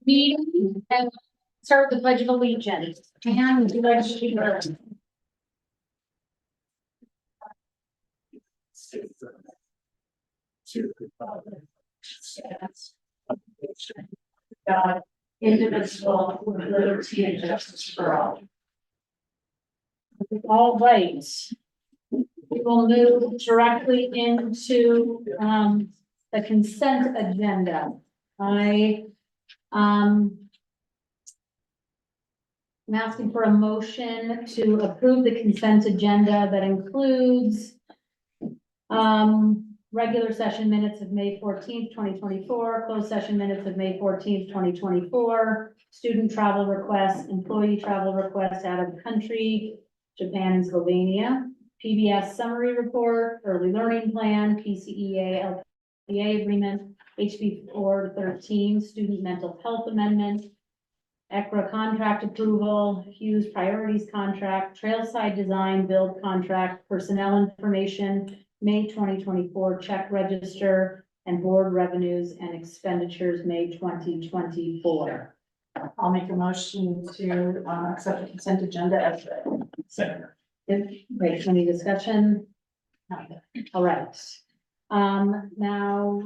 meeting and start with the Pledge of Allegiance. And would you like to speak? God, indivisible, with liberty and justice for all. All right. We will move directly into the consent agenda. I'm asking for a motion to approve the consent agenda that includes regular session minutes of May 14th, 2024, closed session minutes of May 14th, 2024, student travel requests, employee travel requests out of the country, Japan and Slovenia, PBS summary report, early learning plan, PCEA LPA agreement, HB 413 student mental health amendment, ECRA contract approval, Hughes priorities contract, trailside design build contract, personnel information, May 2024 check register, and board revenues and expenditures, May 2024. I'll make a motion to accept the consent agenda as read. Second. Great, any discussion? All right. Now,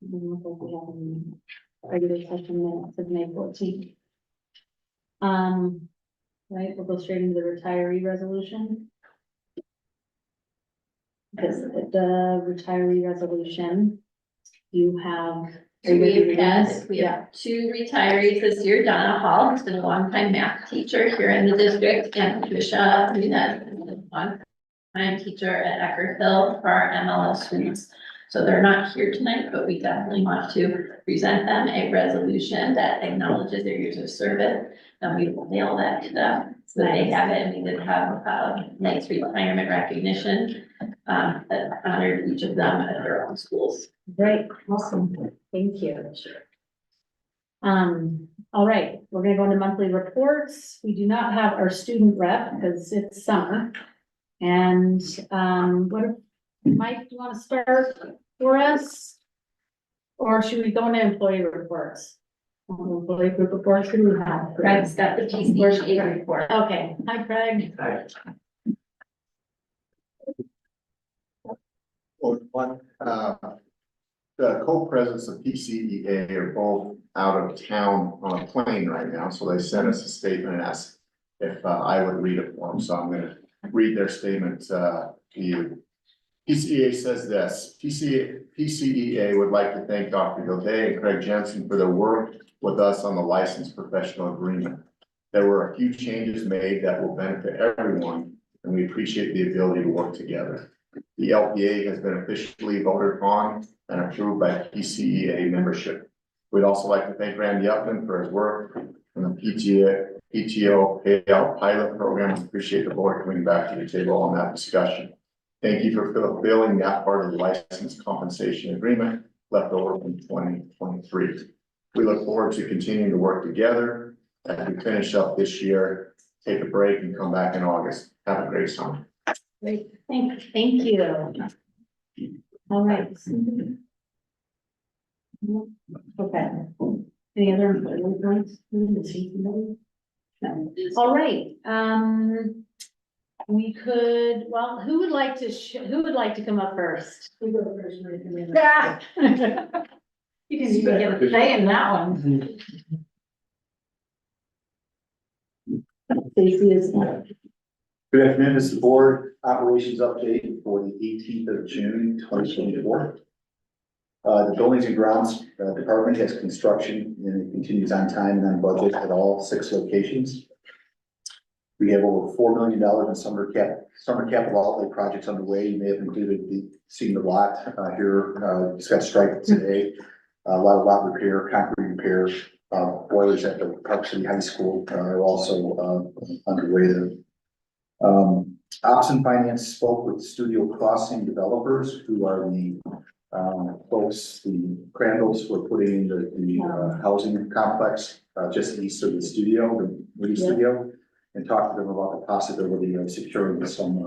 we have regular session minutes of May 14th. Right, we'll go straight into the retiree resolution. Because the retiree resolution, you have. We have two retirees this year. Donna Hall, who's been a longtime math teacher here in the district, and Patricia Munez, who's been a longtime teacher at Eckerd Hill for our MLS students. So they're not here tonight, but we definitely want to present them a resolution that acknowledges their years of service. And we will mail that to them so that they have it. And we did have a nice retirement recognition that honored each of them at their own schools. Great, awesome, thank you. All right, we're gonna go into monthly reports. We do not have our student rep because it's summer. And Mike, do you want to start for us? Or should we go into employee reports? Employee group reports, who do we have? Craig's got the PCSD report. Okay, hi Craig. Hi. The co-presidents of PCEA are both out of town on a plane right now, so they sent us a statement and asked if I would read it for them, so I'm gonna read their statement to you. PCEA says this: PCEA would like to thank Dr. Gaudet and Craig Jensen for their work with us on the licensed professional agreement. There were a few changes made that will benefit everyone, and we appreciate the ability to work together. The LPA has been officially voted upon and approved by PCEA membership. We'd also like to thank Randy Upton for his work in the PTO payout pilot program. Appreciate the board coming back to the table on that discussion. Thank you for fulfilling that part of the license compensation agreement left over from 2023. We look forward to continuing to work together as we finish up this year, take a break and come back in August. Have a great summer. Great, thank you. All right. Okay. Any other important points? No. All right, we could, well, who would like to come up first? We go first. Yeah. You didn't even get a say in that one. Stacy is. Good afternoon, this is the board operations update for the 18th of June, 2024. The buildings and grounds department has construction and it continues on time and on budget at all 6 locations. We have over $4 million in summer capital outlay projects underway. You may have included seeing the lot here. Just got striped today. A lot of lot repair, concrete repair, boilers at the Park City High School are also underway there. Ops and Finance spoke with Studio Crossing developers, who are the folks, the Crandalls, who are putting in the housing complex just east of the studio, the movie studio, and talked to them about the possibility of securing some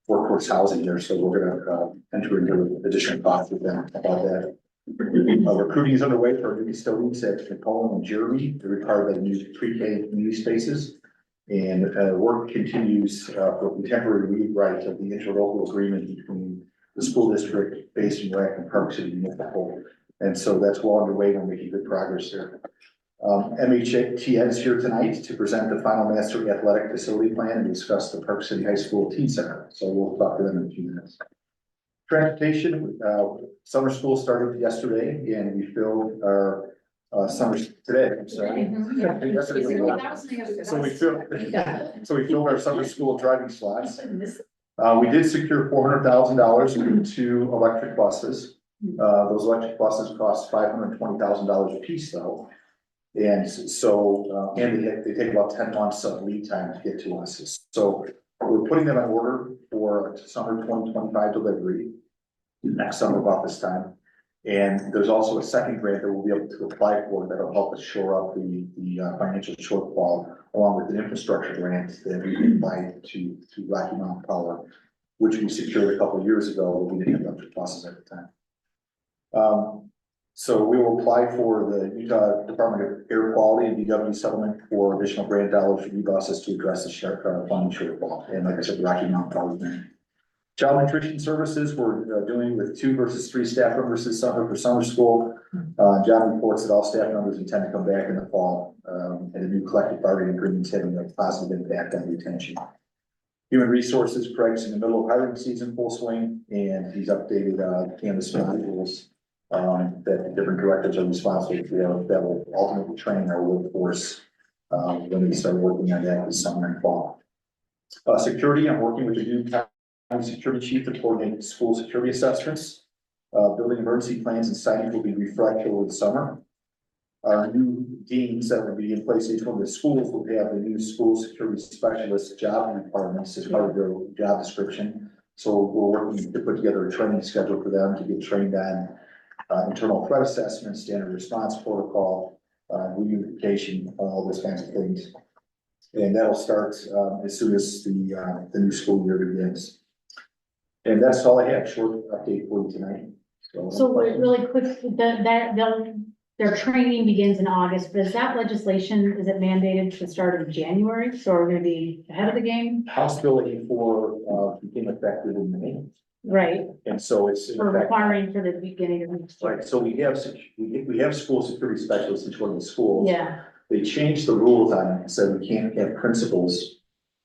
workforce housing there. So we're going to enter into additional talks with them about that. Recruiting is underway for new custodians at Napoleon and Jeremy. They're required by new pre-K community spaces. And work continues for the temporary rewrite of the interlocal agreement between the school district based in Rack and Park City Municipal. And so that's well underway. We're making good progress there. MHTN is here tonight to present the final master athletic facility plan and discuss the Park City High School Teen Center. So we'll talk to them in a few minutes. Transportation, summer school started yesterday and we filled our summer today. I'm sorry. Yesterday was- So we filled our summer school driving slots. We did secure $400,000 for 2 electric buses. Those electric buses cost $520,000 a piece though. And so, and they take about 10 months of lead time to get to us. So we're putting them on order for summer 2025 delivery next summer about this time. And there's also a second grant that we'll be able to apply for that'll help us shore up the financial shortfall, along with an infrastructure grant that we applied to Rocky Mountain Power, which we secured a couple of years ago. We didn't have electric buses at the time. So we will apply for the Utah Department of Air Quality and DW settlement for additional grant dollars for buses to address the funding shortfall. And like I said, Rocky Mountain Power grant. Child nutrition services, we're doing with 2 versus 3 staff members this summer for summer school. John reports that all staff members intend to come back in the fall, and the new collective bargaining agreement is having a positive impact on retention. Human resources, Craig's in the middle of hiring season, full swing, and he's updated canvas modules that the different directors are responsible for that will ultimately train our workforce when we start working on that this summer and fall. Security, I'm working with the new security chief to coordinate school security assessments. Building emergency plans and signage will be refreshed over the summer. Our new deans that will be in place in each one of the schools will have the new school security specialist job requirements as part of their job description. So we're working to put together a training schedule for them to get trained on internal threat assessment, standard response protocol, reunification, all those kinds of things. And that'll start as soon as the new school year begins. And that's all I have, short update for you tonight. So really quick, their training begins in August, but is that legislation, is it mandated to start in January? So are we gonna be ahead of the game? House Bill 84 became effective in May. Right, And so it's in for effect. requiring for the beginning of next year. Right, so we have school security specialists in each one of the schools. Yeah, They changed the rules on it, so we can't have principals.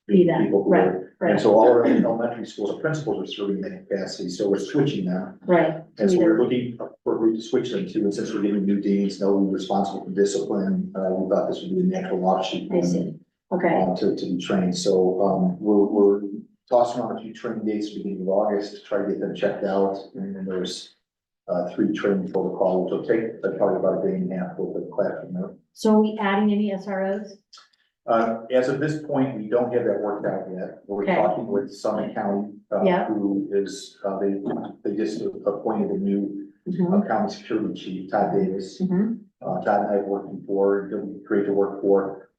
be that, people who right, are- right. And so all our elementary schools, the principals are serving that capacity, so we're switching now. right. And so we're looking for a group to switch them to, and since we're getting new deans, no one responsible for discipline, we thought this would be a natural offshoot. I see, okay, To be trained, so, we're tossing on a few training dates beginning of August to try to get them checked out, and then there's 3 training protocols, which will take probably about a day and a half for the classroom there. so are we adding any SROs? As of this point, we don't have that worked out yet. We're Okay. talking with Summit County, Yeah. who is, they just appointed a new Mhm, county security chief, Todd Davis. mhm. Todd and I have worked before, he'll be great to work for.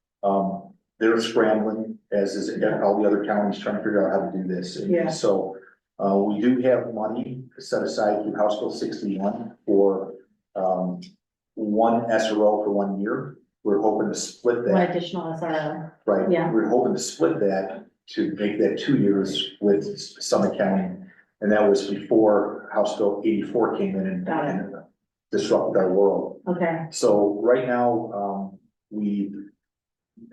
They're scrambling, as is all the other counties trying to figure out how to do this. And Yeah. so, we do have money set aside through House Bill 61 for, 1 SRO for 1 year. We're hoping to split One that. additional SRO, Right, Yeah. we're hoping to split that to make that 2 years with Summit County. And that was before House Bill 84 came in Got it. and disrupted our world. okay, So right now, we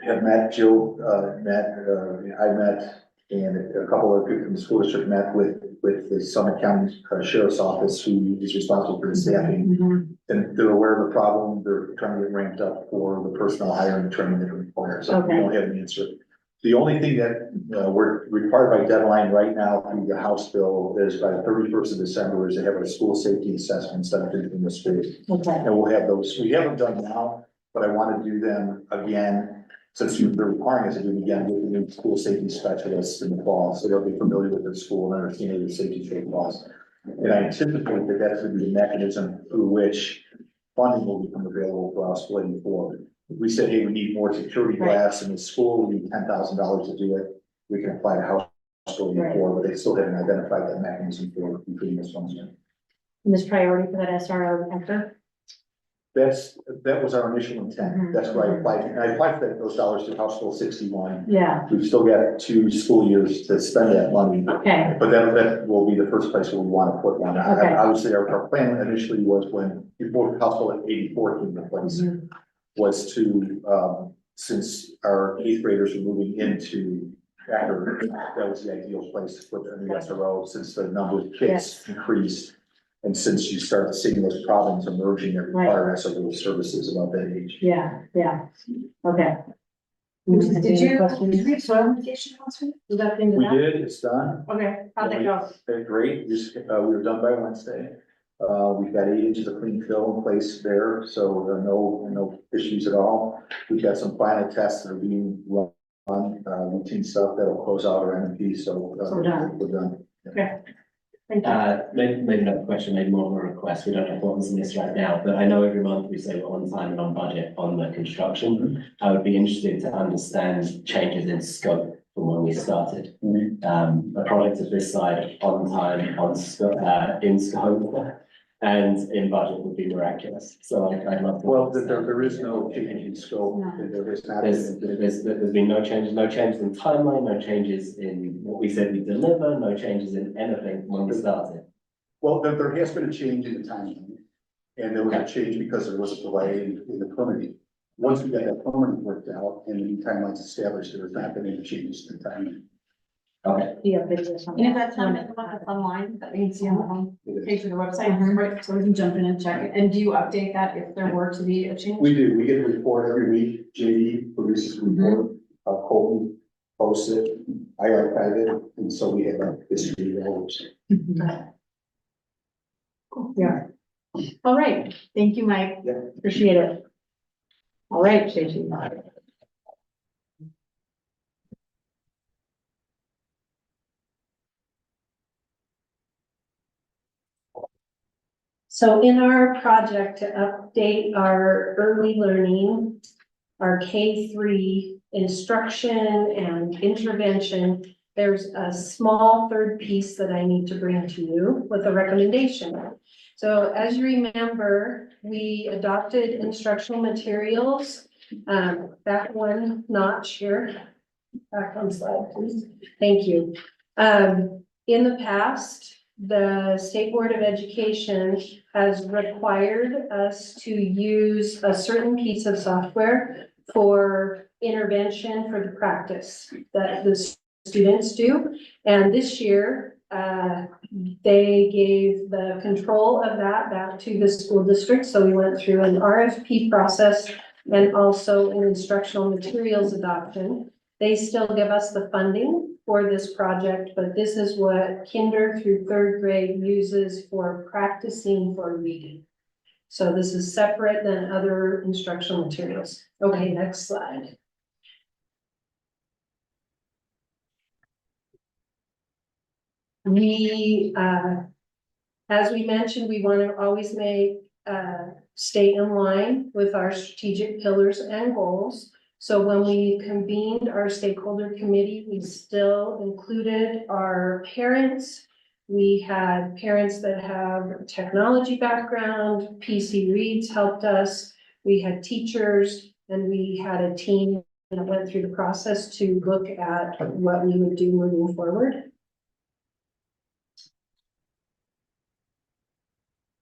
have met, Jill, I met, and a couple of people from the school district met with the Summit County Sheriff's Office, who is responsible for the staffing. Mhm. And they're aware of the problem, they're trying to get ramped up for the personnel hiring and training that it requires, so we Okay. don't have an answer. The only thing that, we're required by deadline right now through the House bill is by the 31st of December is to have our school safety assessments done in the schools. okay, And we'll have those, we have them done now, but I want to do them again, since they're requiring us to do them again with the new school safety specialists in the fall, so they'll be familiar with their school and understand the safety protocols. And I anticipate that that's going to be the mechanism through which funding will become available for us going forward. If we said, hey, we need more security Right. glass in the school, we need $10,000 to do it, we can apply to House Bill Right. 84, but they still haven't identified that mechanism for including this funds yet. And this priority for that SRO enter? That was our initial Mhm. intent. That's why I applied, and I applied for those dollars to House Bill 61. Yeah, We've still got 2 school years to spend that money, okay, but that will be the first place where we want to put one. Okay. Obviously, our plan initially was before House Bill 84 came into place, Mhm. was to, since our 8th graders are moving into Akron, that was the ideal place to put them in the SRO, since the number of kids increased. And since you start seeing those problems emerging that require SRO services about that age. yeah, okay. Did you, Questions? did we have soil mitigation last week? Was that into We that? did, it's done. Okay, how'd that go? They're great, we were done by Wednesday. We've got 8 inches of clean fill in place there, so there are no issues at all. We've got some final tests that are being run, routine stuff that'll close out our MP, so. So we're done. We're done. Thank you. Maybe not a question, maybe more of a request. We don't have buttons on this right now, but I know every month we say we're on time and on budget on the construction. I would be interested to understand changes in scope from when we started. A product of this side, on time, in scope, and in budget would be miraculous. So I'd love to. Well, there is no change in scope. No. There is not. There's been no changes in timeline, no changes in what we said we deliver, no changes in anything when we started. Well, there has been a change in the timeline, and there was a change because there was a delay in the permitting. Once we got that permitting worked out and the new timelines established, there was not been any changes in the timeline. Okay. Yeah, videos on And if that's not that's online, that we can see on the home It page is. of the website, Mhm. right, so we can jump in and check it. And do you update that if there were to be a change? We do, we get a report every week, JD produces a report, Colton posts it, I archive it, and so we have a history of those. Yeah. All right, thank you, Mike. Yeah. Appreciate it. All right, Stacy. So in our project to update our early learning, our K-3 instruction and intervention, there's a small third piece that I need to bring to you with a recommendation. So as you remember, we adopted instructional materials, back one notch here. Back one slide, please. Thank you. In the past, the State Board of Education has required us to use a certain piece of software for intervention for the practice that the students do. And this year, they gave the control of that back to the school district. So we went through an RFP process and also an instructional materials adoption. They still give us the funding for this project, but this is what kinder through 3rd grade uses for practicing for reading. So this is separate than other instructional materials. Okay, next slide. We, as we mentioned, we want to always stay in line with our strategic pillars and goals. So when we convened our stakeholder committee, we still included our parents. We had parents that have technology background, PC Reads helped us. We had teachers, and we had a team that went through the process to look at what we would do moving forward.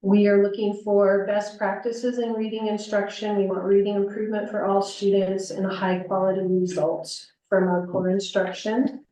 We are looking for best practices in reading instruction. We want reading improvement for all students and high quality results from our core instruction.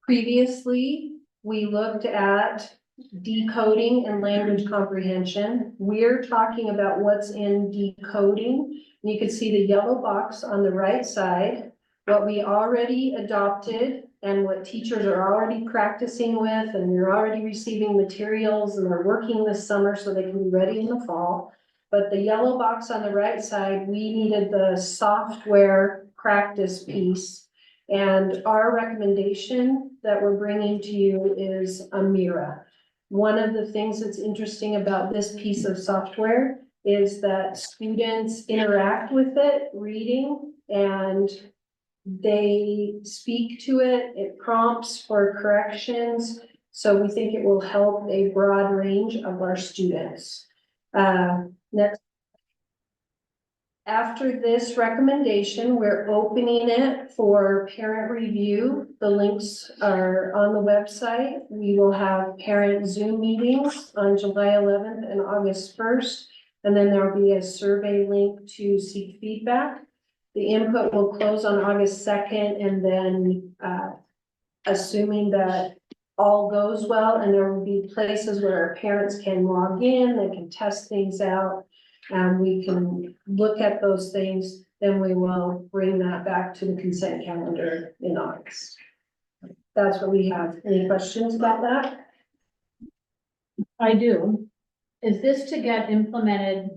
Previously, we looked at decoding and language comprehension. We're talking about what's in decoding. And you can see the yellow box on the right side, what we already adopted and what teachers are already practicing with, and you're already receiving materials and they're working this summer so they can be ready in the fall. But the yellow box on the right side, we needed the software practice piece. And our recommendation that we're bringing to you is Amira. One of the things that's interesting about this piece of software is that students interact with it, reading, and they speak to it, it prompts for corrections. So we think it will help a broad range of our students. Next. After this recommendation, we're opening it for parent review. The links are on the website. We will have parent Zoom meetings on July 11th and August 1st. And then there'll be a survey link to seek feedback. The input will close on August 2nd, and then assuming that all goes well, and there will be places where our parents can log in, they can test things out, and we can look at those things, then we will bring that back to the consent calendar in August. That's what we have. Any questions about that? I do. Is this to get implemented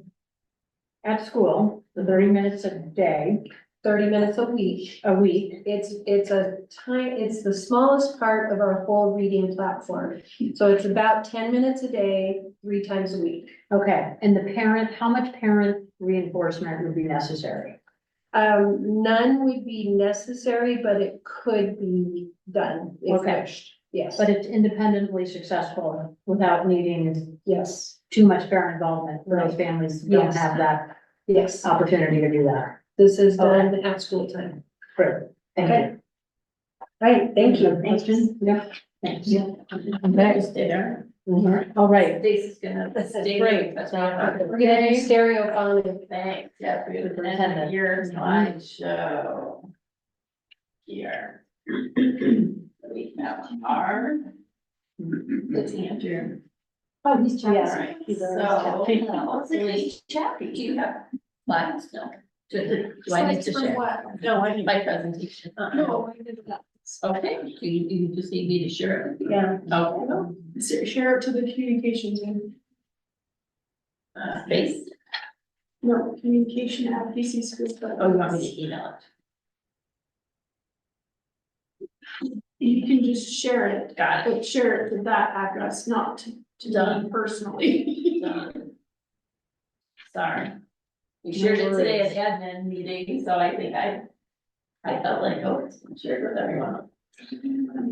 at school, the 30 minutes a day, 30 minutes a week. a week? It's the smallest part of our whole reading platform. So it's about 10 minutes a day, 3 times a week. Okay, and the parent, how much parent reinforcement would be necessary? None would be necessary, but it could be done if Okay. wished. Yes, But it's independently successful without needing yes, too much parent involvement. Those families don't Yes. have that yes. opportunity to do that. This is done at school time. Great, thank Okay. you. Right, thank you. Question? Yeah. Thank you. Okay. Stay there. All right. Stacy's gonna stay. Great. That's So, right. We're gonna do stereophonic. Thanks, yeah, we have Superintendent. an your slideshow. Here. We have our. It's Andrew. Oh, he's All yes. right, He's so, always happy. hopefully, do you have slides? No. Do I need to share? No, I My presentation. No, I did that. Okay, you just need me to share it? Yeah. Okay. Share it to the communications and, Face, no, communication at PC schools. oh, you want me to email You can just share it? it, Got it. but share it to that address, not to Done. me personally. Done. Sorry. We shared it today at admin meeting, so I think I felt like, oh, it's been shared with everyone.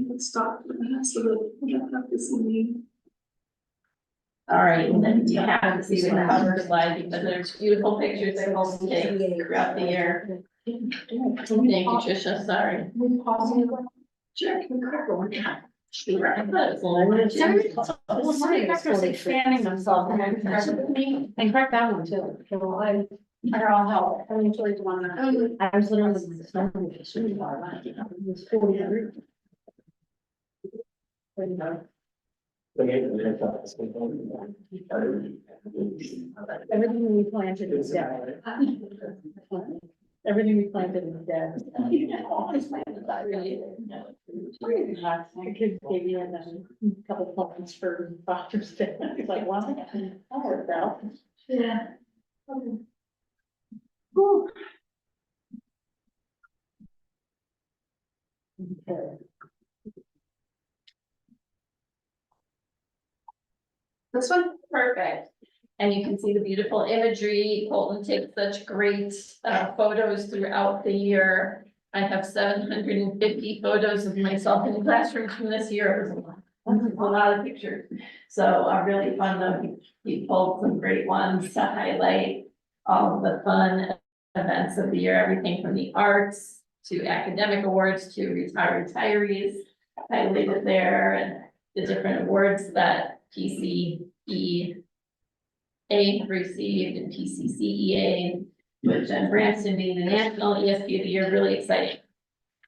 Let's stop so that we don't have this meeting. All right, and then you have to see the cover slide because there's beautiful pictures that will take throughout the year. Thank you, Tricia, sorry. We pause it. Sure. Sure. I thought it was a little- Well, somebody back there's expanding themselves and correct that one too. They're all help. I enjoyed one. I was literally. It was 40 degrees. Everything we planted is dead. Everything we planted is dead. The kids gave me a couple plants for Father's Day. It's like, wow, that worked out. Yeah. Okay. This one, perfect. And you can see the beautiful imagery. Colton takes such great photos throughout the year. I have 750 photos of myself in the classroom from this year. It was a lot of pictures. So really fun though. He pulled some great ones to highlight all of the fun events of the year, everything from the arts to academic awards to retirees highlighted there, and the different awards that PCEA received and PCCEA, with Jen Branston being the National ESP of the Year, really exciting.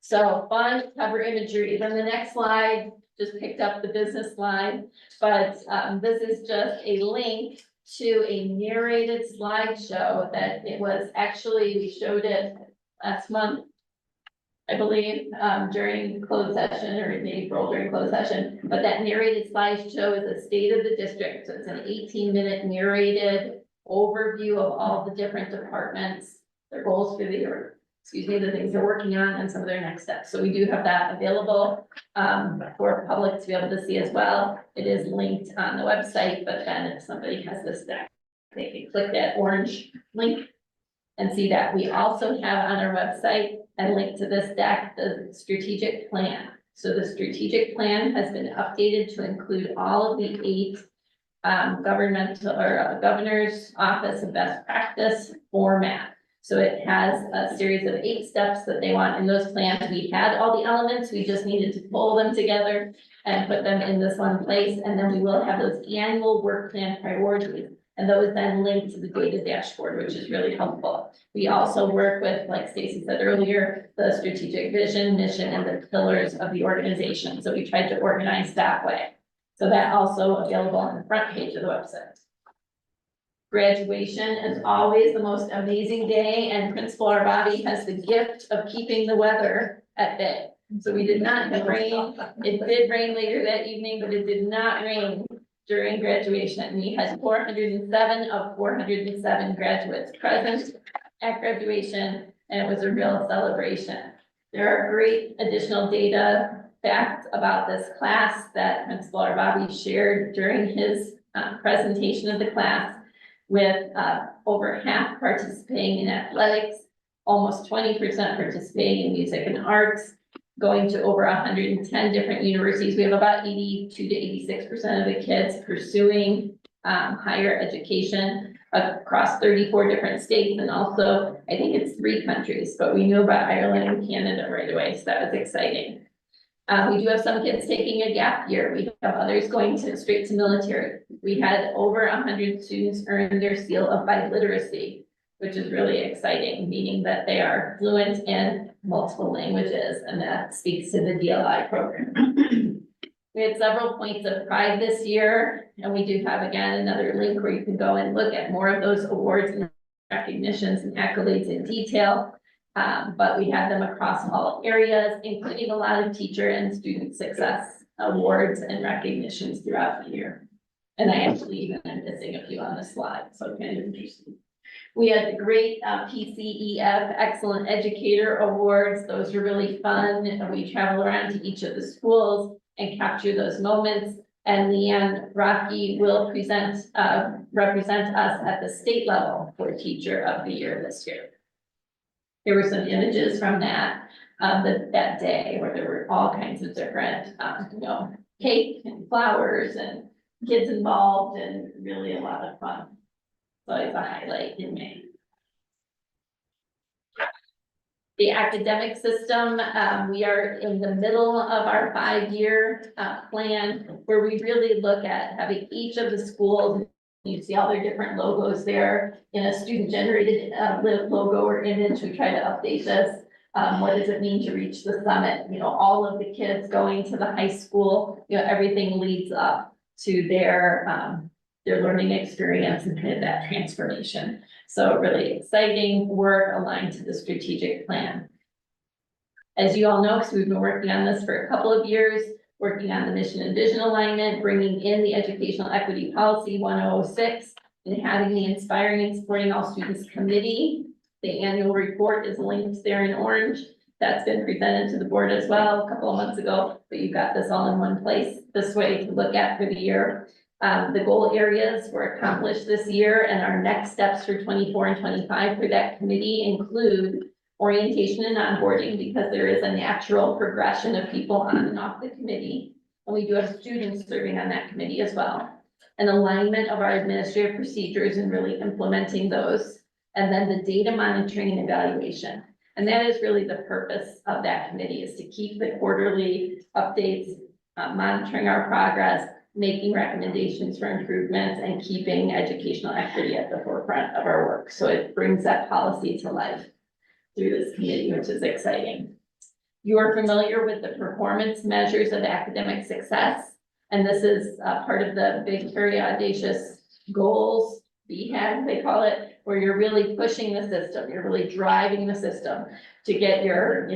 So fun cover imagery. Then the next slide just picked up the business slide, but this is just a link to a narrated slideshow that it was actually, we showed it last month, I believe, during closed session or in April during closed session, but that narrated slideshow is a state of the district. So it's an 18-minute narrated overview of all the different departments, their goals for the year, excuse me, the things they're working on and some of their next steps. So we do have that available for public to be able to see as well. It is linked on the website, but then if somebody has this deck, they can click that orange link and see that. We also have on our website a link to this deck, the strategic plan. So the strategic plan has been updated to include all of the 8 governmental or governor's office of best practice format. So it has a series of 8 steps that they want in those plans. We had all the elements, we just needed to pull them together and put them in this one place. And then we will have those annual work plan priorities. And those then link to the data dashboard, which is really helpful. We also work with, like Stacy said earlier, the strategic vision, mission, and the pillars of the organization. So we tried to organize that way. So that also available on the front page of the website. Graduation is always the most amazing day, and Principal Arbabi has the gift of keeping the weather at bay. So we did not have rain. It did rain later that evening, but it did not rain during graduation. And we had 407 of 407 graduates present at graduation, and it was a real celebration. There are great additional data facts about this class that Principal Arbabi shared during his presentation of the class, with over half participating in athletics, almost 20% participating in music and arts, going to over 110 different universities. We have about 82 to 86% of the kids pursuing higher education across 34 different states, and also I think it's 3 countries, but we knew about Ireland and Canada right away, so that was exciting. We do have some kids taking a gap year. We have others going straight to military. We had over 100 students earn their seal of biliteracy, which is really exciting, meaning that they are fluent in multiple languages, and that speaks to the DLI program. We had several points of pride this year, and we do have, again, another link where you can go and look at more of those awards and recognitions and accolades in detail. But we had them across all areas, including a lot of teacher and student success awards and recognitions throughout the year. And I actually even am missing a few on the slide, so kind of interesting. We had the great PCEF Excellent Educator Awards. Those are really fun. We travel around to each of the schools and capture those moments. And Leanne Rocky will represent us at the state level for Teacher of the Year this year. There were some images from that day where there were all kinds of different, cake and flowers and kids involved, and really a lot of fun. So it's a highlight in May. The academic system, we are in the middle of our 5-year plan, where we really look at having each of the schools. You see all their different logos there in a student generated logo or image. We try to update this. What does it mean to reach the summit? All of the kids going to the high school, everything leads up to their learning experience and kind of that transformation. So really exciting work aligned to the strategic plan. As you all know, because we've been working on this for a couple of years, working on the mission and vision alignment, bringing in the Educational Equity Policy 1006, and having the Inspiring and Supporting All Students Committee. The annual report is linked there in orange. That's been presented to the board as well a couple of months ago, but you've got this all in one place this way to look at for the year. The goal areas were accomplished this year, and our next steps for 24 and 25 for that committee include orientation and onboarding, because there is a natural progression of people on and off the committee. And we do have students serving on that committee as well. An alignment of our administrative procedures and really implementing those. And then the data monitoring and evaluation. And that is really the purpose of that committee, is to keep the quarterly updates, monitoring our progress, making recommendations for improvements, and keeping educational equity at the forefront of our work. So it brings that policy to life through this committee, which is exciting. You are familiar with the performance measures of academic success. And this is part of the big, very audacious goals, BHAG, they call it, where you're really pushing the system. You're really driving the system to get your,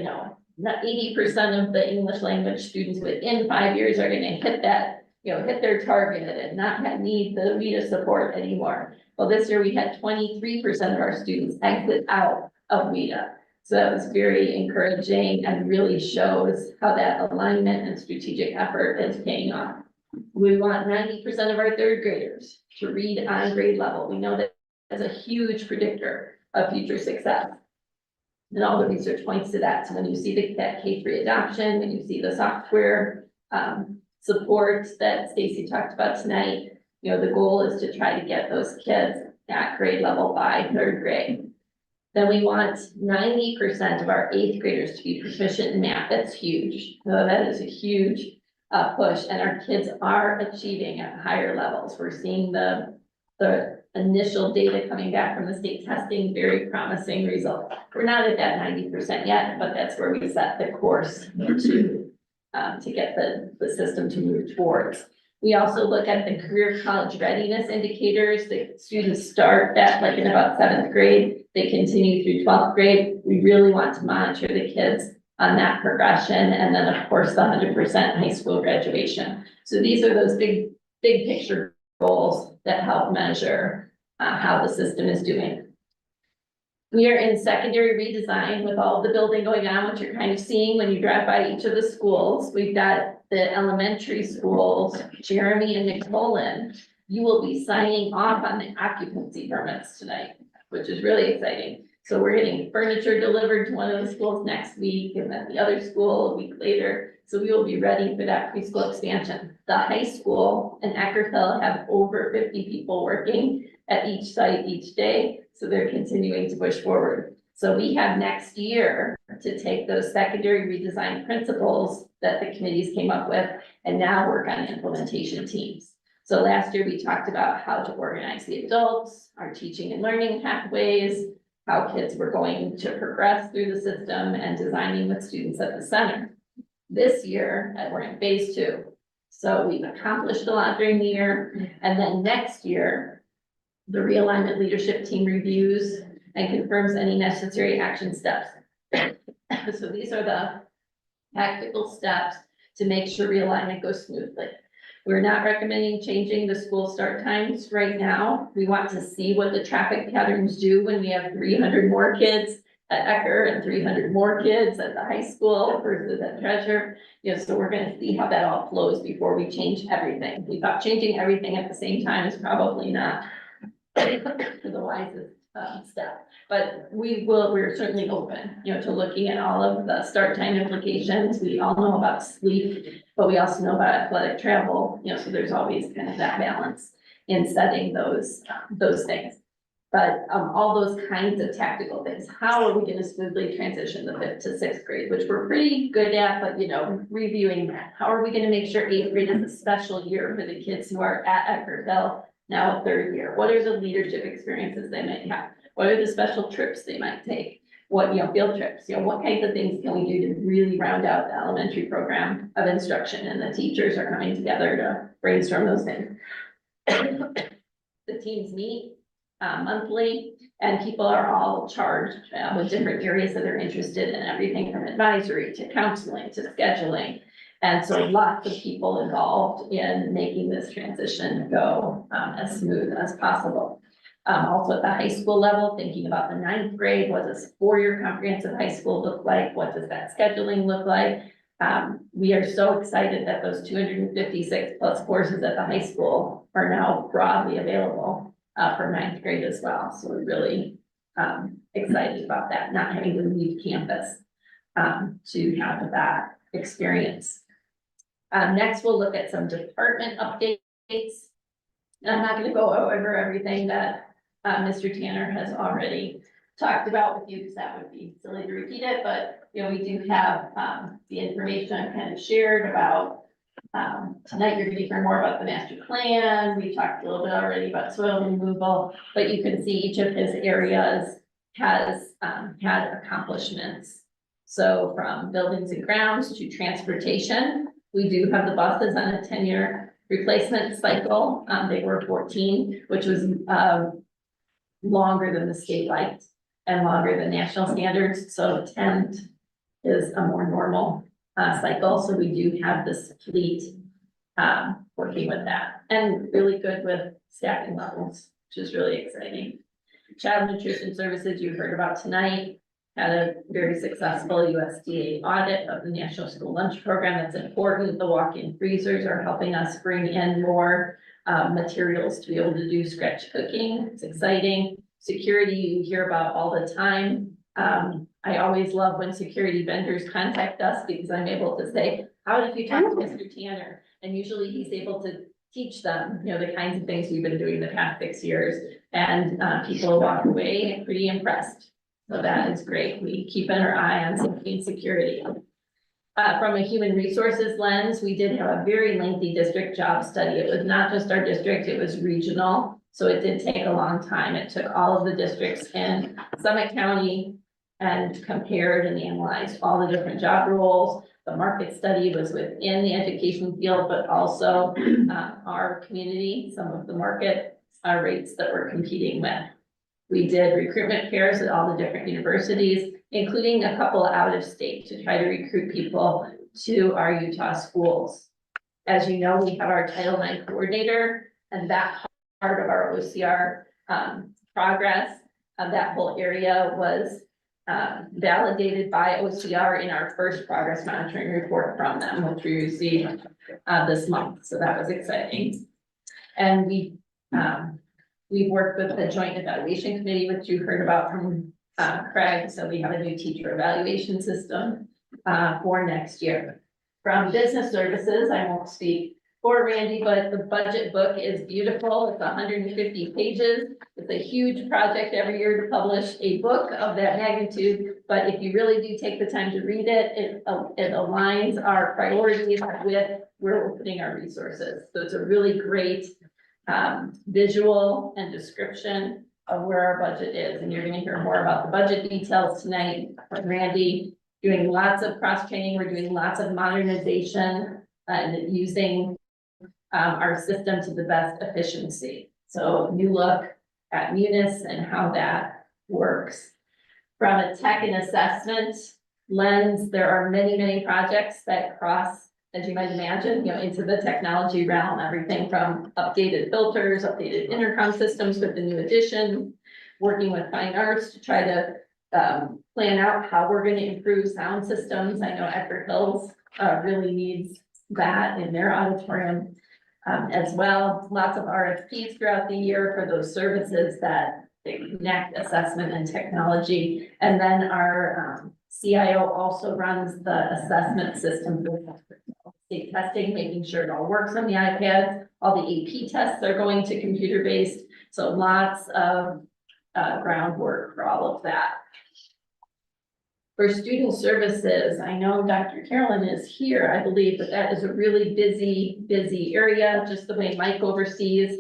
not 80% of the English language students within 5 years are going to hit that, hit their target and not need the WIDA support anymore. Well, this year we had 23% of our students exit out of WIDA. So that was very encouraging and really shows how that alignment and strategic effort is paying off. We want 90% of our 3rd graders to read on grade level. We know that as a huge predictor of future success. And all the research points to that. So when you see that K3 adoption, when you see the software support that Stacy talked about tonight, you know, the goal is to try to get those kids at grade level by third grade. Then we want 90% of our eighth graders to be proficient in math. That's huge. So that is a huge push, and our kids are achieving at higher levels. We're seeing the initial data coming back from the state testing, very promising results. We're not at that 90% yet, but that's where we set the course to get the system to move towards. We also look at the career college readiness indicators. The students start at like in about 7th grade. They continue through 12th grade. We really want to monitor the kids on that progression. And then of course, the 100% high school graduation. So these are those big picture goals that help measure how the system is doing. We are in secondary redesign with all the building going on, which you're kind of seeing when you drive by each of the schools. We've got the elementary schools, Jeremy and Nicolin. You will be signing off on the occupancy permits tonight, which is really exciting. So we're getting furniture delivered to one of the schools next week, and then the other school a week later. So we will be ready for that preschool expansion. The high school in Eckertville have over 50 people working at each site each day. So they're continuing to push forward. So we have next year to take those secondary redesign principles that the committees came up with and now work on implementation teams. So last year we talked about how to organize the adults, our teaching and learning pathways, how kids were going to progress through the system, and designing with students at the center. This year, we're in phase 2. So we've accomplished a lot during the year. And then next year, the realignment leadership team reviews and confirms any necessary action steps. So these are the tactical steps to make sure realignment goes smoothly. We're not recommending changing the school start times right now. We want to see what the traffic patterns do when we have 300 more kids at Ecker and 300 more kids at the high school versus at Treasure. You know, so we're going to see how that all flows before we change everything. We thought changing everything at the same time is probably not the wisest step, but we're certainly open, you know, to looking at all of the start time implications. We all know about sleep, but we also know about athletic travel, you know, so there's always kind of that balance in setting those things. But all those kinds of tactical things, how are we going to smoothly transition the 5th to 6th grade, which we're pretty good at, but you know, reviewing that. How are we going to make sure 8th grade is a special year for the kids who are at Eckertville now a 3rd year? What are the leadership experiences they might have? What are the special trips they might take? What, you know, field trips, you know, what kinds of things can we do to really round out the elementary program of instruction? And the teachers are coming together to brainstorm those things. The teams meet monthly, and people are all charged with different areas that they're interested in, everything from advisory to counseling to scheduling. And so lots of people involved in making this transition go as smooth as possible. Also at the high school level, thinking about the 9th grade, what does 4-year comprehensive high school look like? What does that scheduling look like? We are so excited that those 256 plus courses at the high school are now broadly available for 9th grade as well. So we're really excited about that, not having to leave campus to have that experience. Next, we'll look at some department updates. And I'm not going to go over everything that Mr. Tanner has already talked about with you, because that would be silly to repeat it. But you know, we do have the information I've kind of shared about. Tonight you're going to hear more about the master plan. We talked a little bit already about soil removal, but you can see each of his areas has had accomplishments. So from buildings and grounds to transportation, we do have the buses on a 10-year replacement cycle. They were 14, which was longer than the state liked and longer than national standards. So 10 is a more normal cycle. So we do have this fleet working with that, and really good with staffing levels, which is really exciting. Child Nutrition Services you heard about tonight had a very successful USDA audit of the National School Lunch Program. That's important. The walk-in freezers are helping us bring in more materials to be able to do scratch cooking. It's exciting. Security you hear about all the time. I always love when security vendors contact us because I'm able to say, how did you talk to Mr. Tanner? And usually he's able to teach them, you know, the kinds of things we've been doing the past 6 years. And people walk away pretty impressed. So that is great. We keep our eye on safety and security. From a human resources lens, we did have a very lengthy district job study. It was not just our district, it was regional. So it did take a long time. It took all of the districts in Summit County and compared and analyzed all the different job roles. The market study was within the education field, but also our community, some of the market rates that we're competing with. We did recruitment fairs at all the different universities, including a couple out of state to try to recruit people to our Utah schools. As you know, we have our Title IX coordinator, and that part of our OCR progress of that whole area was validated by OCR in our first progress monitoring report from them, which we received this month. So that was exciting. And we've worked with the Joint Evaluation Committee, which you heard about from Craig. So we have a new teacher evaluation system for next year. From business services, I won't speak for Randy, but the budget book is beautiful. It's 150 pages. It's a huge project every year to publish a book of that magnitude. But if you really do take the time to read it, it aligns our priorities with where we're putting our resources. So it's a really great visual and description of where our budget is. And you're going to hear more about the budget details tonight from Randy. Doing lots of cross training. We're doing lots of modernization and using our system to the best efficiency. So new look at Munis and how that works. From a tech and assessment lens, there are many, many projects that cross, as you might imagine, you know, into the technology realm, everything from updated filters, updated intercom systems with the new addition, working with fine arts to try to plan out how we're going to improve sound systems. I know Edward Hills really needs that in their auditorium as well. Lots of RFPs throughout the year for those services that connect assessment and technology. And then our CIO also runs the assessment system for state testing, making sure it all works on the iPads. All the AP tests are going to computer-based. So lots of groundwork for all of that. For student services, I know Dr. Carolyn is here, I believe, but that is a really busy area, just the way Mike oversees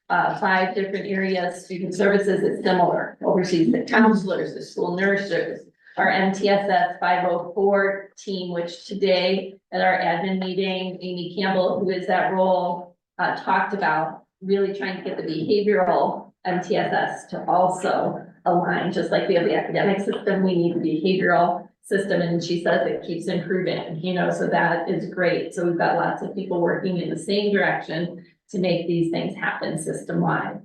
5 different areas. Student services is similar, oversees the counselors, the school nurses, our MTSS 504 team, which today at our admin meeting, Amy Campbell, who is that role, talked about really trying to get the behavioral MTSS to also align, just like we have the academic system, we need the behavioral system, and she says it keeps improving, you know, so that is great. So we've got lots of people working in the same direction to make these things happen system-wide.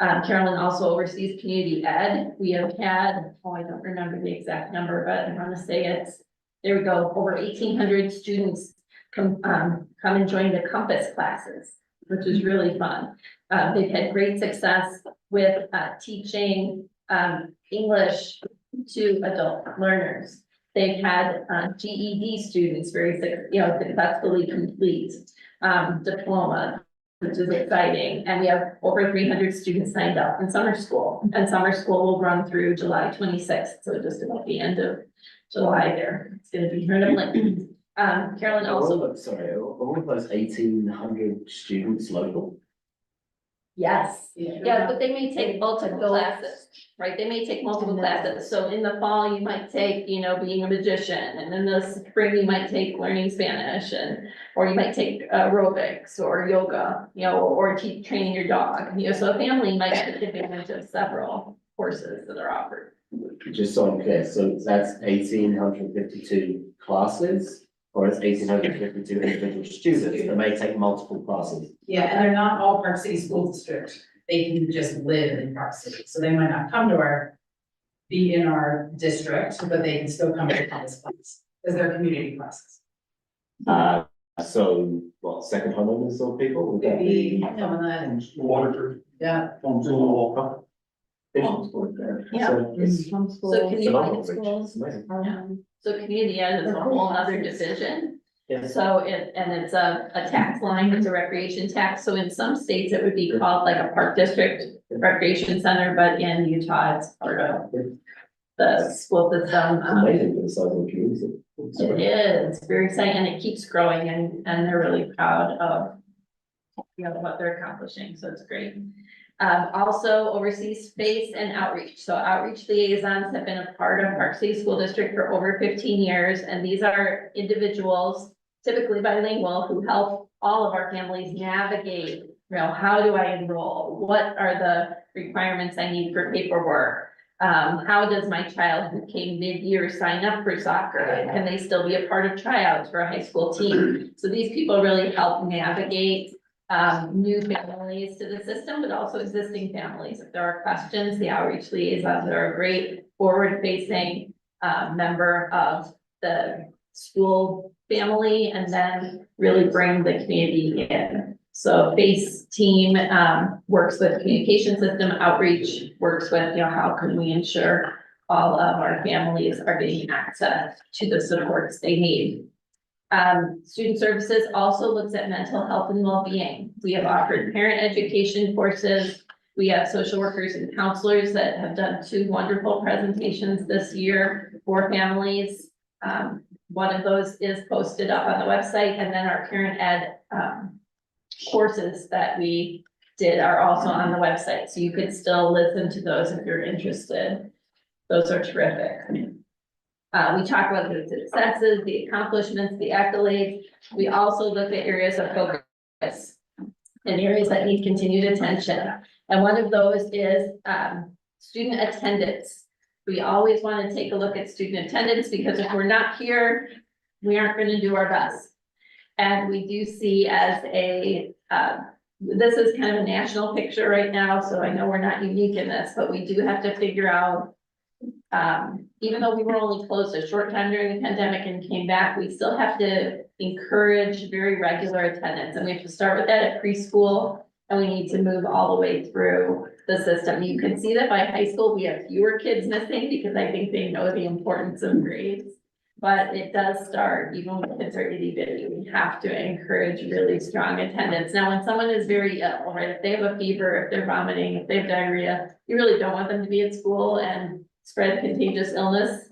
Carolyn also oversees community ed. We have had, I don't remember the exact number, but I want to say it's, there we go, over 1,800 students come and join the Compass classes, which is really fun. They've had great success with teaching English to adult learners. They've had GED students successfully complete diploma, which is exciting. And we have over 300 students signed up in summer school, and summer school will run through July 26th. So just about the end of July there. It's going to be here in a blink. Carolyn also. Sorry, are all of those 1,800 students local? Yes, yeah, but they may take multiple classes, right? They may take multiple classes. So in the fall, you might take, you know, being a magician, and in the spring, you might take learning Spanish, or you might take aerobics or yoga, you know, or teach training your dog. You know, so a family might take advantage of several courses that are offered. Just so I'm clear, so that's 1,852 classes, or it's 1,852 individual students that may take multiple classes? Yeah, and they're not all Park City School District. They can just live in Park City, so they might not come to be in our district, but they can still come to this class, because they're community classes. So what, second homeowners or people? Would that be? Some of that, Waterford. yeah. From Walker. Homeschooled there. Yeah. So it's Homeschool. So can you- phenomenal. Schools. Amazing. So community ed is a whole other division. Yes. So it's a tax line, it's a recreation tax, so in some states it would be called like a park district recreation center, but in Utah, it's part of the school system. Amazing for the size of the community. It is very exciting, and it keeps growing, and they're really proud of, you know, what they're accomplishing, so it's great. Also oversees space and outreach. So outreach liaisons have been a part of Park City School District for over 15 years. And these are individuals, typically bilingual, who help all of our families navigate, you know, how do I enroll? What are the requirements I need for paperwork? How does my child who came mid-year sign up for soccer? Can they still be a part of tryouts for a high school team? So these people really help navigate new families to the system, but also existing families. If there are questions, the outreach liaisons are a great forward-facing member of the school family, and then really bring the community in. So FACE team works with communication system, outreach works with, you know, how can we ensure all of our families are getting access to the supports they need. Student services also looks at mental health and well-being. We have offered parent education courses. We have social workers and counselors that have done 2 wonderful presentations this year for families. One of those is posted up on the website, and then our parent ed courses that we did are also on the website. So you could still listen to those if you're interested. Those are terrific. We talk about the successes, the accomplishments, the accolades. We also look at areas of focus and areas that need continued attention. And one of those is student attendance. We always want to take a look at student attendance, because if we're not here, we aren't going to do our best. And we do see as a, this is kind of a national picture right now, so I know we're not unique in this, but we do have to figure out, even though we were only closed a short time during the pandemic and came back, we still have to encourage very regular attendance. And we have to start with that at preschool, and we need to move all the way through the system. You can see that by high school, we have fewer kids missing, because I think they know the importance of grades. But it does start, even when kids are itty bitty, we have to encourage really strong attendance. Now, when someone is very ill, right, if they have a fever, if they're vomiting, if they have diarrhea, you really don't want them to be at school and spread contagious illness.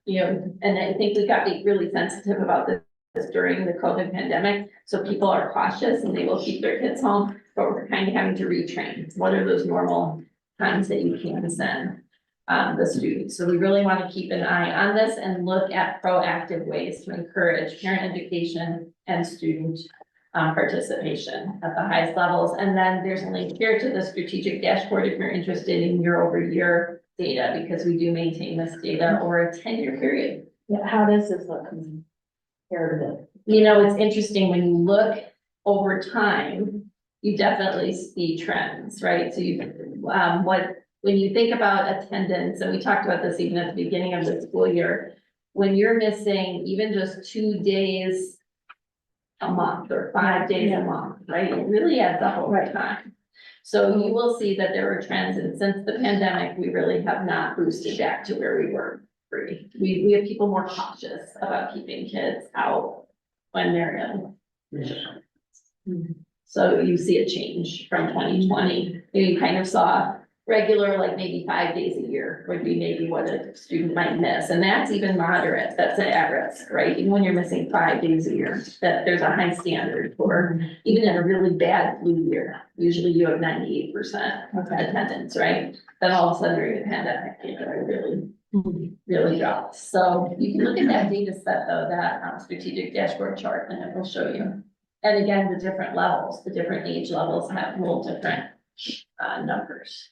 You know, and I think we got to be really sensitive about this during the COVID pandemic. So people are cautious and they will keep their kids home, but we're kind of having to retrain. What are those normal times that you can send the students? So we really want to keep an eye on this and look at proactive ways to encourage parent education and student participation at the highest levels. And then there's a link here to the strategic dashboard if you're interested in year-over-year data, because we do maintain this data over a 10-year period. Yeah, how does this look compared to? You know, it's interesting when you look over time, you definitely see trends, right? So you, when you think about attendance, and we talked about this even at the beginning of the school year, when you're missing even just 2 days a month or 5 days a month, right? It really adds up over time. So you will see that there are trends, and since the pandemic, we really have not boosted back to where we were pre. We have people more cautious about keeping kids out when they're ill. So you see a change from 2020. You kind of saw regular, like maybe 5 days a year would be maybe what a student might miss. And that's even moderate, that's at risk, right? Even when you're missing 5 days a year, that there's a high standard for, even in a really bad flu year, usually you have 98% attendance, right? Then all of a sudden during the pandemic, it really dropped. So you can look at that data set though, that strategic dashboard chart, and it will show you. And again, the different levels, the different age levels have little different numbers.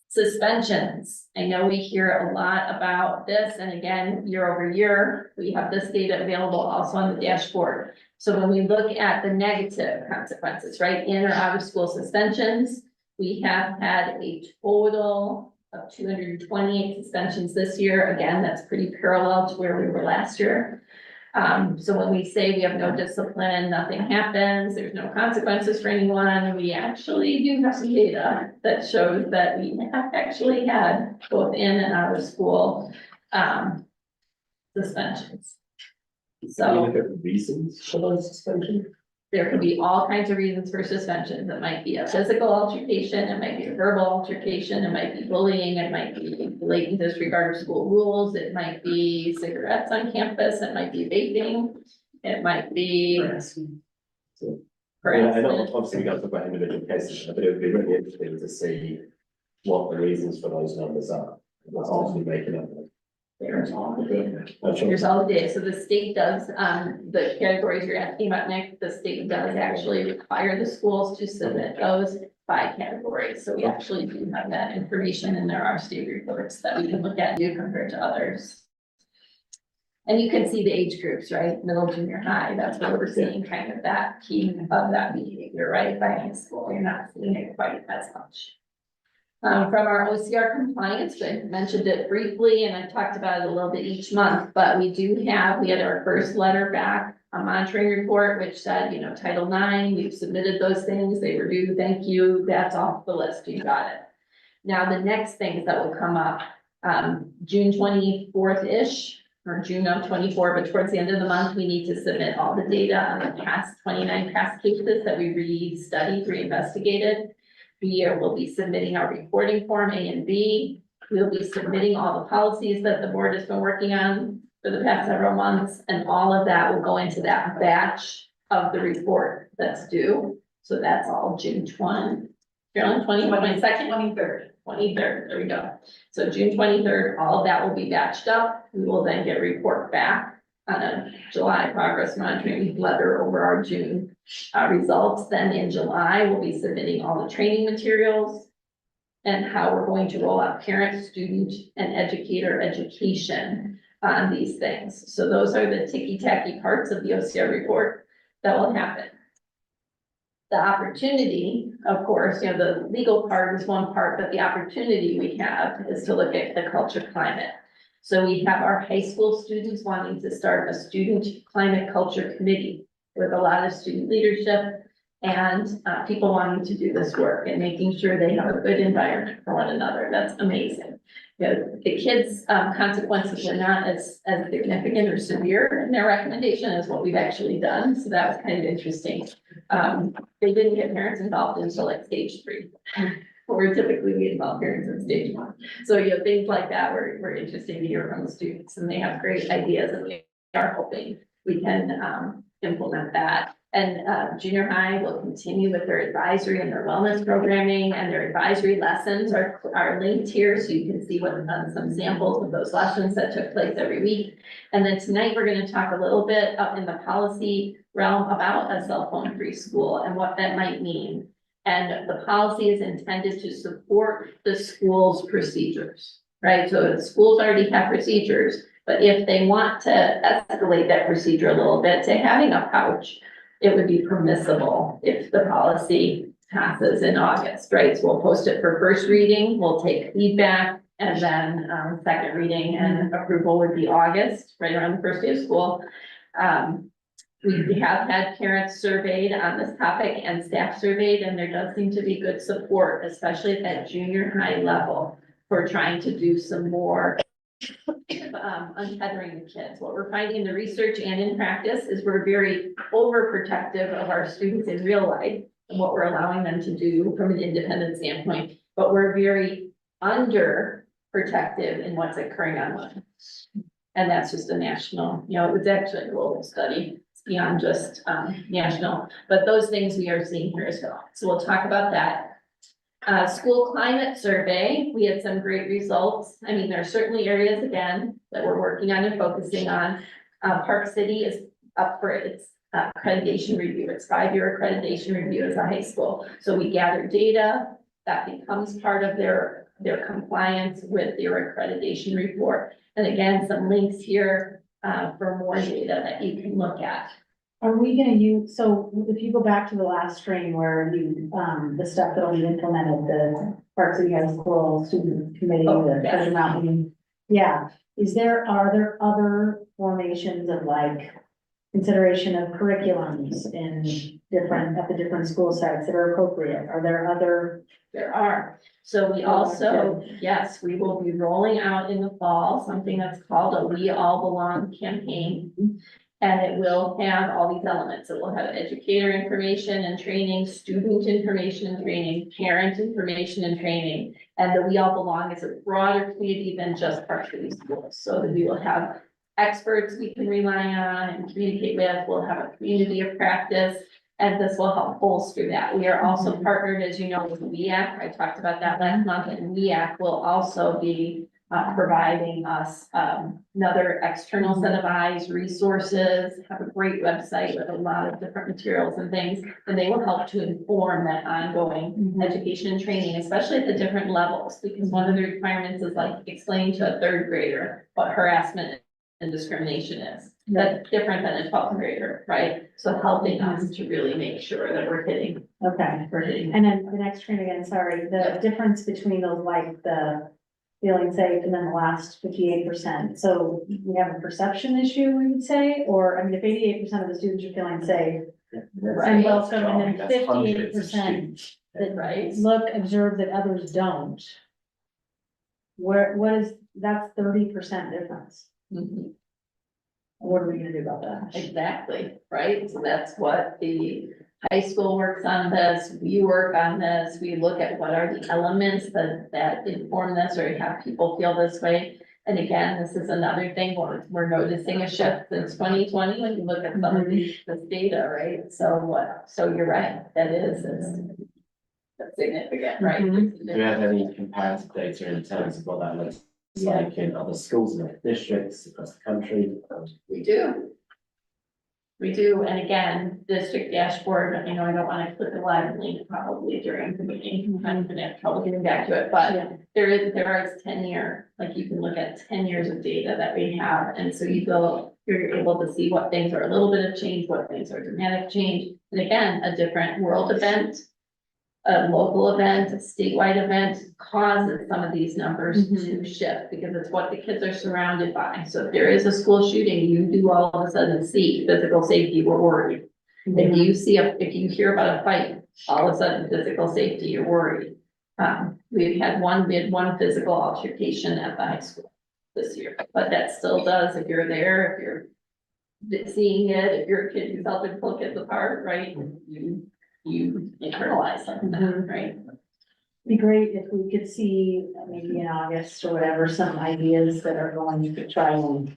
Suspensions. I know we hear a lot about this, and again, year over year, we have this data available also on the dashboard. So when we look at the negative consequences, right, in or out of school suspensions, we have had a total of 228 suspensions this year. Again, that's pretty parallel to where we were last year. So when we say we have no discipline, nothing happens, there's no consequences for anyone, we actually do have some data that shows that we have actually had both in and out of school, suspensions. Can you So look at the reasons for those suspensions? there could be all kinds of reasons for suspensions. It might be a physical altercation, it might be a verbal altercation, it might be bullying, it might be blatant disregard of school rules, it might be cigarettes on campus, it might be vaping, it might be Yeah, I know, harassment. obviously we don't talk about individual cases, but it would be really interesting to see what the reasons for those numbers are. That's actually making up. There's all the data. I'm sure. Here's all the data. So the state does, the categories you're asking about, Nick, the state does actually require the schools to submit those by categories. So we actually do have that information and there are state reports that we can look at and do compared to others. And you can see the age groups, right? Middle, junior high, that's where we're seeing kind of that key of that behavior, right? By high school, you're not seeing it quite as much. From our OCR compliance, I mentioned it briefly and I talked about it a little bit each month, but we had our first letter back, a monitoring report, which said, Title IX, you've submitted those things, they review, thank you, that's off the list, you got it. Now, the next things that will come up, June 24th-ish, or June of 24, but towards the end of the month, we need to submit all the data on the past 29 past cases that we re-studied, re-investigated. We will be submitting our reporting form A and B. We'll be submitting all the policies that the board has been working on for the past several months, and all of that will go into that batch of the report that's due. So that's all June 20, 22nd, 23rd, there we go. So June 23rd, all of that will be batched up. We will then get a report back on a July progress monitoring letter over our June results. Then in July, we'll be submitting all the training materials and how we're going to roll out parent, student, and educator education on these things. So those are the ticky-tacky parts of the OCR report that will happen. The opportunity, of course, the legal part is one part, but the opportunity we have is to look at the culture climate. So we have our high school students wanting to start a student climate culture committee with a lot of student leadership and people wanting to do this work and making sure they have a good environment for one another. That's amazing. The kids' consequences were not as significant or severe in their recommendation as what we've actually done. So that was kind of interesting. They didn't get parents involved until like stage 3. Where typically we involve parents in stage 1. So things like that were interesting to hear from the students, and they have great ideas, and we are hoping we can implement that. And junior high will continue with their advisory and their wellness programming, and their advisory lessons are linked here, so you can see what some samples of those lessons that took place every week. And then tonight, we're going to talk a little bit up in the policy realm about a cell phone free school and what that might mean. And the policy is intended to support the school's procedures, right? So the schools already have procedures, but if they want to escalate that procedure a little bit to having a pouch, it would be permissible if the policy passes in August, right? So we'll post it for first reading, we'll take feedback, and then second reading and approval would be August, right around the first day of school. We have had parents surveyed on this topic and staff surveyed, and there does seem to be good support, especially at that junior high level, for trying to do some more untethering the kids. What we're finding in the research and in practice is we're very overprotective of our students in real life and what we're allowing them to do from an independent standpoint, but we're very underprotective in what's occurring online. And that's just a national, it was actually a global study. Beyond just national, but those things we are seeing here as well. So we'll talk about that. School climate survey, we had some great results. I mean, there are certainly areas again that we're working on and focusing on. Park City is up for its accreditation review, its 5-year accreditation review as a high school. So we gather data that becomes part of their compliance with their accreditation report. And again, some links here for more data that you can look at. Are we gonna use, so if you go back to the last screen where you, the stuff that we implemented, the Park City High School Student Committee, the Treasure Mountain. Yeah, are there other formations of like consideration of curriculums at the different school sites that are appropriate? Are there other? There are. So we also, yes, we will be rolling out in the fall, something that's called a We All Belong campaign. And it will have all these elements. It will have educator information and training, student information and training, parent information and training. And the We All Belong is a broader community than just Park City Schools. So that we will have experts we can rely on and communicate with. We'll have a community of practice. And this will help bolster that. We are also partnered, as you know, with WEAC. I talked about that last month, and WEAC will also be providing us another external set of eyes, resources, have a great website with a lot of different materials and things. And they will help to inform that ongoing education and training, especially at the different levels, because one of the requirements is like explaining to a third grader what harassment and discrimination is. That's different than a 12th grader, right? So helping us to really make sure that we're hitting. And then the next training again, sorry, the difference between those, like the feeling safe and then the last 58%. So we have a perception issue, we would say, or, I mean, if 88% of the students are feeling safe and welcome, and then 58% that Right. look, observe that others don't. What is, that's 30% difference. Mhm. What are we gonna do about that? Exactly, right? So that's what the high school works on this, we work on this, we look at what are the elements that inform this or have people feel this way. And again, this is another thing we're noticing a shift since 2020 when you look at some of this data, right? So you're right, that's significant, right? Mhm. Do you have any comparative data in terms of what that looks like in other schools and other districts across the country? We do. We do, and again, district dashboard, I know I don't wanna click a live link probably during the meeting, I'm gonna have trouble getting back to it, but Yeah. there is 10-year, like you can look at 10 years of data that we have, and so you're able to see what things are a little bit of change, what things are dramatic change. And again, a different world event, a local event, a statewide event causes some of these numbers to shift because it's what the kids are surrounded by. So if there is a school shooting, you do all of a sudden see physical safety, we're worried. If you hear about a fight, all of a sudden physical safety, you're worried. We had one physical altercation at the high school this year, but that still does, if you're there, if you're seeing it, if you're a kid who's helping pull kids apart, right? You internalize something, right? Be great if we could see, maybe in August or whatever, some ideas that are going to try and,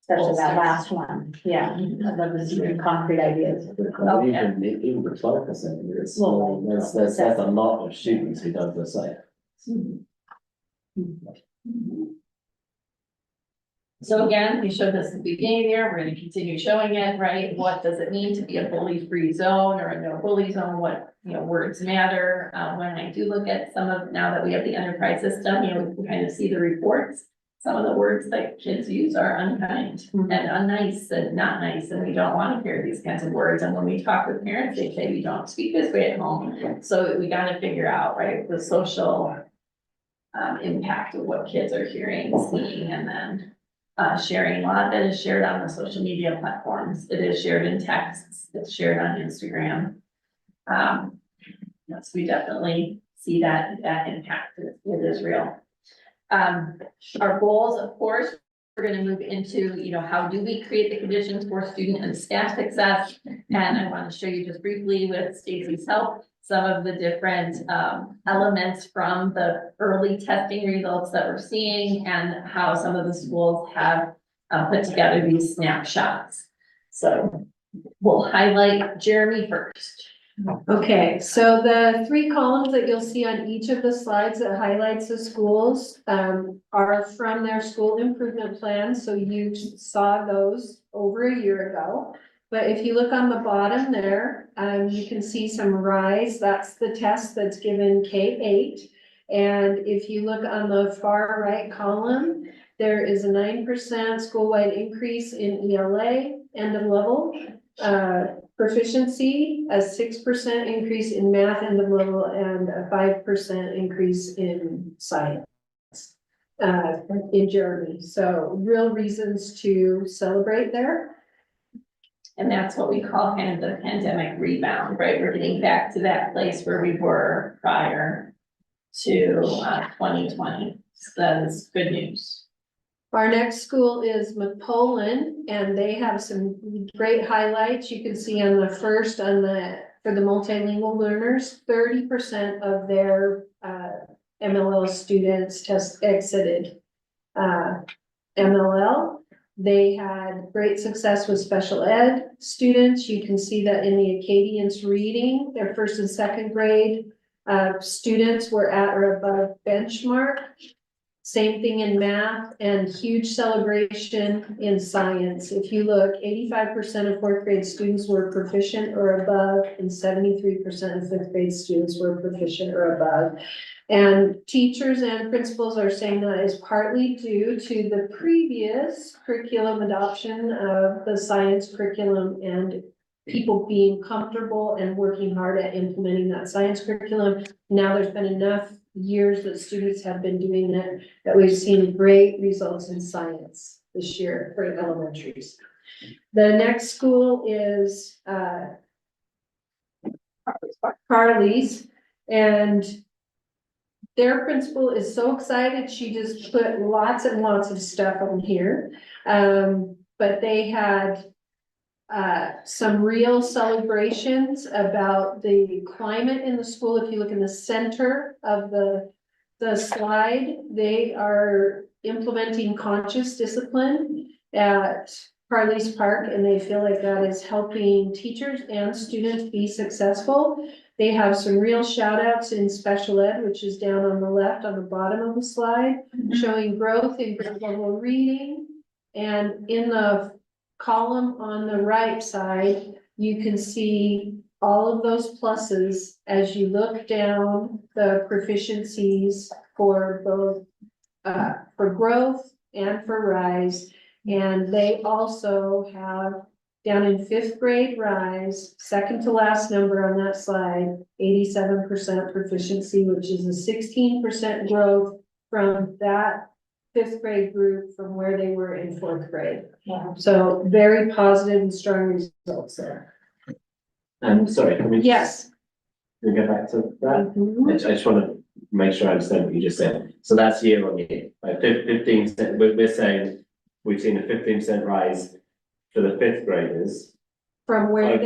especially that last one, yeah, I'd love to see concrete ideas. Well, even the 12%, that's a lot of students who don't feel safe. So again, we showed this at the beginning of the year, we're gonna continue showing it, right? What does it mean to be a bully-free zone or a no bully zone? What, words matter? When I do look at some of, now that we have the enterprise system, we can kind of see the reports. Some of the words that kids use are unkind and unnice and not nice, and we don't want to hear these kinds of words. And when we talk with parents, they say, we don't speak this way at home. So we gotta figure out, right, the social impact of what kids are hearing, seeing, and then sharing. A lot of it is shared on the social media platforms. It is shared in texts. It's shared on Instagram. Yes, we definitely see that impact. It is real. Our goals, of course, we're going to move into, how do we create the conditions for student and staff success? And I want to show you just briefly with Stacey's help, some of the different elements from the early testing results that we're seeing and how some of the schools have put together these snapshots. So we'll highlight Jeremy first. Okay, so the 3 columns that you'll see on each of the slides that highlights the schools are from their school improvement plan. So you saw those over a year ago. But if you look on the bottom there, you can see some RISE. That's the test that's given K-8. And if you look on the far right column, there is a 9% school-wide increase in ELA end of level. Proficiency, a 6% increase in math end of level, and a 5% increase in science in Jeremy. So real reasons to celebrate there. And that's what we call kind of the pandemic rebound, right? We're getting back to that place where we were prior to 2020. So that's good news. Our next school is McPolin, and they have some great highlights. You can see on the first, for the multilingual learners, 30% of their MLL students just exited MLL. They had great success with special ed students. You can see that in the Acadians reading, their first and second grade students were at or above benchmark. Same thing in math, and huge celebration in science. If you look, 85% of fourth grade students were proficient or above, and 73% of fifth grade students were proficient or above. And teachers and principals are saying that is partly due to the previous curriculum adoption of the science curriculum and people being comfortable and working hard at implementing that science curriculum. Now there's been enough years that students have been doing it, that we've seen great results in science this year for elementaries. The next school is Carly's, and their principal is so excited, she just put lots and lots of stuff on here. But they had some real celebrations about the climate in the school. If you look in the center of the slide, they are implementing conscious discipline at Carly's Park, and they feel like that is helping teachers and students be successful. They have some real shout outs in special ed, which is down on the left on the bottom of the slide, showing growth in grade level reading. And in the column on the right side, you can see all of those pluses as you look down the proficiencies for both for growth and for rise. And they also have down in fifth grade rise, second to last number on that slide, 87% proficiency, which is a 16% growth from that fifth grade group from where they were in fourth grade. Wow. So very positive and strong results there. Sorry, can we? Yes. Can we go back to that? Mhm. I just want to make sure I understand what you just said. So that's year on year, like 15%, we're saying we've seen a 15% rise for the fifth graders. From where they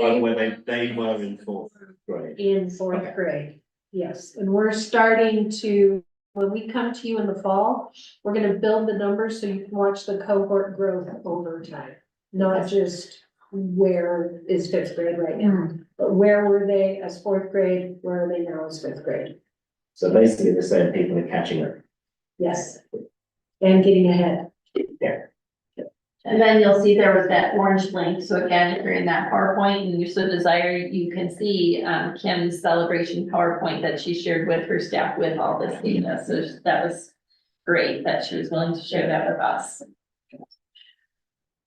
They were in fourth grade. in fourth Okay. grade. Yes, and we're starting to, when we come to you in the fall, we're gonna build the numbers so you can watch the cohort growth over time. Not just where is fifth grade right now, but where were they as fourth grade, where are they now as fifth grade? So basically the same people are catching up. Yes. And getting ahead. Yeah. And then you'll see there was that orange link. So again, if you're in that PowerPoint and you so desire, you can see Kim's celebration PowerPoint that she shared with her staff with all this data. So that was great that she was willing to share that with us.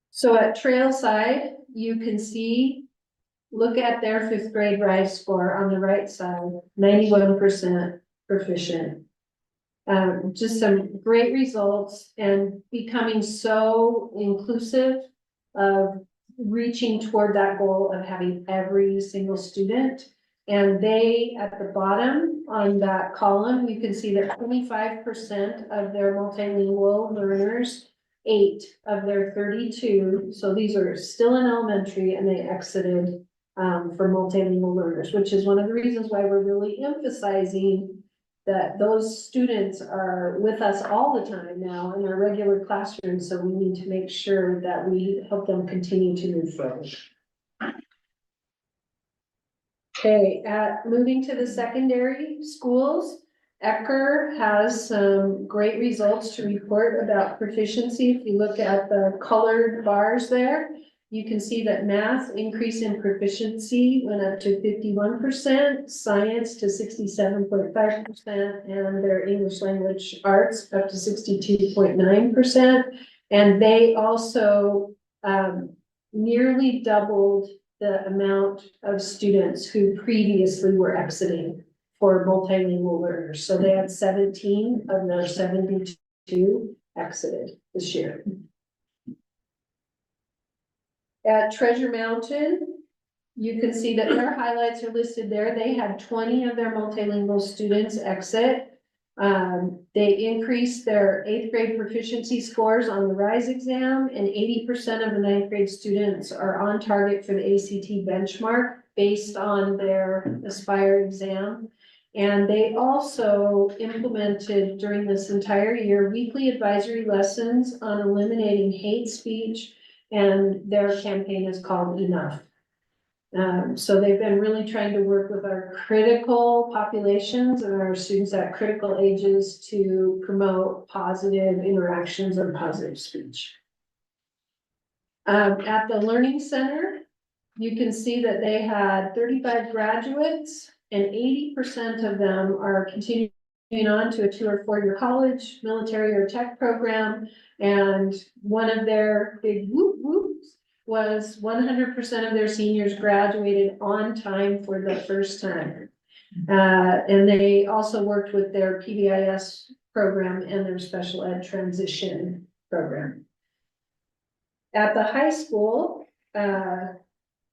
So at Trailside, you can see, look at their fifth grade rise score on the right side, 91% proficient. Just some great results and becoming so inclusive of reaching toward that goal of having every single student. And they, at the bottom on that column, you can see that 25% of their multilingual learners, 8 of their 32, so these are still in elementary, and they exited for multilingual learners, which is one of the reasons why we're really emphasizing that those students are with us all the time now in our regular classrooms, so we need to make sure that we help them continue to move forward. Okay, moving to the secondary schools, Ecker has some great results to report about proficiency. If you look at the colored bars there, you can see that math increase in proficiency went up to 51%, science to 67.5%, and their English language arts up to 62.9%. And they also nearly doubled the amount of students who previously were exiting for multilingual learners. So they had 17 of their 72 exited this year. At Treasure Mountain, you can see that their highlights are listed there. They had 20 of their multilingual students exit. They increased their 8th grade proficiency scores on the RISE exam, and 80% of the 9th grade students are on target for the ACT benchmark based on their Aspire exam. And they also implemented during this entire year weekly advisory lessons on eliminating hate speech, and their campaign is called Enough. So they've been really trying to work with our critical populations and our students at critical ages to promote positive interactions and positive speech. At the Learning Center, you can see that they had 35 graduates and 80% of them are continuing on to a 2 or 4 year college, military or tech program. And one of their big whoops was 100% of their seniors graduated on time for the first time. And they also worked with their PBIS program and their special ed transition program. At the high school,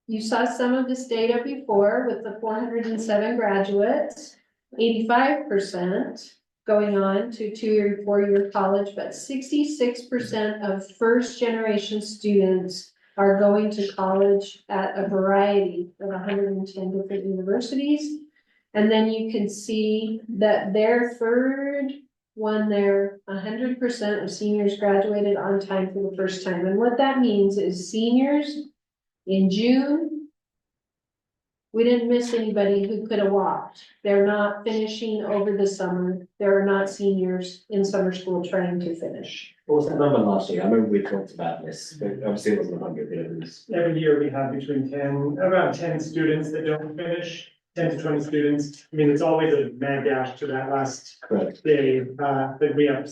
you saw some of this data before with the 407 graduates, 85% going on to 2 or 4 year college, but 66% of first generation students are going to college at a variety of 110 different universities. And then you can see that their third one there, 100% of seniors graduated on time for the first time. And what that means is seniors in June, we didn't miss anybody who could have walked. They're not finishing over the summer. There are not seniors in summer school trying to finish. What was that number last year? I remember we talked about this, but obviously it wasn't 100, but it was. Every year we have around 10 students that don't finish, 10 to 20 students. I mean, it's always a mad dash to that last Correct. day, that we have,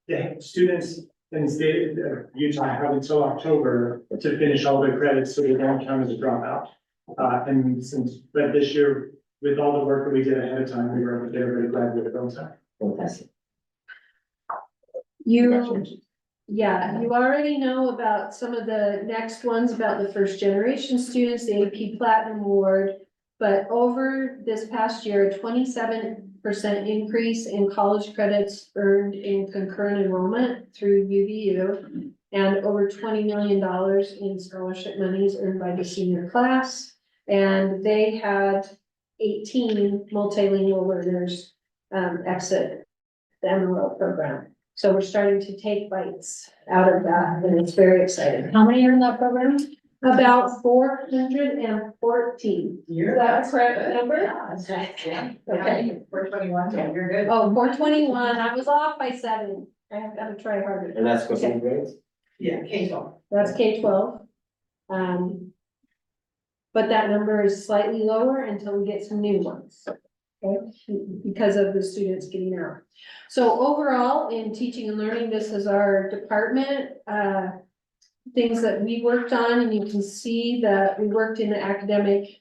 the students in the state of Utah have until October to finish all their credits, so they don't count as a dropout. But this year, with all the work that we did ahead of time, we were very glad with it on time. Fantastic. You already know about some of the next ones about the first generation students, the AP Platinum Award. But over this past year, 27% increase in college credits earned in concurrent enrollment through UVU, and over $20 million in scholarship monies earned by the senior class. And they had 18 multilingual learners exit the MLO program. So we're starting to take bites out of that, and it's very exciting. How many are in that program? About 414. Is that a correct number? That's right, yeah. Okay. 421, yeah, you're good. Oh, 421. I was off by 7. I have got to try harder. And that's for some grades? Yeah, K-12. That's K-12. But that number is slightly lower until we get some new ones. Okay, because of the students getting out. So overall, in teaching and learning, this is our department, things that we worked on, and you can see that we worked in the academic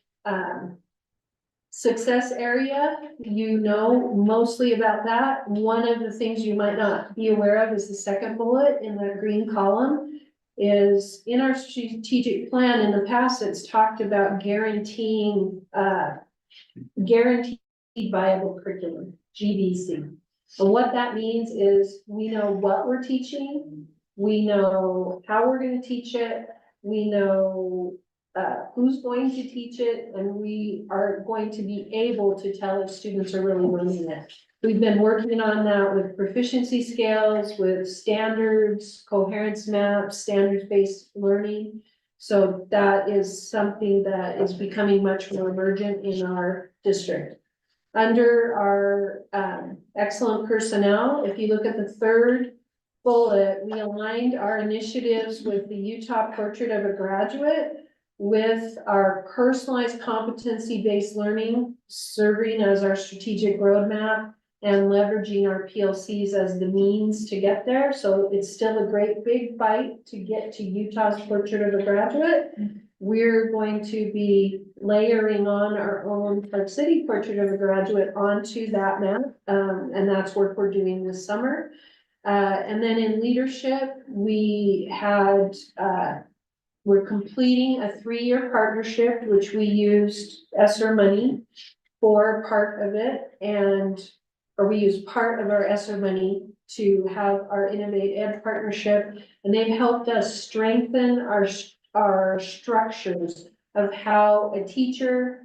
success area. You know mostly about that. One of the things you might not be aware of is the second bullet in the green column. Is in our strategic plan in the past, it's talked about guaranteeing guaranteed viable curriculum, GVC. And what that means is we know what we're teaching, we know how we're going to teach it, we know who's going to teach it, and we are going to be able to tell if students are really learning it. We've been working on that with proficiency scales, with standards, coherence maps, standards-based learning. So that is something that is becoming much more emergent in our district. Under our excellent personnel, if you look at the third bullet, we aligned our initiatives with the Utah Portrait of a Graduate with our personalized competency-based learning serving as our strategic roadmap and leveraging our PLCs as the means to get there. So it's still a great big fight to get to Utah's Portrait of a Graduate. We're going to be layering on our own Park City Portrait of a Graduate onto that map. And that's work we're doing this summer. And then in leadership, we had we're completing a 3-year partnership, which we used ESSER money for part of it, or we used part of our ESSER money to have our Innovate Ed partnership, and they've helped us strengthen our structures of how a teacher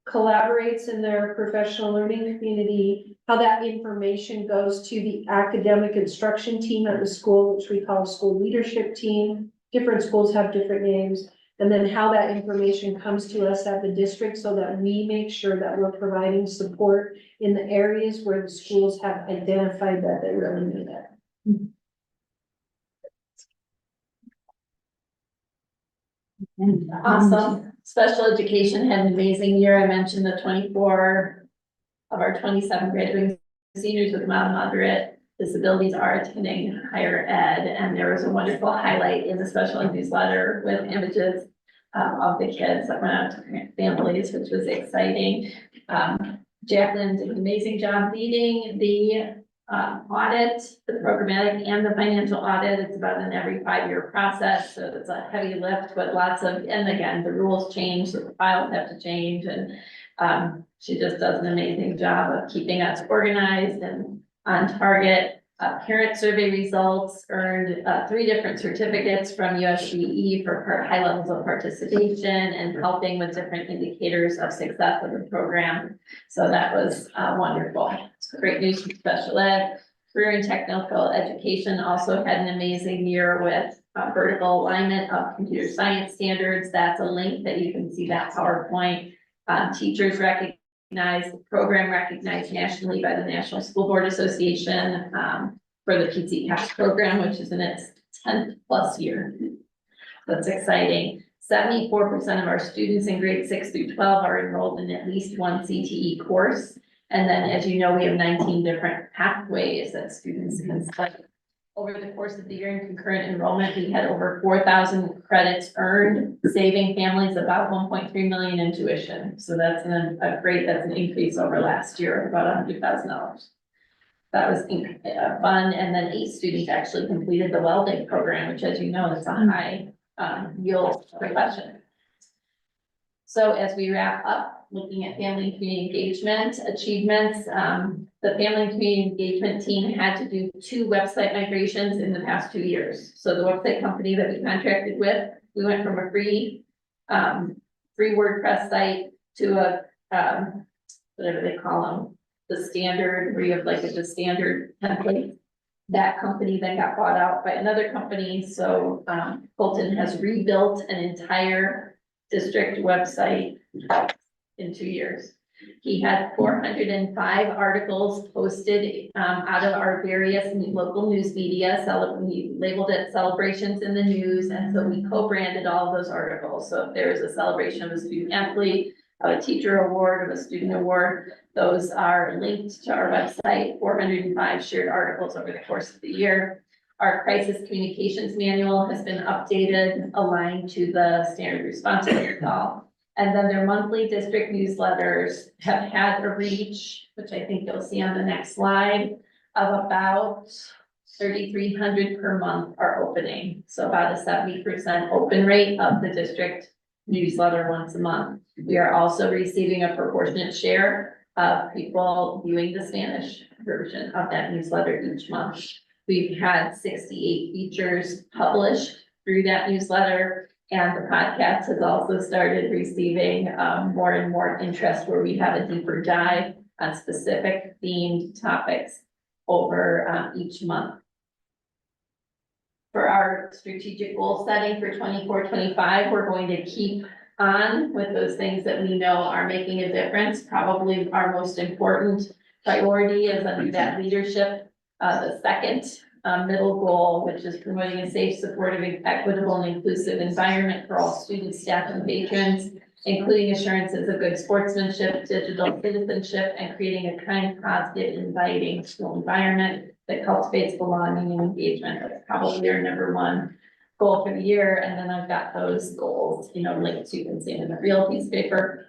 collaborates in their professional learning community, how that information goes to the academic instruction team at the school, which we call a school leadership team. Different schools have different names. And then how that information comes to us at the district so that we make sure that we're providing support in the areas where the schools have identified that they really need it. Awesome. Special education had an amazing year. I mentioned the 24 of our 27 graduating seniors with mild and moderate disabilities are attending higher ed. And there was a wonderful highlight in the special ed newsletter with images of the kids that went out to families, which was exciting. Jacqueline did an amazing job leading the audit, the programmatic and the financial audit. It's about an every 5-year process. So it's a heavy lift, but lots of, and again, the rules change, so the files have to change. And she just does an amazing job of keeping us organized and on target. Parent survey results earned 3 different certificates from USDE for high levels of participation and helping with different indicators of success of the program. So that was wonderful. It's great news for special ed. Career and technical education also had an amazing year with vertical alignment of computer science standards. That's a link that you can see that PowerPoint. Teachers recognized, the program recognized nationally by the National School Board Association for the PCSD program, which is in its 10th plus year. That's exciting. 74% of our students in grades 6 through 12 are enrolled in at least one CTE course. And then, as you know, we have 19 different pathways that students can study. Over the course of the year in concurrent enrollment, we had over 4,000 credits earned, saving families about 1.3 million in tuition. So that's that's an increase over last year of about $100,000. That was fun. And then 8 students actually completed the welding program, which, as you know, is a high yield profession. So as we wrap up, looking at family and community engagement achievements, the family and community engagement team had to do 2 website migrations in the past 2 years. So the website company that we contracted with, we went from a free WordPress site to a, whatever they call them, the standard, where you have like the standard template. That company then got bought out by another company. So Colton has rebuilt an entire district website in 2 years. He had 405 articles posted out of our various local news media. We labeled it celebrations in the news. And so we co-branded all of those articles. So if there is a celebration of a student athlete, of a teacher award, of a student award, those are linked to our website. 405 shared articles over the course of the year. Our crisis communications manual has been updated, aligned to the standard response protocol. And then their monthly district newsletters have had a reach, which I think you'll see on the next slide, of about 3,300 per month are opening. So about a 70% open rate of the district newsletter once a month. We are also receiving a proportionate share of people viewing the Spanish version of that newsletter each month. We've had 68 features published through that newsletter. And the podcast has also started receiving more and more interest where we have a deeper dive on specific themed topics over each month. For our strategic goal setting for 24-25, we're going to keep on with those things that we know are making a difference. Probably our most important priority is under that leadership, the second middle goal, which is promoting a safe, supportive, equitable, and inclusive environment for all students, staff, and patrons, including assurances of good sportsmanship, digital citizenship, and creating a kind, positive, inviting school environment that cultivates belonging and engagement. That's probably our #1 goal for the year. And then I've got those goals, linked to, you can see in the real piece of paper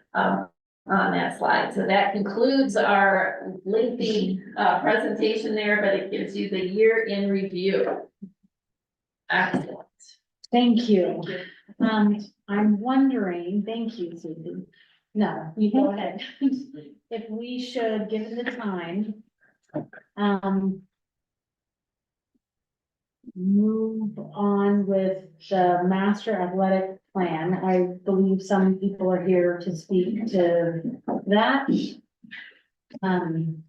on that slide. So that concludes our lengthy presentation there, but it gives you the year in review. Excellent. Thank you. I'm wondering, thank you, Susan. No, you go ahead. If we should, given the time, move on with the master athletic plan. I believe some people are here to speak to that. And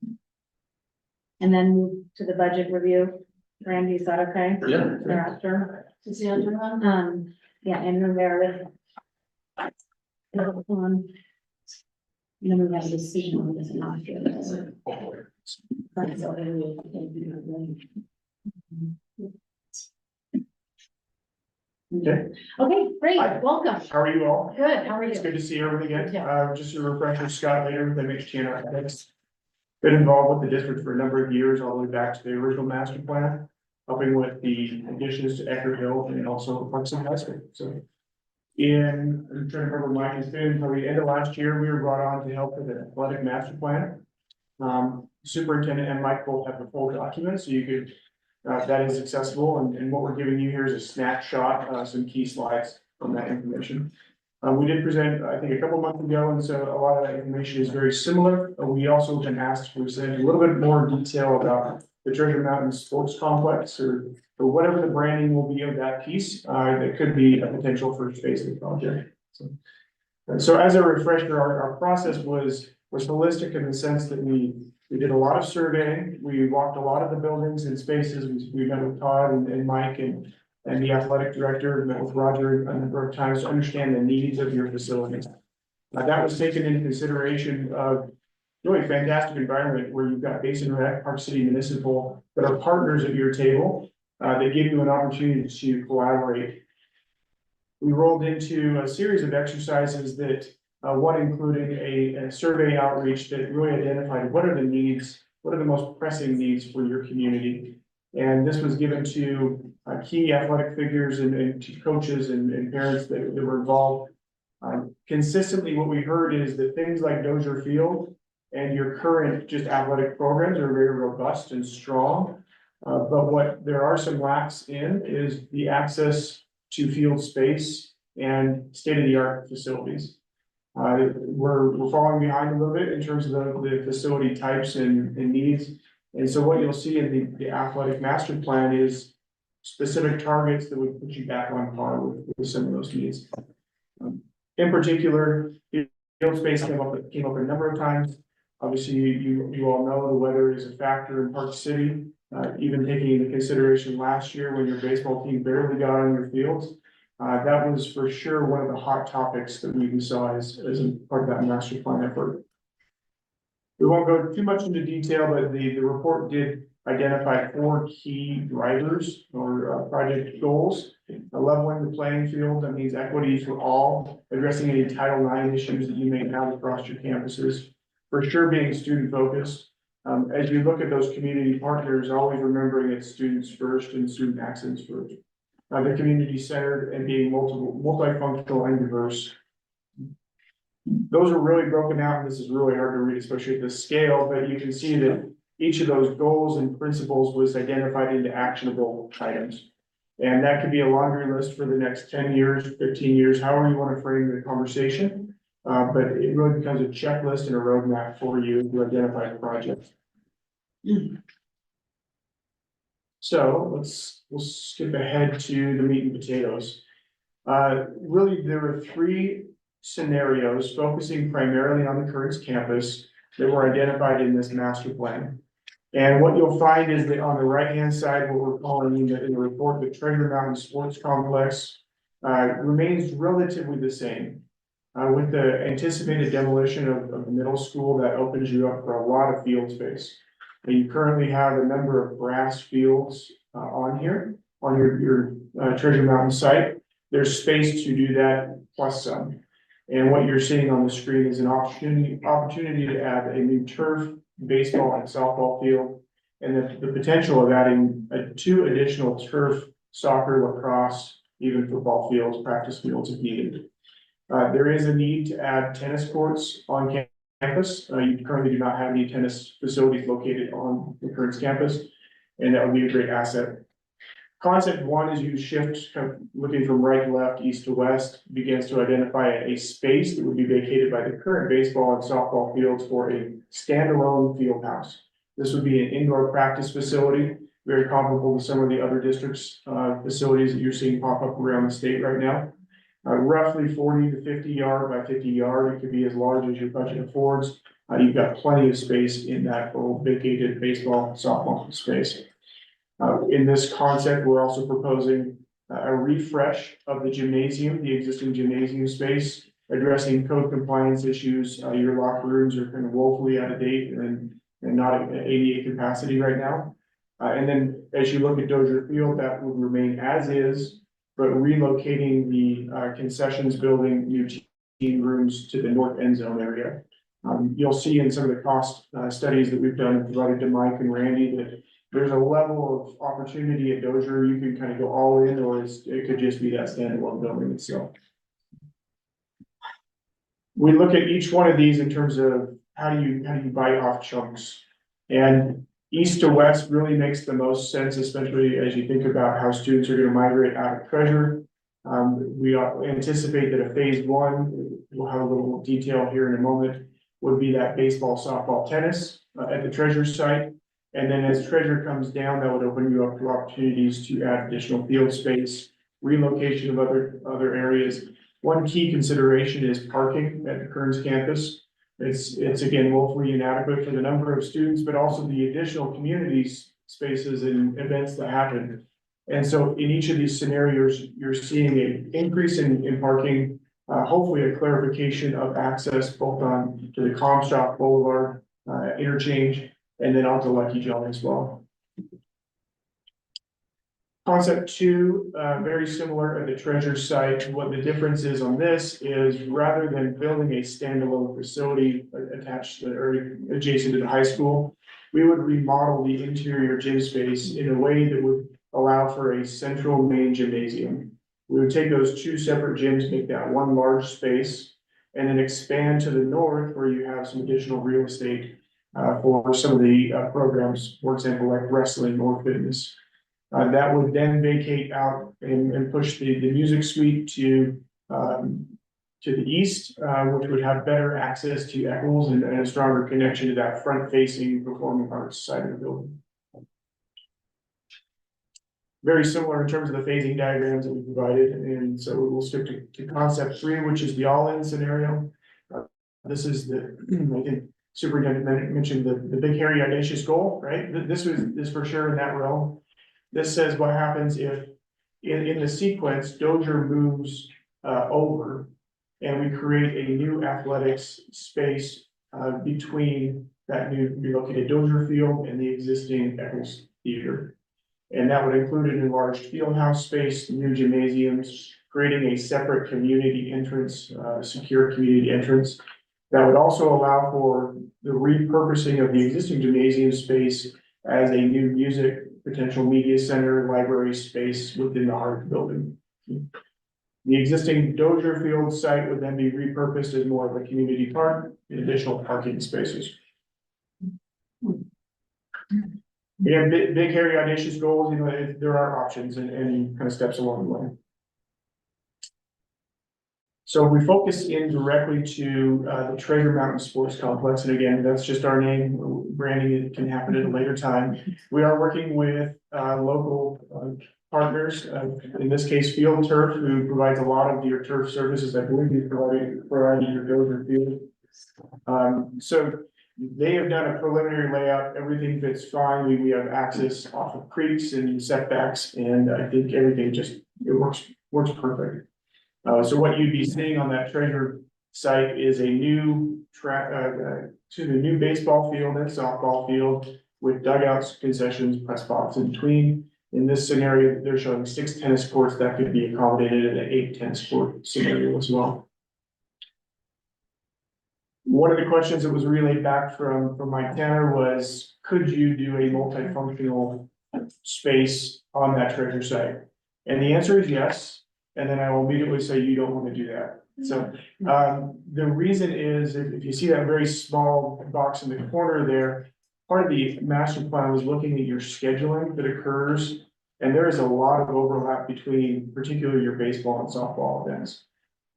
then move to the budget review. Randy, is that okay? Yeah. Thereafter. Is the other one? Yeah, and then Meredith. And then we have a decision on this after. Okay. Okay, great, Hi. welcome. How are you all? Good, how are It's you? good to see everyone again. Yeah. Just a refresher, Scott Later with MHT Athletics. Been involved with the district for a number of years, all the way back to the original master plan, helping with the additions to Eckerd Hill and also the Parks and High School. So I'm trying to remember Mike has been, probably the end of last year, we were brought on to help with the athletic master plan. Superintendent and Mike both have the full document, so you could, that is accessible, and what we're giving you here is a snapshot, some key slides from that information. We did present, I think, a couple months ago, and so a lot of that information is very similar. We also been asked to present a little bit more detail about the Treasure Mountain Sports Complex, or whatever the branding will be of that piece, that could be a potential first phase of the project. So as a refresher, our process was holistic in the sense that we did a lot of surveying, we walked a lot of the buildings and spaces, we met with Todd and Mike and the athletic director, met with Roger a number of times to understand the needs of your facilities. That was taken into consideration of really fantastic environment where you've got Basin Rec, Park City Municipal that are partners at your table. They give you an opportunity to collaborate. We rolled into a series of exercises that one including a survey outreach that really identified what are the needs, what are the most pressing needs for your community. And this was given to key athletic figures and to coaches and parents that were involved. Consistently, what we heard is that things like Dozier Field and your current just athletic programs are very robust and strong. But what there are some lacks in is the access to field space and state-of-the-art facilities. We're falling behind a little bit in terms of the facility types and needs. And so what you'll see in the athletic master plan is specific targets that would put you back on par with some of those needs. In particular, field space came up a number of times. Obviously, you all know the weather is a factor in Park City. Even taking into consideration last year when your baseball team barely got on your fields. That was for sure one of the hot topics that we saw as a part of that master plan effort. We won't go too much into detail, but the report did identify 4 key drivers or project goals. Leveling the playing field, that means equity for all, addressing any Title IX issues that you may have across your campuses. For sure being student focused. As you look at those community partners, always remembering it's students first and student access first. The community centered and being multifunctional and diverse. Those are really broken out, and this is really hard to read, especially at the scale, but you can see that each of those goals and principles was identified into actionable items. And that could be a laundry list for the next 10 years, 15 years, however you want to frame the conversation. But it really becomes a checklist and a roadmap for you to identify the project. So we'll skip ahead to the meat and potatoes. Really, there were 3 scenarios focusing primarily on the Currents campus that were identified in this master plan. And what you'll find is that on the right-hand side, what we're calling in the report, the Treasure Mountain Sports Complex remains relatively the same. With the anticipated demolition of the middle school, that opens you up for a lot of field space. And you currently have a number of grass fields on here, on your Treasure Mountain site. There's space to do that plus some. And what you're seeing on the screen is an opportunity to add a new turf, baseball and softball field. And the potential of adding 2 additional turf, soccer, lacrosse, even football fields, practice fields if needed. There is a need to add tennis courts on campus. You currently do not have any tennis facilities located on the Currents campus, and that would be a great asset. Concept one is you shift, kind of looking from right to left, east to west, begins to identify a space that would be vacated by the current baseball and softball fields for a standalone field house. This would be an indoor practice facility, very comparable to some of the other districts, facilities that you're seeing pop up around the state right now. Roughly 40 to 50 yard by 50 yard, it could be as large as your budget affords. You've got plenty of space in that old vacated baseball, softball space. In this concept, we're also proposing a refresh of the gymnasium, the existing gymnasium space, addressing code compliance issues. Your locker rooms are kind of woefully out of date and not at ADA capacity right now. And then as you look at Dozier Field, that would remain as is, but relocating the concessions building, new team rooms to the north end zone area. You'll see in some of the cost studies that we've done and provided to Mike and Randy that there's a level of opportunity at Dozier. You can kind of go all in, or it could just be that standalone building itself. We look at each one of these in terms of how do you bite off chunks, and east to west really makes the most sense, especially as you think about how students are going to migrate out of Treasure. We anticipate that a phase one, we'll have a little detail here in a moment, would be that baseball, softball, tennis at the Treasure site. And then as Treasure comes down, that would open you up to opportunities to add additional field space, relocation of other areas. One key consideration is parking at the Kearns campus. It's again woefully inadequate for the number of students, but also the additional communities, spaces and events that happen. And so in each of these scenarios, you're seeing an increase in parking, hopefully a clarification of access both on to the Comstock Boulevard interchange, and then onto Lucky John as well. Concept two, very similar at the Treasure site. What the difference is on this is rather than building a standalone facility attached to, or adjacent to the high school, we would remodel the interior gym space in a way that would allow for a central main gymnasium. We would take those two separate gyms, make that one large space, and then expand to the north where you have some additional real estate for some of the programs, for example, like wrestling or fitness. That would then vacate out and push the music suite to the east, which would have better access to Eccles and a stronger connection to that front-facing performing arts side of the building. Very similar in terms of the phasing diagrams that we provided, and so we'll stick to concept three, which is the all-in scenario. This is the, I think, Superintendent mentioned the big, hairy, audacious goal, right? This is for sure in that realm. This says what happens if in the sequence, Dozier moves over and we create a new athletics space between that new relocated Dozier field and the existing Eccles Theater. And that would include an enlarged field house space, new gymnasiums, creating a separate community entrance, secure community entrance. That would also allow for the repurposing of the existing gymnasium space as a new music, potential media center, library space within the heart of the building. The existing Dozier Field site would then be repurposed as more of a community park and additional parking spaces. Again, big, hairy, audacious goals, you know, there are options and kind of steps along the way. So we focus in directly to the Treasure Mountain Sports Complex, and again, that's just our name. Branding can happen at a later time. We are working with local partners, in this case, Field Turf, who provides a lot of your turf services. I believe you provided your Dozier Field. So they have done a preliminary layout. Everything fits fine. We have access off of creeks and setbacks, and I think everything it works perfect. So what you'd be seeing on that Treasure site is a new new baseball field and softball field with dugouts, concessions, press box in between. In this scenario, they're showing 6 tennis courts that could be accommodated in an 8 tennis court scenario as well. One of the questions that was relayed back from Mike Tanner was, could you do a multifunctional space on that Treasure site? And the answer is yes. And then I will immediately say you don't want to do that. So the reason is if you see that very small box in the corner there, part of the master plan was looking at your scheduling that occurs And there is a lot of overlap between particularly your baseball and softball events.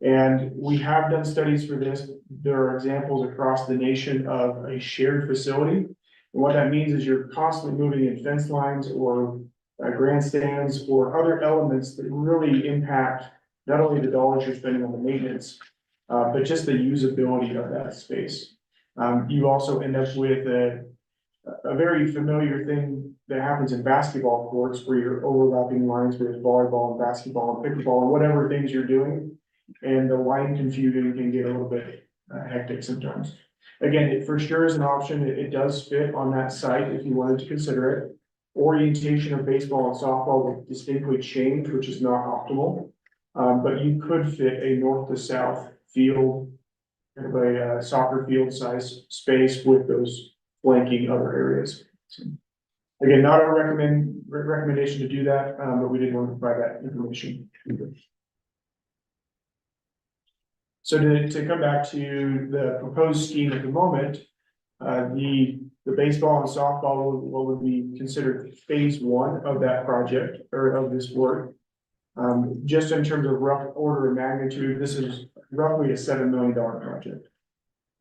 And we have done studies for this. There are examples across the nation of a shared facility. And what that means is you're constantly moving in fence lines or grandstands or other elements that really impact not only the dollars you're spending on the maintenance, but just the usability of that space. You also end up with a very familiar thing that happens in basketball courts where you're overlapping lines with volleyball and basketball and pickleball and whatever things you're doing. And the line confusion can get a little bit hectic sometimes. Again, it for sure is an option. It does fit on that site if you wanted to consider it. Orientation of baseball and softball will distinctly change, which is not optimal. But you could fit a north to south field, kind of a soccer field size space with those flanking other areas. So, again, not a recommendation to do that, but we did want to provide that information. So to come back to the proposed scheme at the moment, the baseball and softball will be considered phase one of that project or of this work. Just in terms of rough order of magnitude, this is roughly a $7 million project.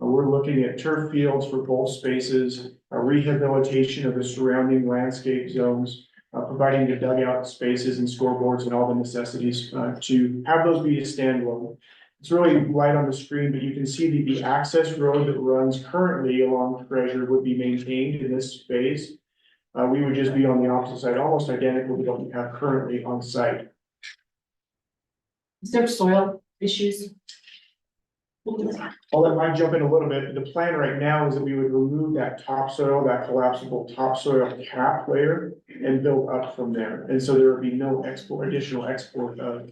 We're looking at turf fields for both spaces, a rehabilitation of the surrounding landscape zones, providing the dugout spaces and scoreboards and all the necessities to have those be a standalone. It's really light on the screen, but you can see the access road that runs currently along Treasure would be maintained in this space. We would just be on the opposite side, almost identical to what we have currently on site. Is there soil issues? I'll let Mike jump in a little bit. The plan right now is that we would remove that topsoil, that collapsible topsoil cap layer and build up from there. And so there would be no additional export of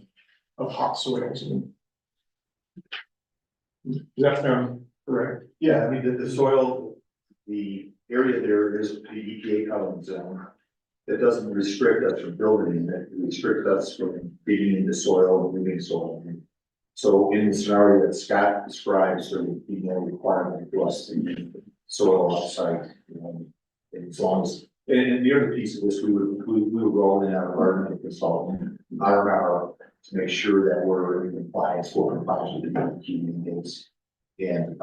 hot soils. Does that sound correct? Yeah, I mean, the soil, the area there is the EPA covenant zone. That doesn't restrict us from building, it restricts us from digging into soil and moving soil. So in the scenario that Scott describes, there would be no requirement for us to use soil outside. And as long as, and the other piece of this, we would roll in our environmental consultant, our to make sure that we're in compliance with the DEQ needs. And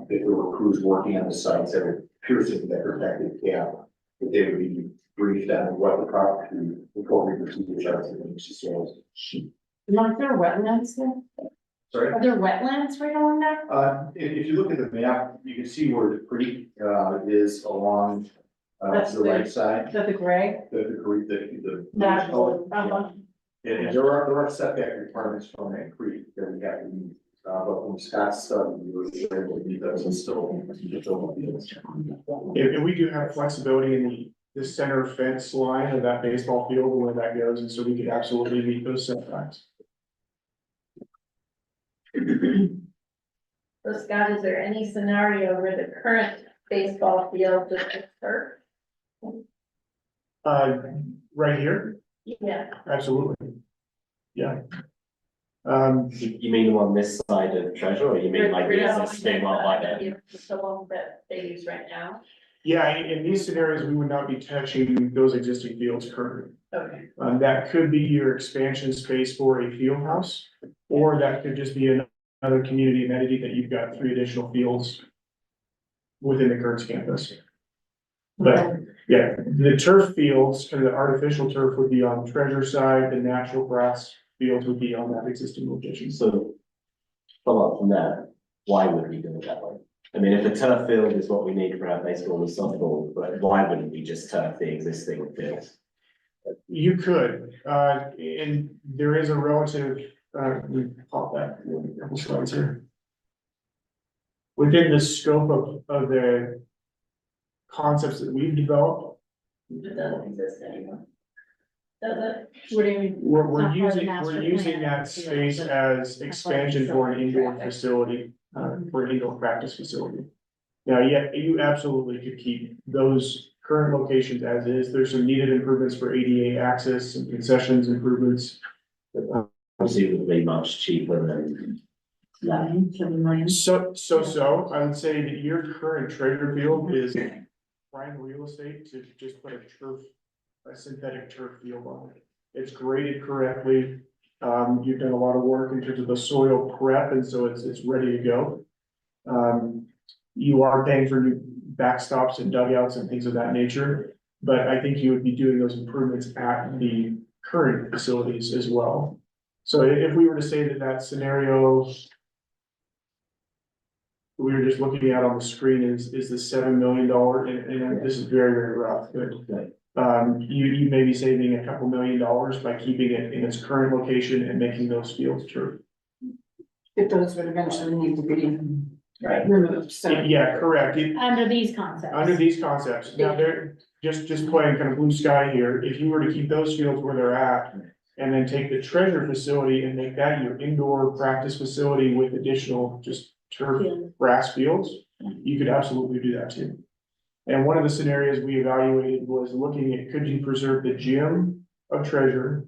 if there were crews working on the sites that were piercing that protected cap, that they would be briefed on what the property procedures are to manage the soils. Are there wetlands there? Sorry? Are there wetlands right along there? If you look at the map, you can see where the creek is along That's the right side. Is that the gray? The That, And there are setback requirements from that creek that we have to meet. But when Scott's study, we were able to meet those and still. And we do have flexibility in the center fence line of that baseball field where that goes, and so we could absolutely meet those setbacks. So Scott, is there any scenario where the current baseball field is turf? Right here, Yeah. absolutely. Yeah. You mean the one this side of Treasure, or you mean like the existing one by there? The one that they use right now? Yeah, in these scenarios, we would not be touching those existing fields currently. Okay. That could be your expansion space for a field house, or that could just be another community amenity that you've got 3 additional fields within the Kearns campus. But yeah, the turf fields, kind of the artificial turf would be on Treasure side, the natural grass fields would be on that existing location. So, follow up from that, why would we do it that way? I mean, if the turf field is what we need for our baseball and softball, but why wouldn't we just turf the existing fields? You could, and there is a relative, we pop that, a couple slides here. Within the scope of the concepts that we've developed, It doesn't exist anymore. Does it? What do you mean? we're It's not part of the using, master we're using plan. that space as expansion for an indoor facility, for an indoor practice facility. Now, yeah, you absolutely could keep those current locations as is. There's some needed improvements for ADA access and concessions improvements. Obviously, it would be much cheaper than. So, I would say that your current Treasure field is prime real estate to just put a turf a synthetic turf field on it. It's graded correctly. You've done a lot of work in terms of the soil prep, and so it's ready to go. You are paying for new backstops and dugouts and things of that nature, but I think you would be doing those improvements at the current facilities as well. So if we were to say that scenario we were just looking at on the screen is the $7 million, and this is very, very rough, but you may be saving a couple $1 million by keeping it in its current location and making those fields turf. If those would eventually need to be Right. removed, so. Yeah, correct. Under these concepts. Under these concepts, now they're just playing kind of blue sky here, if you were to keep those fields where they're at. And then take the treasure facility and make that your indoor practice facility with additional just turf grass fields, you could absolutely do that too. And one of the scenarios we evaluated was looking at, could you preserve the gym of treasure?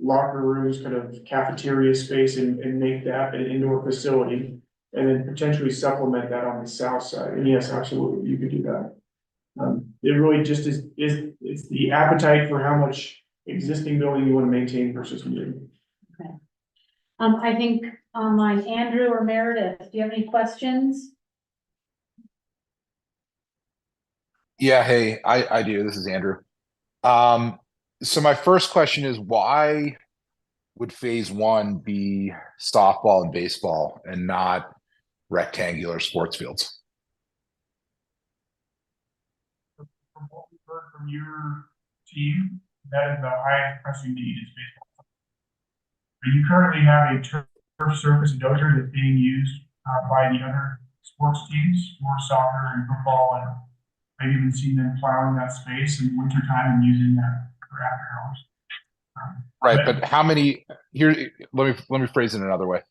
Locker rooms, kind of cafeteria space and make that an indoor facility. And then potentially supplement that on the south side, and yes, absolutely, you could do that. It really just it's the appetite for how much existing building you want to maintain versus new. Okay. I think online, Andrew or Meredith, do you have any questions? Yeah, hey, I do. This is Andrew. So my first question is, why would phase one be softball and baseball and not rectangular sports fields? From what we've heard from your team, that is the highest pressing need is baseball. You currently have a turf surface dozer that's being used by the other sports teams for soccer and football, and I've even seen them plowing that space in wintertime and using that for after hours. Right, but how many here? Let me phrase it another way.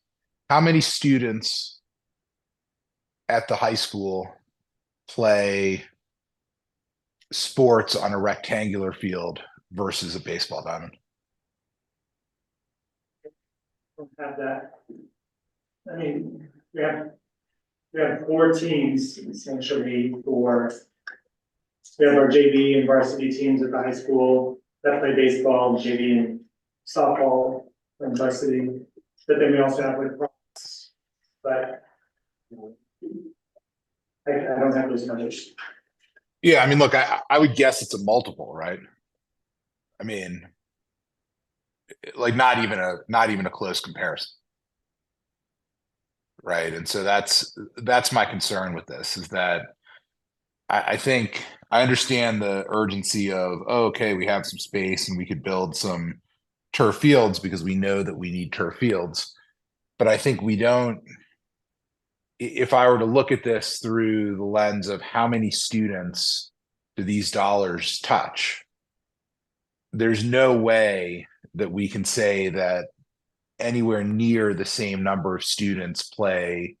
How many students at the high school play sports on a rectangular field versus a baseball diamond? Don't have that. I mean, we have 4 teams essentially we have our JV and varsity teams at the high school that play baseball, JV and softball and varsity. But then we also have lacrosse, but I don't have those numbers. Yeah, I mean, look, I would guess it's a multiple, right? I mean, like not even a close comparison. Right. And so that's my concern with this is that I think I understand the urgency of, oh, okay, we have some space and we could build some turf fields because we know that we need turf fields. But I think we don't, if I were to look at this through the lens of how many students do these dollars touch, there's no way that we can say that anywhere near the same number of students play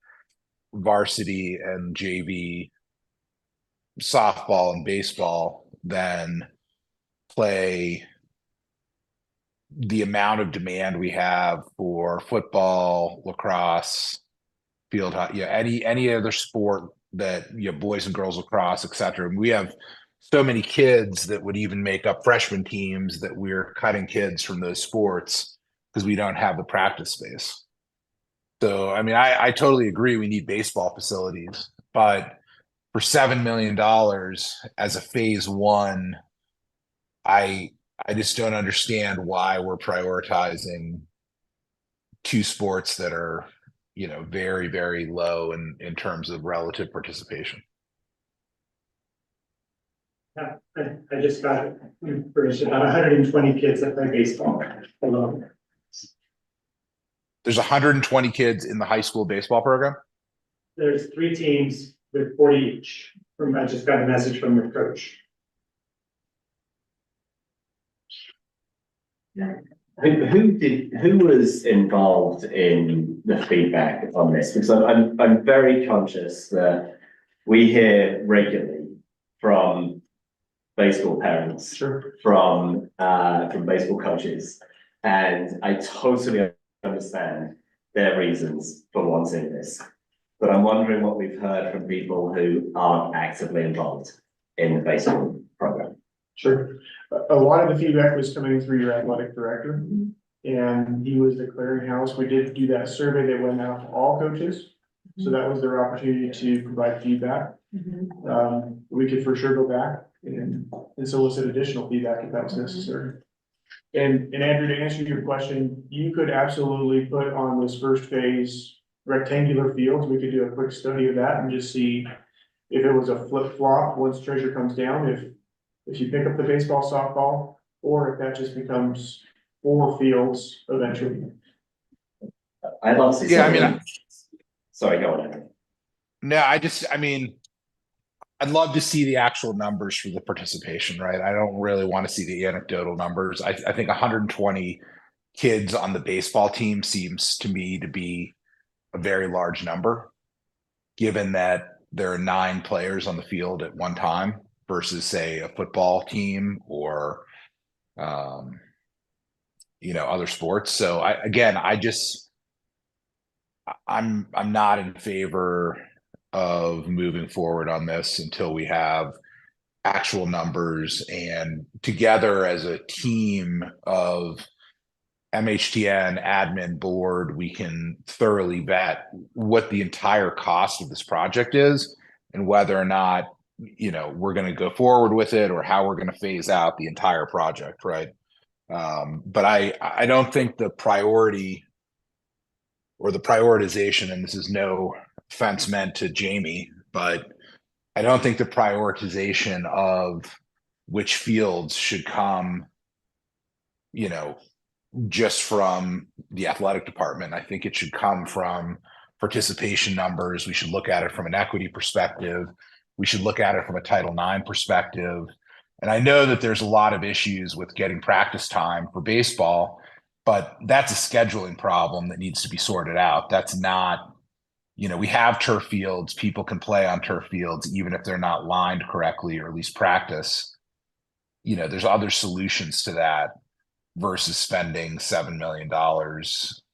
varsity and JV softball and baseball than play the amount of demand we have for football, lacrosse, field hockey, any other sport that, boys and girls lacrosse, etc. We have so many kids that would even make up freshman teams that we're cutting kids from those sports because we don't have the practice space. So, I mean, I totally agree we need baseball facilities, but for $7 million as a phase one, I just don't understand why we're prioritizing 2 sports that are, very, very low in terms of relative participation. Yeah, I just got information about 120 kids that play baseball alone. There's 120 kids in the high school baseball program? There's 3 teams with 40 each. I just got a message from the coach. Who was involved in the feedback on this? Because I'm very conscious that we hear regularly from baseball parents, from baseball coaches, and I totally understand their reasons for wanting this. But I'm wondering what we've heard from people who aren't actively involved in the baseball program. Sure. a lot of the feedback was coming through your athletic director. And he was the clearinghouse. We did do that survey that went out to all coaches. So that was their opportunity to provide feedback. We could for sure go back and solicit additional feedback if that was necessary. And Andrew, to answer your question, you could absolutely put on this first phase rectangular fields. We could do a quick study of that and just see if it was a flip flop once Treasure comes down, if you pick up the baseball, softball, or if that just becomes 4 fields eventually. I'd love to see. Yeah, I mean, something- Sorry, go on. No, I mean, I'd love to see the actual numbers for the participation, right? I don't really want to see the anecdotal numbers. I think 120 kids on the baseball team seems to me to be a very large number, given that there are 9 players on the field at one time versus, say, a football team or, other sports. So I'm not in favor of moving forward on this until we have actual numbers, and together as a team of MHTN admin board, we can thoroughly vet what the entire cost of this project is and whether or not, we're going to go forward with it or how we're going to phase out the entire project, right? But I don't think the priority or the prioritization, and this is no offense meant to Jamie, but I don't think the prioritization of which fields should come, just from the athletic department. I think it should come from participation numbers. We should look at it from an equity perspective. We should look at it from a Title IX perspective. And I know that there's a lot of issues with getting practice time for baseball, but that's a scheduling problem that needs to be sorted out. That's not, we have turf fields. People can play on turf fields, even if they're not lined correctly, or at least practice. There's other solutions to that versus spending $7 million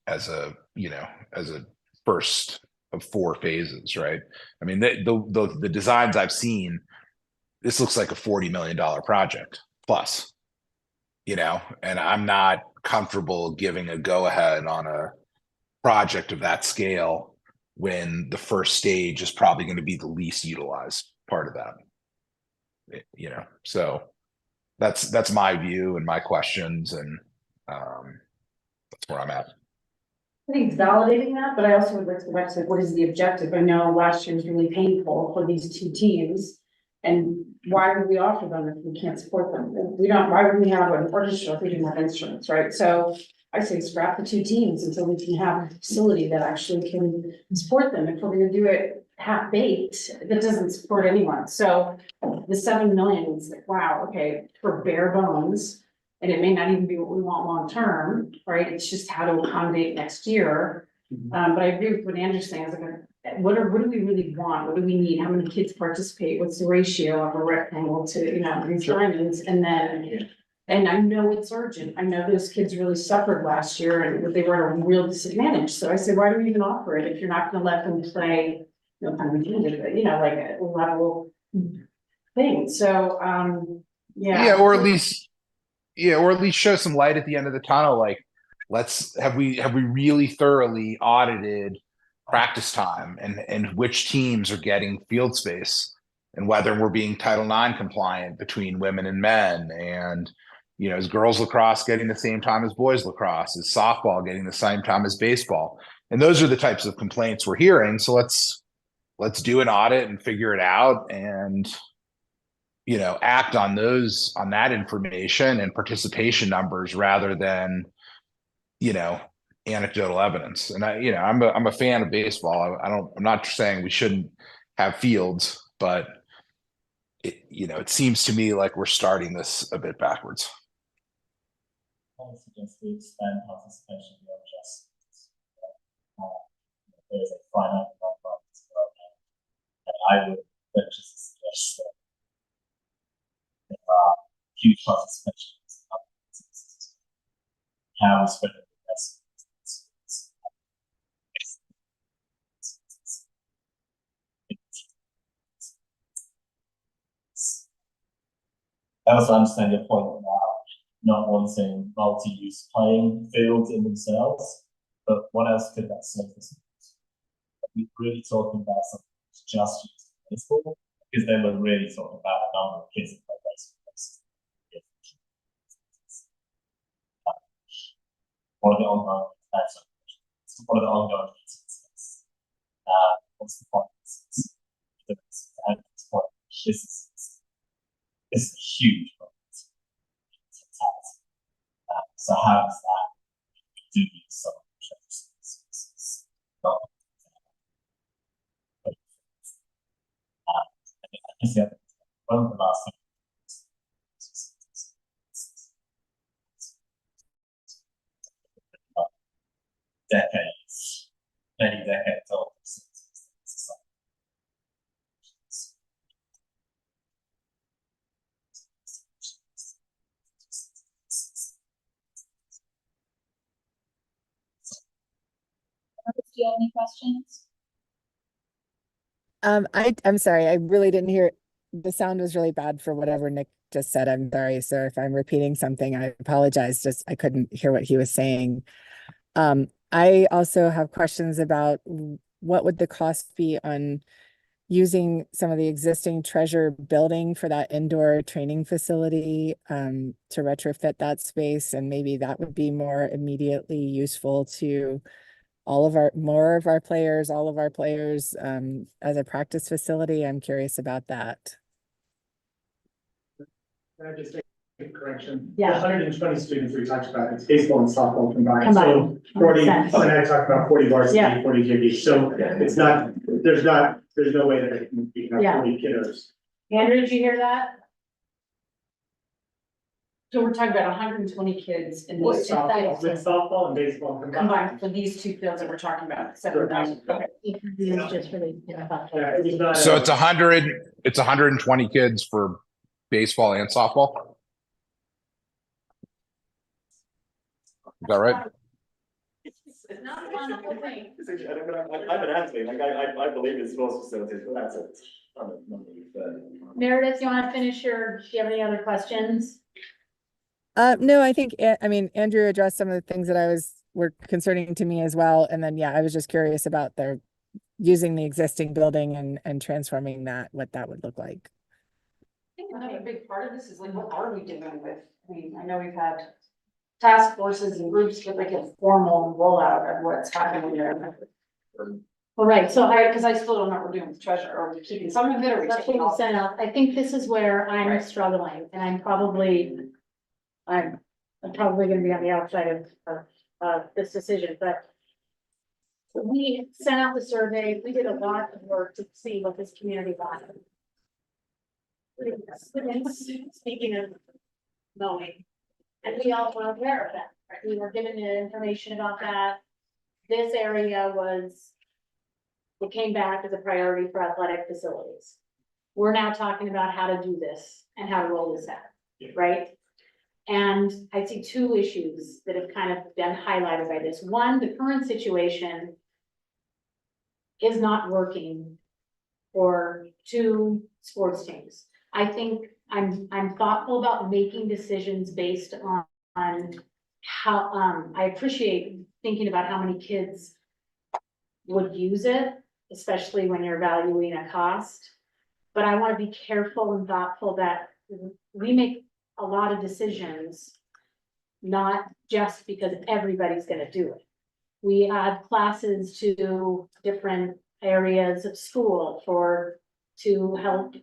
as a first of 4 phases, right? I mean, the designs I've seen, this looks like a $40 million project plus, and I'm not comfortable giving a go ahead on a project of that scale when the first stage is probably going to be the least utilized part of that. So that's my view and my questions, and that's where I'm at. I think it's validating that, but I also would like to go back to what is the objective? I know last year was really painful for these 2 teams. And why would we offer them if we can't support them? Why would we have an orchestra if we didn't have instruments, right? So I say scrap the 2 teams until we can have a facility that actually can support them. If we're gonna do it half-baked, that doesn't support anyone. So the 7 million is like, wow, okay, for bare bones. And it may not even be what we want long-term, right? It's just how to accommodate next year. But I agree with what Andrew's saying, is like, what do we really want? What do we need? How many kids participate? What's the ratio of a rectangle to, these diamonds? And then, and I know it's urgent. I know those kids really suffered last year and they were at a real disadvantage. So I say, why do we even offer it if you're not gonna let them play, kind of like a level thing? So, yeah. Or at least show some light at the end of the tunnel. Like, have we really thoroughly audited practice time and which teams are getting field space, and whether we're being Title IX compliant between women and men, and is girls lacrosse getting the same time as boys lacrosse, is softball getting the same time as baseball? And those are the types of complaints we're hearing. So let's do an audit and figure it out, and act on that information and participation numbers rather than anecdotal evidence. And I'm a fan of baseball. I'm not saying we shouldn't have fields, but it seems to me like we're starting this a bit backwards. I suggest we expand participation beyond just there's a finite number of this program, and I would venture to suggest that there are huge participation how we spend the best. I also understand your point about not wanting multi-use playing fields in themselves, but what else could that surface? Are we really talking about something that's just used for baseball? Because then we're really talking about a number of kids that play baseball. One of the ongoing, one of the ongoing incidents. What's the point? At this point, this is a huge problem. So how does that do some I guess one of the last decades, many decades old. Do you have any questions? I'm sorry, I really didn't hear. The sound was really bad for whatever Nick just said. I'm sorry, sir, if I'm repeating something, I apologize. Just I couldn't hear what he was saying. I also have questions about what would the cost be on using some of the existing Treasure building for that indoor training facility to retrofit that space, and maybe that would be more immediately useful to all of more of our players, all of our players as a practice facility. I'm curious about that. Can I just make a correction? Yeah. The 120 students we talked about, it's baseball and softball combined. Combined. So 40, Makes sense. and I talked about 40 varsity, Yeah. 40 JV. So it's not, there's no way that it can be Yeah. 40 kiddos. Andrew, did you hear that? So we're talking about 120 kids in With these two softball and baseball combined combined. for these two fields that we're talking about, 7,000. Okay. It's just really, Yeah, it was not So it's 120 kids for baseball and softball? Is that right? It's not a wonderful thing. I've been asking, like, I believe in sports facilities, but that's it. Meredith, you want to finish do you have any other questions? No, I think, I mean, Andrew addressed some of the things that were concerning to me as well. And then, yeah, I was just curious about their using the existing building and transforming that, what that would look like. I think another big part of this is like, what are we doing with, I mean, I know we've had task forces and groups, but like a formal rollout of what's happening there. All right, so Because I still don't know what we're doing with treasure, are we keeping some of it, or are we that's taking what we all? sent out. I think this is where I'm Right. struggling, and I'm probably gonna be on the outside of this decision, but we sent out the survey. We did a lot of work to see what this community wanted. Speaking of knowing, and we all were aware of that, right? We were given the information about that. This area it came back as a priority for athletic facilities. We're now talking about how to do this and how to roll this out, right? And I see two issues that have kind of been highlighted by this. One, the current situation is not working for two sports teams. I think I'm thoughtful about making decisions based on how, I appreciate thinking about how many kids would use it, especially when you're evaluating a cost. But I want to be careful and thoughtful that we make a lot of decisions, not just because everybody's gonna do it. We add classes to different areas of school to help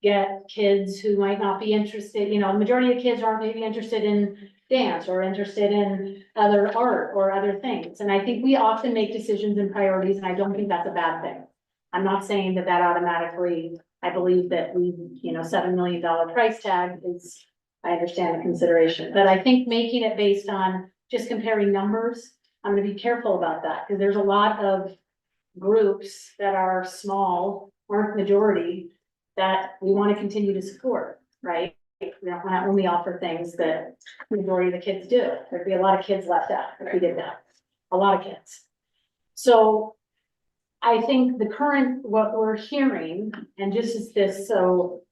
get kids who might not be interested, the majority of kids aren't maybe interested in dance or interested in other art or other things. And I think we often make decisions and priorities, and I don't think that's a bad thing. I'm not saying that automatically, I believe that $7 million price tag is, I understand the consideration, but I think making it based on just comparing numbers, I'm gonna be careful about that, because there's a lot of groups that are small, aren't majority, that we want to continue to support, right? We don't want to only offer things that the majority of the kids do. There'd be a lot of kids left out if we did that. A lot of kids. So I think what we're hearing, and just as this, so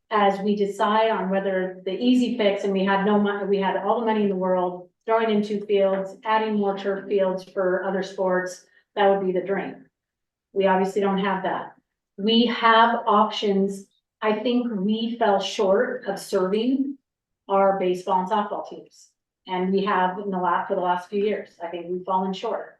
as we decide on whether the easy fix, and we had no money, we had all the money in the world, throwing in 2 fields, adding more turf fields for other sports, that would be the dream. We obviously don't have that. We have options. I think we fell short of serving our baseball and softball teams. And we have for the last few years. I think we've fallen short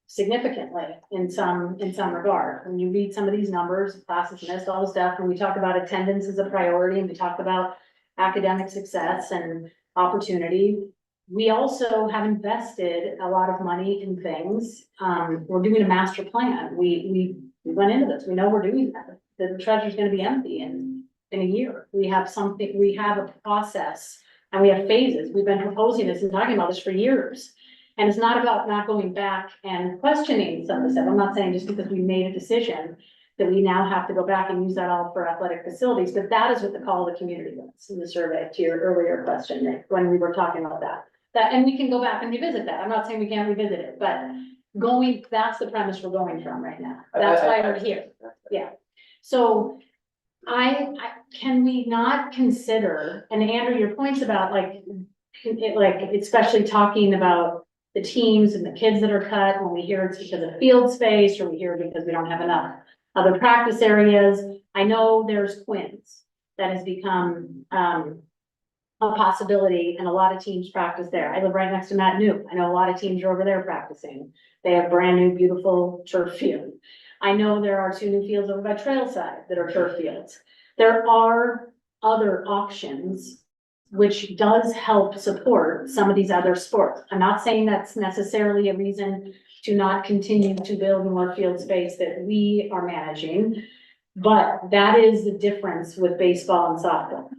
significantly in some regard. When you read some of these numbers, classes missed, all the stuff, and we talk about attendance as a priority, and we talk about academic success and opportunity. We also have invested a lot of money in things. We're doing a master plan. We went into this. We know we're doing that. The treasure's gonna be empty in a year. We have a process and we have phases. We've been proposing this and talking about this for years. And it's not about not going back and questioning some of the stuff. I'm not saying just because we made a decision that we now have to go back and use that all for athletic facilities, but that is what the call of the community was in the survey, to your earlier question, Nick, when we were talking about that. And we can go back and revisit that. I'm not saying we can't revisit it, but that's the premise we're going from right now. That's why we're here. Yeah. So can we not consider, and Andrew, your points about especially talking about the teams and the kids that are cut, when we hear it's because of field space, or we hear it because we don't have enough other practice areas. I know there's Quins that has become, a possibility, and a lot of teams practice there. I live right next to Matt New. I know a lot of teams are over there practicing. They have brand new, beautiful turf field. I know there are 2 new fields over by Trailside that are turf fields. There are other options, which does help support some of these other sports. I'm not saying that's necessarily a reason to not continue to build more field space that we are managing, but that is the difference with baseball and softball.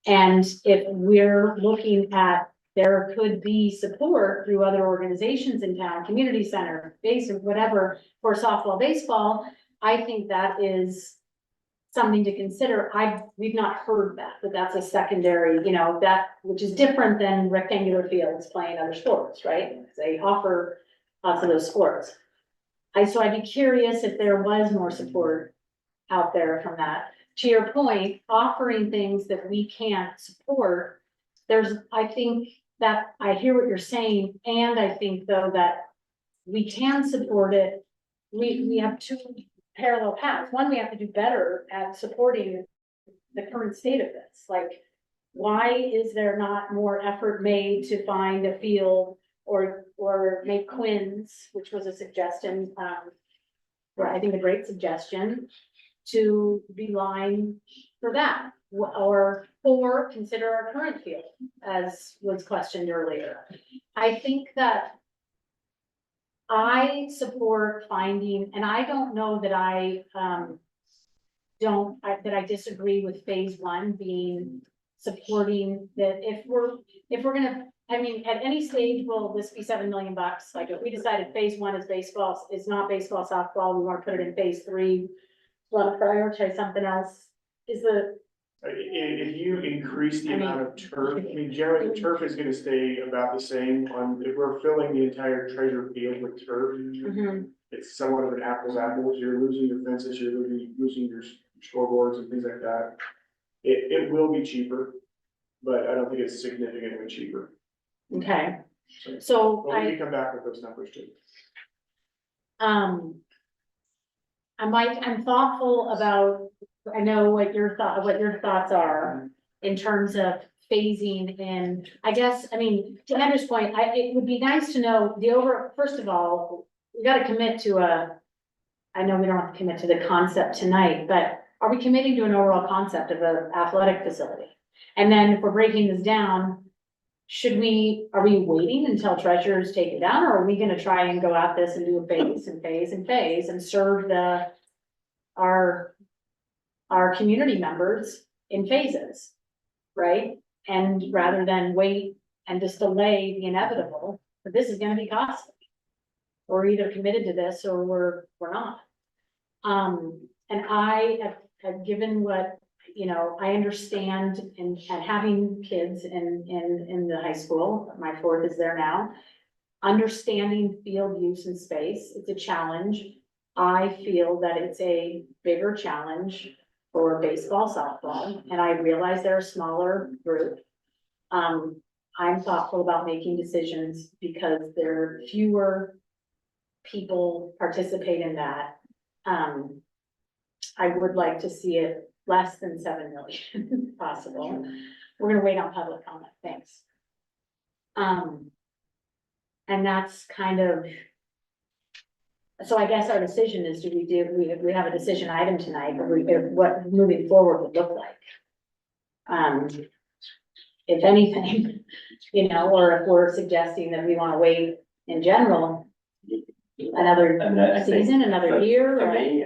And if we're looking at, there could be support through other organizations in town, community center, base or whatever, for softball, baseball, I think that is something to consider. We've not heard that that's a secondary, which is different than rectangular fields playing other sports, right? They offer lots of those sports. So I'd be curious if there was more support out there from that. To your point, offering things that we can't support, I think that I hear what you're saying, and I think though that we can support it. We have 2 parallel paths. One, we have to do better at supporting the current state of this. Like, why is there not more effort made to find a field or make Quins, which was a suggestion, I think a great suggestion, to be line for that, or consider our current field, as was questioned earlier. I think that I support finding, and I don't know that I disagree with phase 1 being supporting that. If we're gonna, I mean, at any stage, will this be $7 million? Like, if we decided phase 1 is baseball, is not baseball, softball, we want to put it in phase 3, want to prioritize something else, If you increase the amount of turf, generally the turf is gonna stay about the same if we're filling the entire treasure field with turf. It's somewhat of an apples, you're losing your fences, you're losing your scoreboards and things like that. It will be cheaper, but I don't think it's significantly cheaper. Okay, so we can come back with those numbers too. I'm thoughtful about, I know what your thoughts are in terms of phasing in. I guess, to Andrew's point, it would be nice to know first of all, we gotta commit to I know we don't have to commit to the concept tonight, but are we committing to an overall concept of an athletic facility? And then if we're breaking this down, are we waiting until treasurers take it down, or are we gonna try and go at this and do a phase and phase and phase and serve our community members in phases, right? And rather than wait and just delay the inevitable, but this is gonna be costly. We're either committed to this or we're not. And I have given what, I understand and having kids in the high school, my 4th is there now, understanding field use and space, it's a challenge. I feel that it's a bigger challenge for baseball, softball, and I realize they're a smaller group. I'm thoughtful about making decisions because there are fewer people participate in that. I would like to see it less than 7 million if possible. We're gonna wait on public comment, thanks. And that's kind of. So I guess our decision is, we have a decision item tonight, but what moving forward would look like. If anything, you know, or if we're suggesting that we wanna wait in general. Another And I think season, another year, For or, me,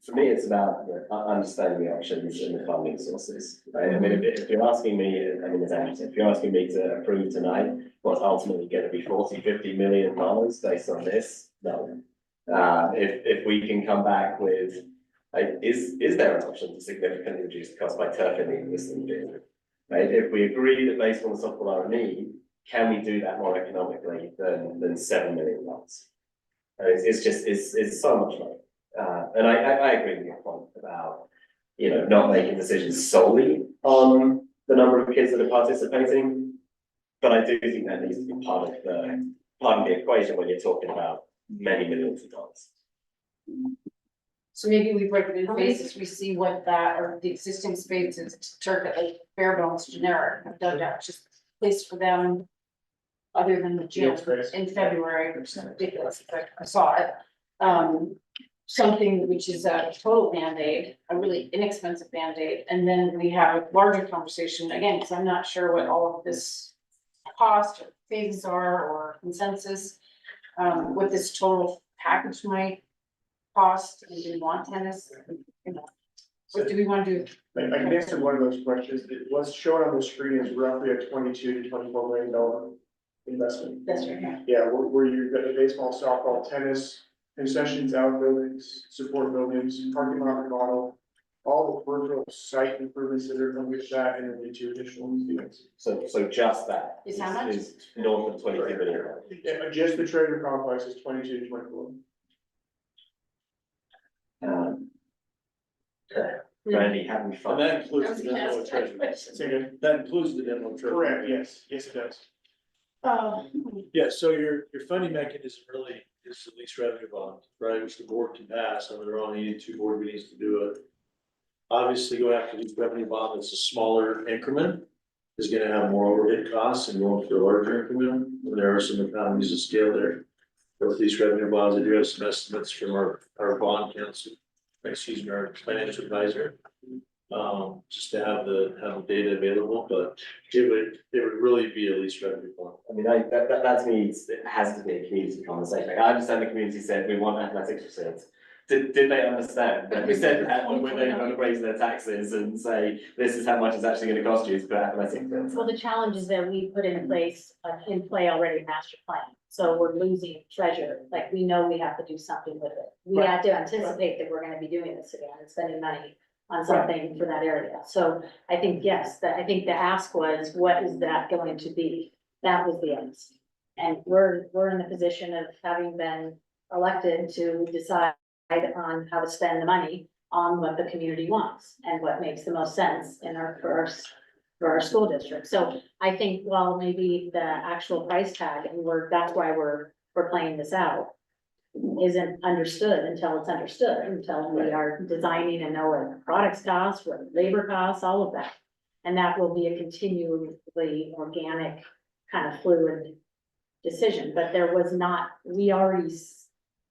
for me, it's about understanding the options and the funding sources, right? I mean, if you're asking me, I mean, as Andy said, if you're asking me to approve tonight, what's ultimately gonna be $40-50 million based on this, no. If we can come back with, like, is there an option to significantly reduce the cost by turfing the existing field? Right, if we agree that baseball and softball are a need, can we do that more economically than $7 million? It's so much money. And I agree with your point about, you know, not making decisions solely on the number of kids that are participating. But I do think that needs to be part of the equation when you're talking about many millions of dollars. So maybe we break it into phases, we see what that, or the existing space is, turf at like bare bones generic, I've dug out, just place for them. Other than the gym in February, which is ridiculous, I saw it. Something which is a total Band-Aid, a really inexpensive Band-Aid, and then we have a larger conversation, again, because I'm not sure what all of this cost or phases are, or consensus. What this total package might cost, and do we want tennis, you know, what do we want to do? I can answer one of those questions. What's shown on the screen is roughly a $22 to $24 million investment. That's right here. Yeah, where you've got the baseball, softball, tennis, concessions, outbuildings, support buildings, parking lot remodel, all the peripheral site improvements that are coming with that, and then the 2 additional units. So just that Is how much? is north of 22 million. Yeah, just the trader complex is 22 to 24. Randy, have we found? And that includes That was the demo a treasure. Say again? That includes the demo treasure. Correct, yes, yes, it does. Yeah, so your funding mechanism really is the least revenue bond, right, which the board can pass, and there are only 2 board meetings to do it. Obviously, go after least revenue bond that's a smaller increment is gonna have more overhead costs and going for a larger increment. And there are some economies of scale there. But with these revenue bonds, I do have some estimates from our bond counsel, excuse me, our financial advisor. Just to have the data available, but it would really be a least revenue bond. I mean, that to me, it has to be a community conversation. Like, I understand the community said we want athletics facilities. Did they understand that we said that when they're going to raise their taxes and say, this is how much it's actually going to cost you to put athletics fields? well, the challenge is that we put in play already master plan. So we're losing treasure, like we know we have to do something with it. We have to anticipate that we're gonna be doing this again and spending money on something for that area. So I think, yes, I think the ask was, what is that going to be? That was the ask. And we're in the position of having been elected to decide on how to spend the money on what the community wants and what makes the most sense in for our school district. So I think, well, maybe the actual price tag, and that's why we're playing this out, isn't understood until it's understood, until we are designing and know what products cost, what labor costs, all of that. And that will be a continually organic, kind of fluid decision, but there was not, we already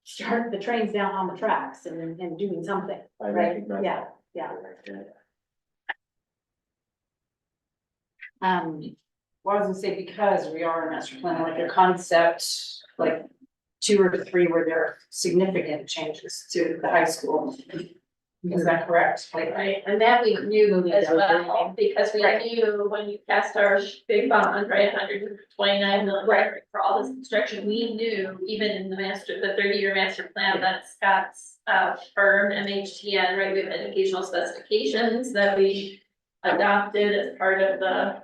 start the trains down on the tracks and doing something, I right? recognize Yeah, that. yeah. Well, I was gonna say, because we are a master plan, like a concept, like 2 or 3 where there are significant changes to the high school. Is that correct? Like, Right, and that we knew as well, because we Right. knew when you cast our big bond, right, 129 million for all this construction, we knew even in the 30-year master plan that Scott's firm, MHTN, right, we have educational specifications that we adopted as part of the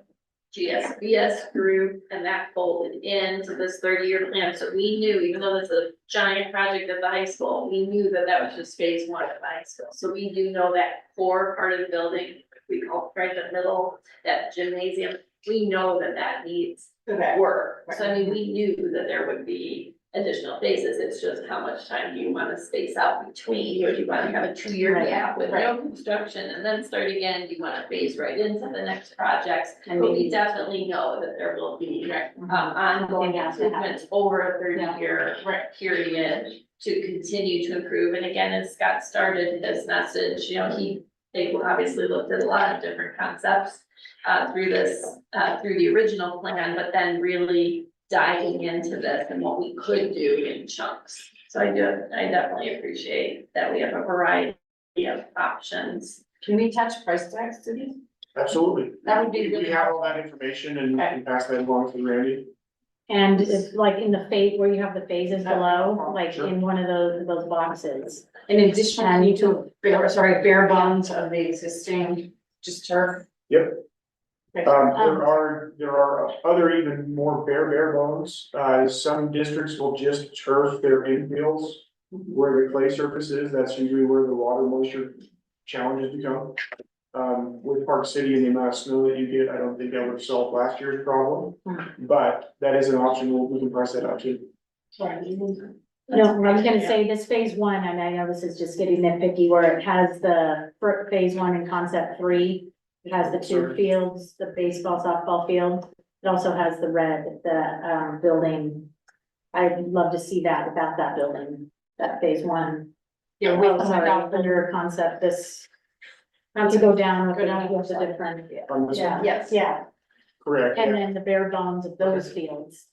GSBS group, and that folded into this 30-year plan, so we knew, even though it's a giant project at the high school, we knew that that was just phase one at the high school, so we do know that core part of the building, we call right the middle, that gymnasium, we know that that needs work, so I mean, we knew that there would be additional phases, it's just how much time do you wanna space out between, or do you wanna have a 2-year Right. gap with no construction and then start again, do you wanna phase right into the next projects? But we definitely know that there will be ongoing improvements over a 30-year period to continue to improve, and again, as Scott started this message, you know, they obviously looked at a lot of different concepts through the original plan, but then really diving into this and what we could do in chunks. So I definitely appreciate that we have a variety of options. Can we attach price tags to these? Absolutely. That would be We really have all that information and we can pass that along to Randy. And it's like in the phase, where you have the phases below, like Sure. in one of those boxes. in addition to bare bones of the existing, just turf. Yep. Okay. There are other even more bare bones. Some districts will just turf their infields where the clay surface is. That's usually where the water moisture challenges become. With Park City and the amount of snow that you get, I don't think that would solve last year's problem. But that is an option. We can price that out too. No, I was gonna say this phase one, and I know this is just getting nitpicky, where it has the phase one and concept 3. It has the 2 fields, the baseball, softball field. It also has the building. I'd love to see that about that building, that phase one. Yeah, Oh, sorry, under concept, this, not to go down with the different, On this one? yes, yeah. Correct. And Yeah. then the bare bones of those fields.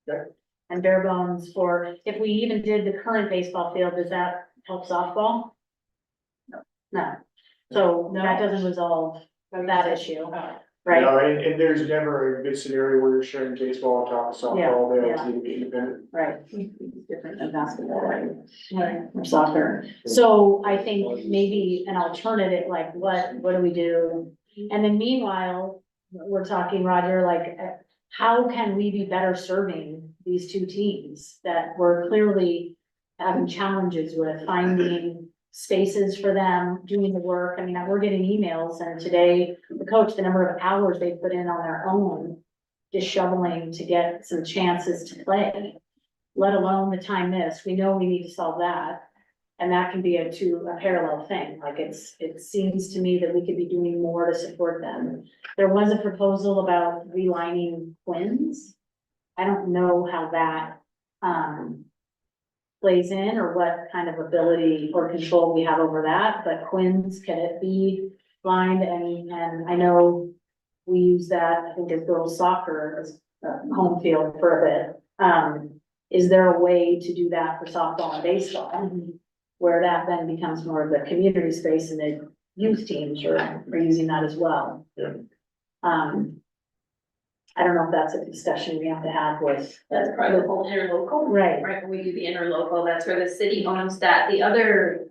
Okay. And bare bones for, if we even did the current baseball field, does that help softball? No, so that doesn't resolve that issue, right? No, and there's never a good scenario where you're sharing baseball on top of softball. They Yeah, always need to be independent. Right. Different than basketball, right? Or soccer. So I think maybe an alternative, like what do we do? And then meanwhile, we're talking, Roger, like, how can we be better serving these 2 teams that we're clearly having challenges with finding spaces for them, doing the work? I mean, we're getting emails, and today, the coach, the number of hours they put in on their own, just shoveling to get some chances to play, let alone the time missed. We know we need to solve that. And that can be a parallel thing. Like it seems to me that we could be doing more to support them. There was a proposal about relining Quinn's. I don't know how that, plays in, or what kind of ability or control we have over that, but Quinn's, can it be lined? And I know we use that, I think, as girls soccer as a home field for a bit. Is there a way to do that for softball and baseball? Where that then becomes more of the community space, and the youth teams are using that as well. Yeah. I don't know if that's a discussion we have to have with. That's part of the whole interlocal. Right. Right, when we do the interlocal, that's where the city owns that. The other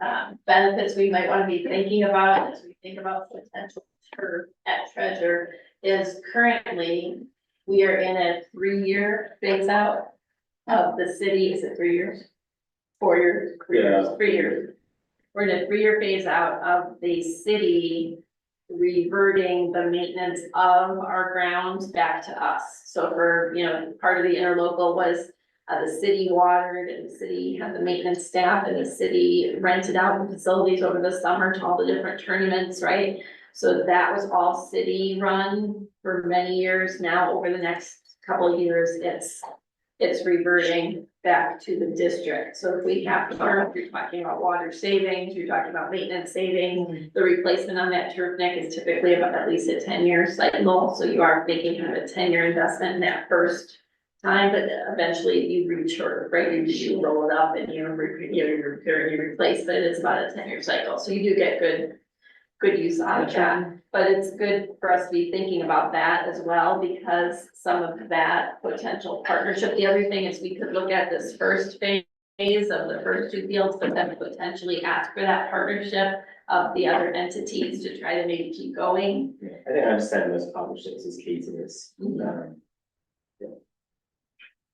benefits we might want to be thinking about as we think about potential turf at Treasure is currently we are in a 3-year phase out of the city. Is it 3 years? 4 years? 3 years? 3 years. We're in a 3-year phase out of the city reverting the maintenance of our grounds back to us. So for, part of the interlocal was the city watered, and the city had the maintenance staff, and the city rented out the facilities over the summer to all the different tournaments, right? So that was all city run for many years. Now, over the next couple of years, it's reverting back to the district. So if we have turf, you're talking about water savings, you're talking about maintenance savings. The replacement on that turf neck is typically about at least a 10-year cycle. So you are making kind of a 10-year investment in that first time, but eventually you returf, right? You roll it up and you repair and you replace, but it's about a 10-year cycle. So you do get good use out of that. But it's good for us to be thinking about that as well, because some of that potential partnership, the other thing is we could look at this first phase phase of the first two fields, but then potentially ask for that partnership of the other entities to try to maybe keep going. I think understanding those partnerships is key to this.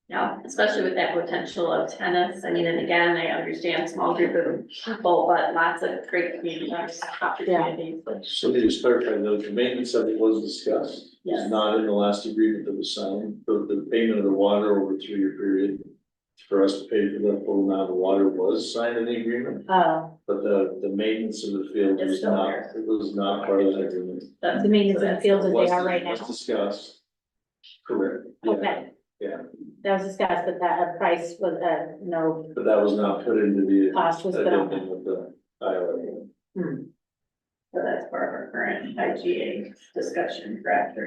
Yeah, especially with that potential of tennis. I mean, and again, I understand small group of people, but lots of great community opportunities. So they just clarified though, the maintenance of it was discussed, Yes. was not in the last agreement that was signed, the payment of the water over a 2-year period. For us to pay for the full amount of water was signed in the agreement, but the maintenance of the field It's was still not, there. it was not part of that agreement. That's The maintenance of the fields as they Was- are right now. Was discussed. Correct. Yeah, Okay, yeah, that was discussed, but that price was, no but that was not put into the. cost was put on. addendum with the ILA. So that's part of our current IGA discussion, correct?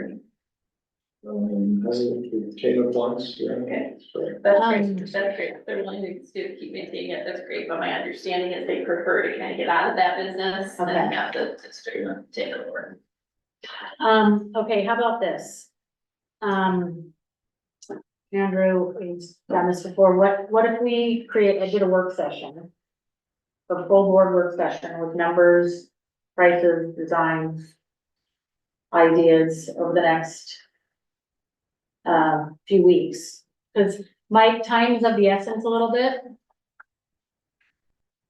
It came up once, yeah. Okay. So, That's great, that's great. If they're willing to keep maintaining it, that's great, but my understanding is they prefer to kind of get out of that business Okay. and have the district take over. Okay, how about this? Andrew, we've done this before. What if we did a work session? A full board work session with numbers, prices, designs, ideas over the next few weeks, because Mike, time is of the essence a little bit.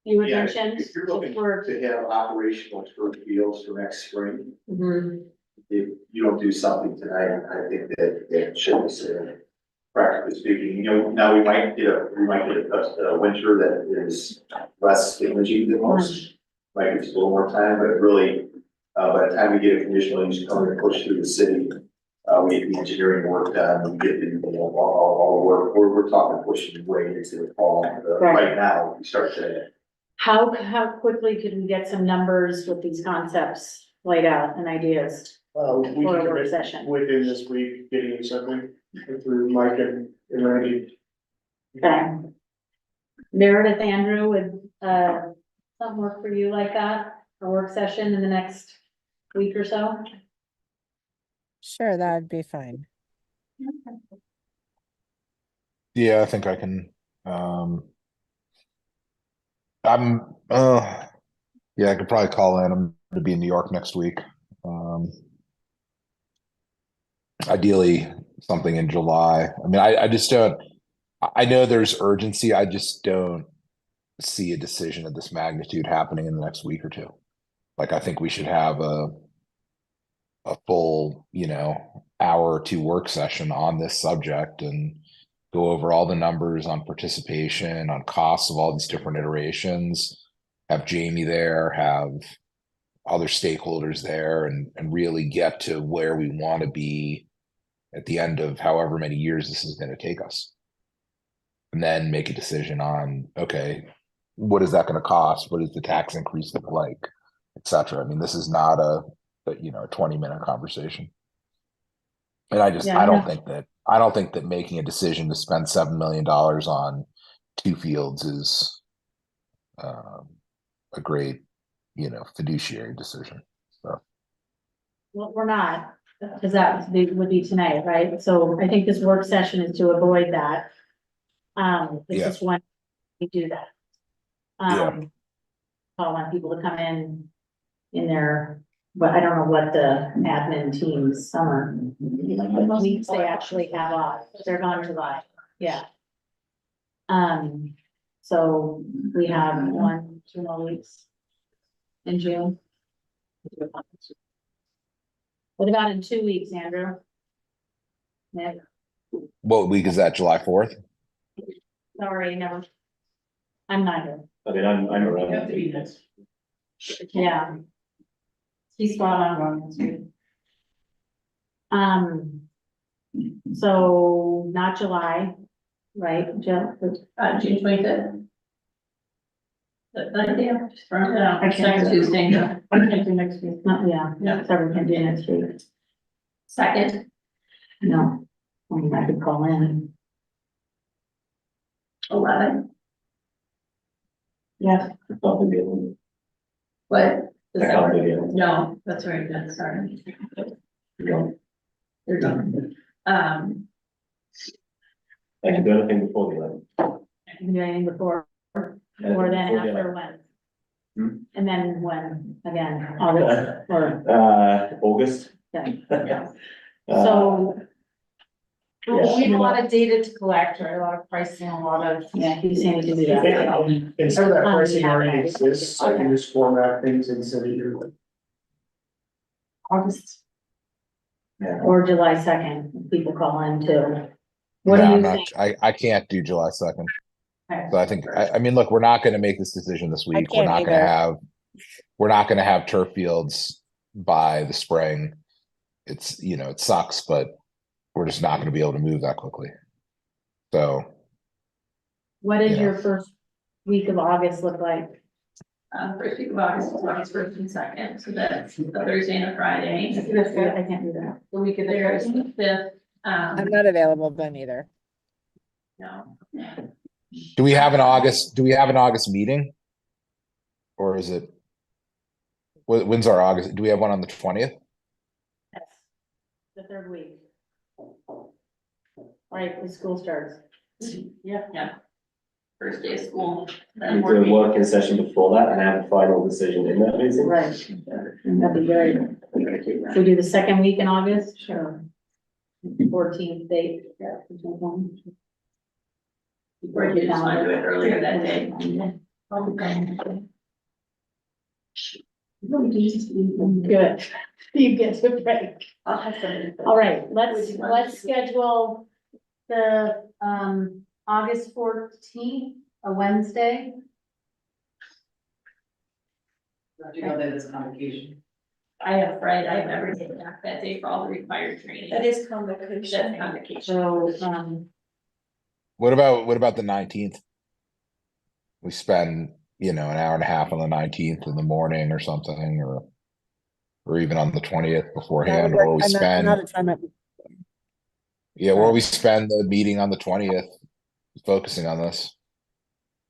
You had Yeah, mentioned. if you're looking to have operational turf fields for next spring, Mhm. if you don't do something tonight, I think that shows, practically speaking, now we might get a winter that is less damaging than most. Might give us a little more time, but really, by the time we get a conditional use permit and push through the city, we get the engineering work done, we get the, all the work, we're talking pushing way into the fall. Right now, we start to. How quickly could we get some numbers with these concepts laid out and ideas We for can a work commit session? within this week, getting something through Mike and Randy. Okay. Meredith, Andrew, would, something work for you like that? A work session in the next week or so? Sure, that'd be fine. Yeah, I think I can, yeah, I could probably call in. I'm gonna be in New York next week. Ideally, something in July. I mean, I just don't, I know there's urgency. I just don't see a decision of this magnitude happening in the next week or two. Like, I think we should have a full, hour or two work session on this subject and go over all the numbers on participation, on costs of all these different iterations. Have Jamie there, have other stakeholders there, and really get to where we want to be at the end of however many years this is going to take us. And then make a decision on, okay, what is that going to cost? What does the tax increase look like, et cetera? I mean, this is not a 20-minute conversation. And I don't think that making a decision to spend $7 million on 2 fields is a great, fiduciary decision. So. Well, we're not, because that would be tonight, right? So I think this work session is to avoid that. It's just when we do that. I want people to come in their, but I don't know what the admin team's summer weeks they actually have off. They're gone July, yeah. So we have 1-2 more weeks in June. What about in 2 weeks, Andrew? Yeah, What week is that? July 4th? sorry, never. I'm not here. I mean, I'm around. You have to be next. Yeah. He's spot on wrong this week. So not July, right, Jill? June 25th. But yeah, just throwing it out. I can't Next do Tuesday. I can't do next week, not, yeah, sorry, we can do next week, Second, no. I mean, I could call in, 11. yeah, What? I can't do it. No, that's right, that's sorry. No. They're done. I can do anything before the 11th. You can do anything before, or then Before the after when? And then when, again, August, or, August. okay. Uh, So, We have a lot of data to collect, right, a lot of pricing, a lot of. yeah, he's saying to do that. And some of that pricing already Okay. exists, I can just format things and send it your way. August. Or July 2nd, people call in too. What No, do you I'm not, think? I can't do July 2nd. Okay. So I think, I mean, look, we're not gonna make this decision this week. We're can't not gonna either. have, we're not gonna have turf fields by the spring. It's, you know, it sucks, but we're just not gonna be able to move that quickly. So, What does Yeah. your first week of August look like? First week of August, is August 1st and 2nd, so that's a Thursday and a Friday. I can't do that. The week of the There's first. the fifth, I'm not available then either. no. do we have an August meeting? Or is it? When's our August? Do we have one on the 20th? Yes. The third week. Right, when school starts. Yeah. First day of school. then We board do a meeting. working session before that and have a final decision in that meeting. Right. That'd be great. Should we do the second week in August? Sure. 14th date. Or do you just want to do it earlier that day? Good. You get to break. I'll have something. All right, let's schedule the, August 14th, a Wednesday. You know that it's a convocation. I have Friday, I have everything back that day for all the required training. That is convocation. That's convocation. So, What about the 19th? We spend, you know, an hour and a half on the 19th in the morning or something, or even on the 20th That beforehand, would work. or we I'm spend, out of time at- or we spend the meeting on the 20th focusing on this.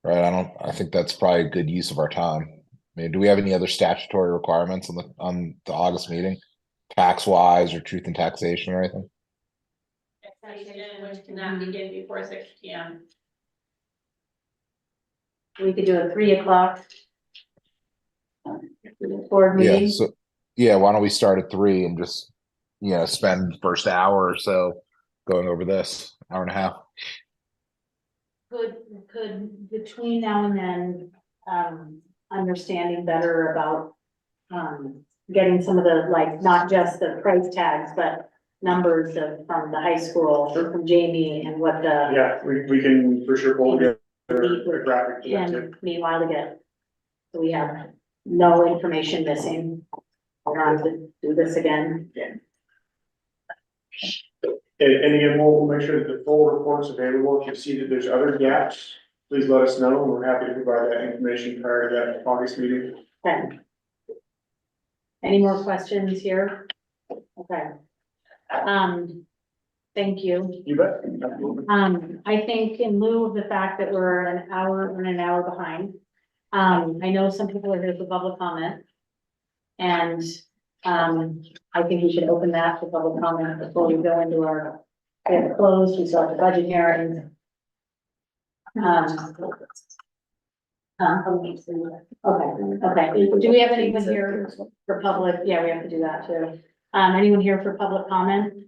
Right, I think that's probably a good use of our time. I mean, do we have any other statutory requirements on the August meeting? Tax wise or truth and taxation or anything? Which cannot begin before 6 p.m. we could do a 3:00. Board Yeah, meeting. so, yeah, why don't we start at 3 and just, you know, spend first hour or so going over this, hour and a half. Could between now and then, understanding better about, getting some of the, like, not just the price tags, but numbers from the high school, from Jamie and what the, Yeah, we can for sure pull together a graphic. to that too. and meanwhile to get, so we have no information missing. We're on to do this again. And again, we'll make sure that the full report's available. If you see that there's other gaps, please let us know. We're happy to provide that information prior to that August meeting. Okay. Any more questions here? Okay. Thank you. You bet. I think in lieu of the fact that we're an hour behind, I know some people are here for public comment. And, I think we should open that for public comment before we go into our, we have closed, we start the budget hearings. Okay. Do we have anyone here for public? Yeah, we have to do that too. Anyone here for public comment?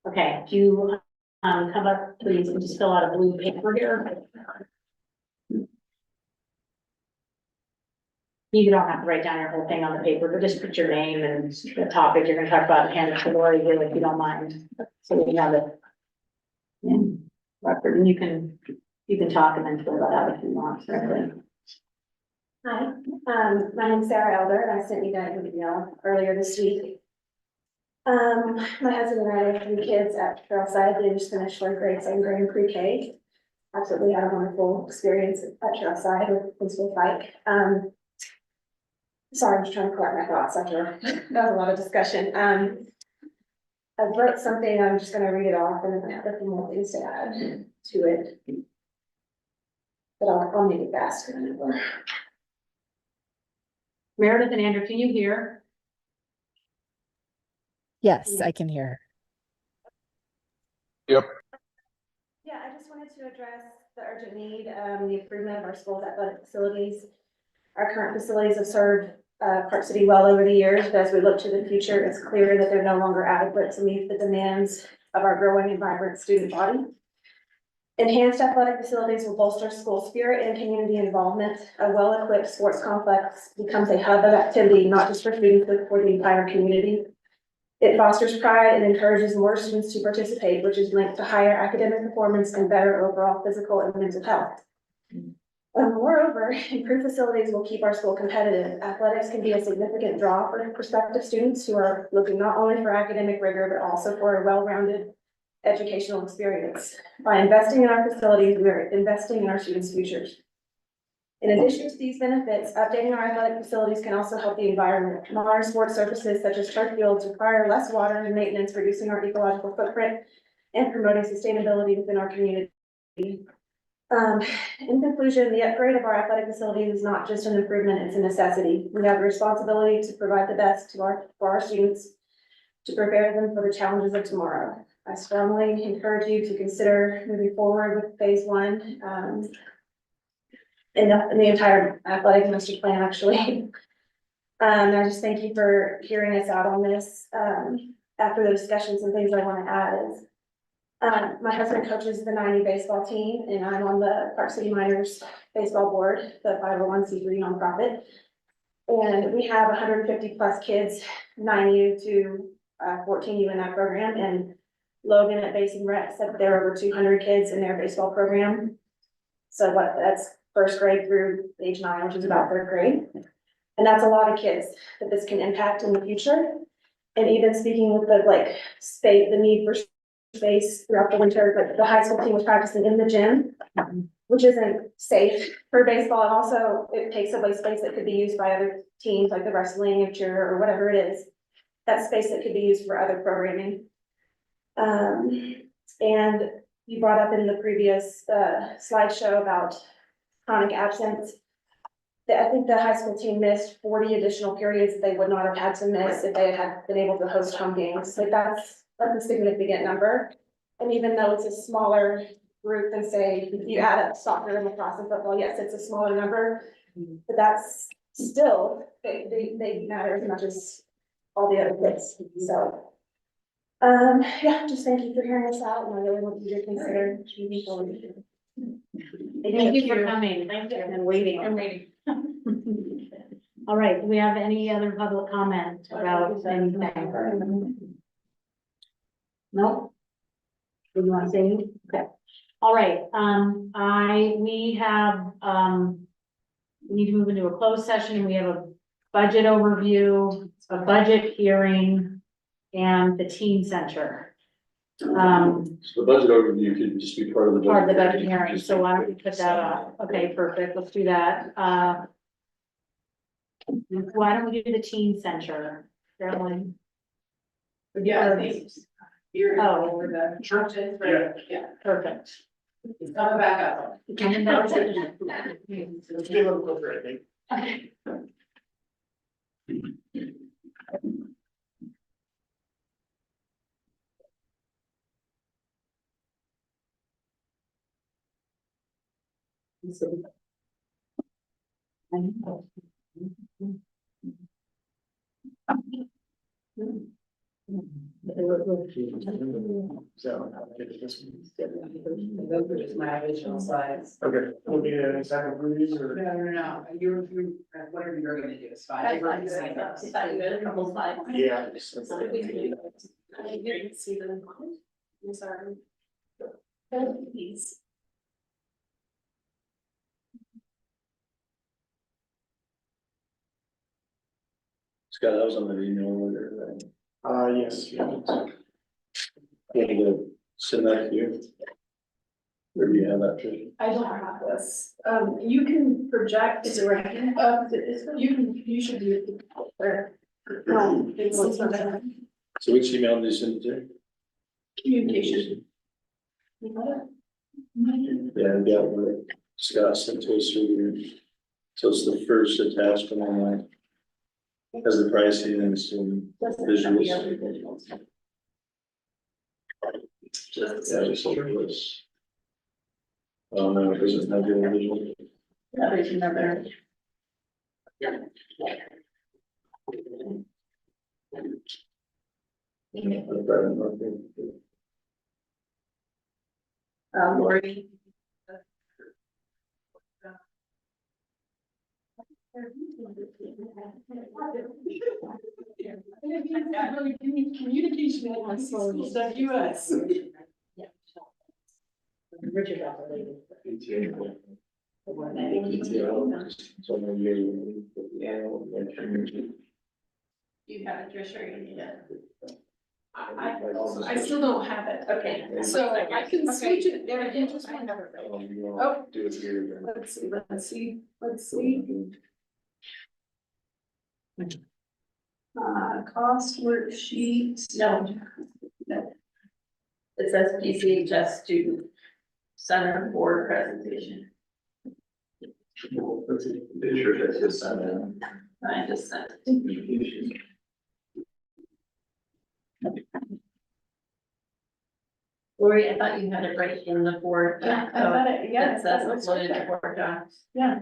Okay, do you, come up, please, and just fill out a blue paper here. You don't have to write down your whole thing on the paper, but just put your name and the topic you're gonna talk about and hand it to Lori here, if you don't mind, so we have it. In record, and you can talk and then fill that out if you want, certainly. Hi, my name's Sarah Elder, and I sent you guys an email earlier this week. My husband and I have 3 kids at Trailside. They just finished 4th grade, 2nd grade, and pre-K. Absolutely had a wonderful experience at Trailside with Principal Pike. Sorry, I'm just trying to collect my thoughts after that was a lot of discussion. I wrote something, I'm just gonna read it off, and then I have a few more things to add to it. But I'll make it fast. Meredith and Andrew, can you hear? Yes, I can hear. Yeah, I just wanted to address the urgent need, the improvement of our schools athletic facilities. Our current facilities have served Park City well over the years, but as we look to the future, it's clear that they're no longer adequate to meet the demands of our growing and vibrant student body. Enhanced athletic facilities will bolster school spirit and community involvement. A well-equipped sports complex becomes a hub of activity, not just for students, but for the entire community. It fosters pride and encourages more students to participate, which is linked to higher academic performance and better overall physical and mental health. Moreover, improved facilities will keep our school competitive. Athletics can be a significant draw for prospective students who are looking not only for academic rigor, but also for a well-rounded educational experience. By investing in our facilities, we are investing in our students' futures. In addition to these benefits, updating our athletic facilities can also help the environment. Modern sports surfaces such as turf fields require less water and maintenance, reducing our ecological footprint and promoting sustainability within our community. In conclusion, the upgrade of our athletic facilities is not just an improvement, it's a necessity. We have the responsibility to provide the best for our students, to prepare them for the challenges of tomorrow. I strongly encourage you to consider moving forward with phase one, in the entire athletic master plan, actually. I just thank you for hearing us out on this. After the discussions and things I want to add is, my husband coaches the 90 baseball team, and I'm on the Park City Miners baseball board, the 501c3 nonprofit. And we have 150 plus kids, 9U to 14U in that program, and Logan at Basin Rec said there are over 200 kids in their baseball program. So that's first grade through age 9, which is about 3rd grade. And that's a lot of kids that this can impact in the future. And even speaking with the space, the need for space throughout the winter, but the high school team was practicing in the gym, which isn't safe for baseball. And also it takes away space that could be used by other teams like the wrestling or cheer or whatever it is. That space that could be used for other programming. And you brought up in the previous slideshow about chronic absence. I think the high school team missed 40 additional periods that they would not have had to miss if they had been able to host home games. Like that's a significant number. And even though it's a smaller group than say, you add up soccer and lacrosse and football, yes, it's a smaller number, but that's still, they matter as much as all the other kids. So, yeah, just thank you for hearing us out, and I really want you to consider moving forward. Thank you for coming. Thank you. And waiting. All right, do we have any other public comment about anything? No? Do you want to say anything? Okay. All right, we need to move into a closed session. We have a budget overview, a budget hearing, and the teen center. So the budget overview could just be part of the. Part of the budget hearing, so why don't we put that off? Okay, perfect, let's do that. Why don't we do the teen center? Carolyn? Yeah, thanks. You're Oh. over the churches, right? Yeah. Perfect. It's coming back up. Let's get a little closer, I think. Okay. Those are just my original slides. Okay, we'll be in a second for these or? No, you're, whatever you're gonna do is fine. That's fine. Is that good? A couple slides? Yeah. I didn't see them. I'm sorry. Please. Scott, that was on the email earlier, right? Yes. Yeah. Can you send that to you? Or do you have that? Trish? I don't have this. You can project. Is it right? You should do it. Or, So which email did you send it to? communication. Yeah, I got what Scott sent to us earlier. So it's the first attachment online. Has the pricing and some visuals. Yeah, just look at this. Oh, no, it doesn't have the individual. Yeah, there's another. Lori. Communication at schools, WS. Richard got the lady. You have it, Tricia, or you need it? I still don't have it. Okay. So I can switch it there in just one number. Oh. Do it here. Let's see. Cost worksheet. No. It says PCHS student center board presentation. I just sent it. Lori, I thought you had it right in the board. Yeah, I thought it, yeah. It says uploaded to board docs. Yeah.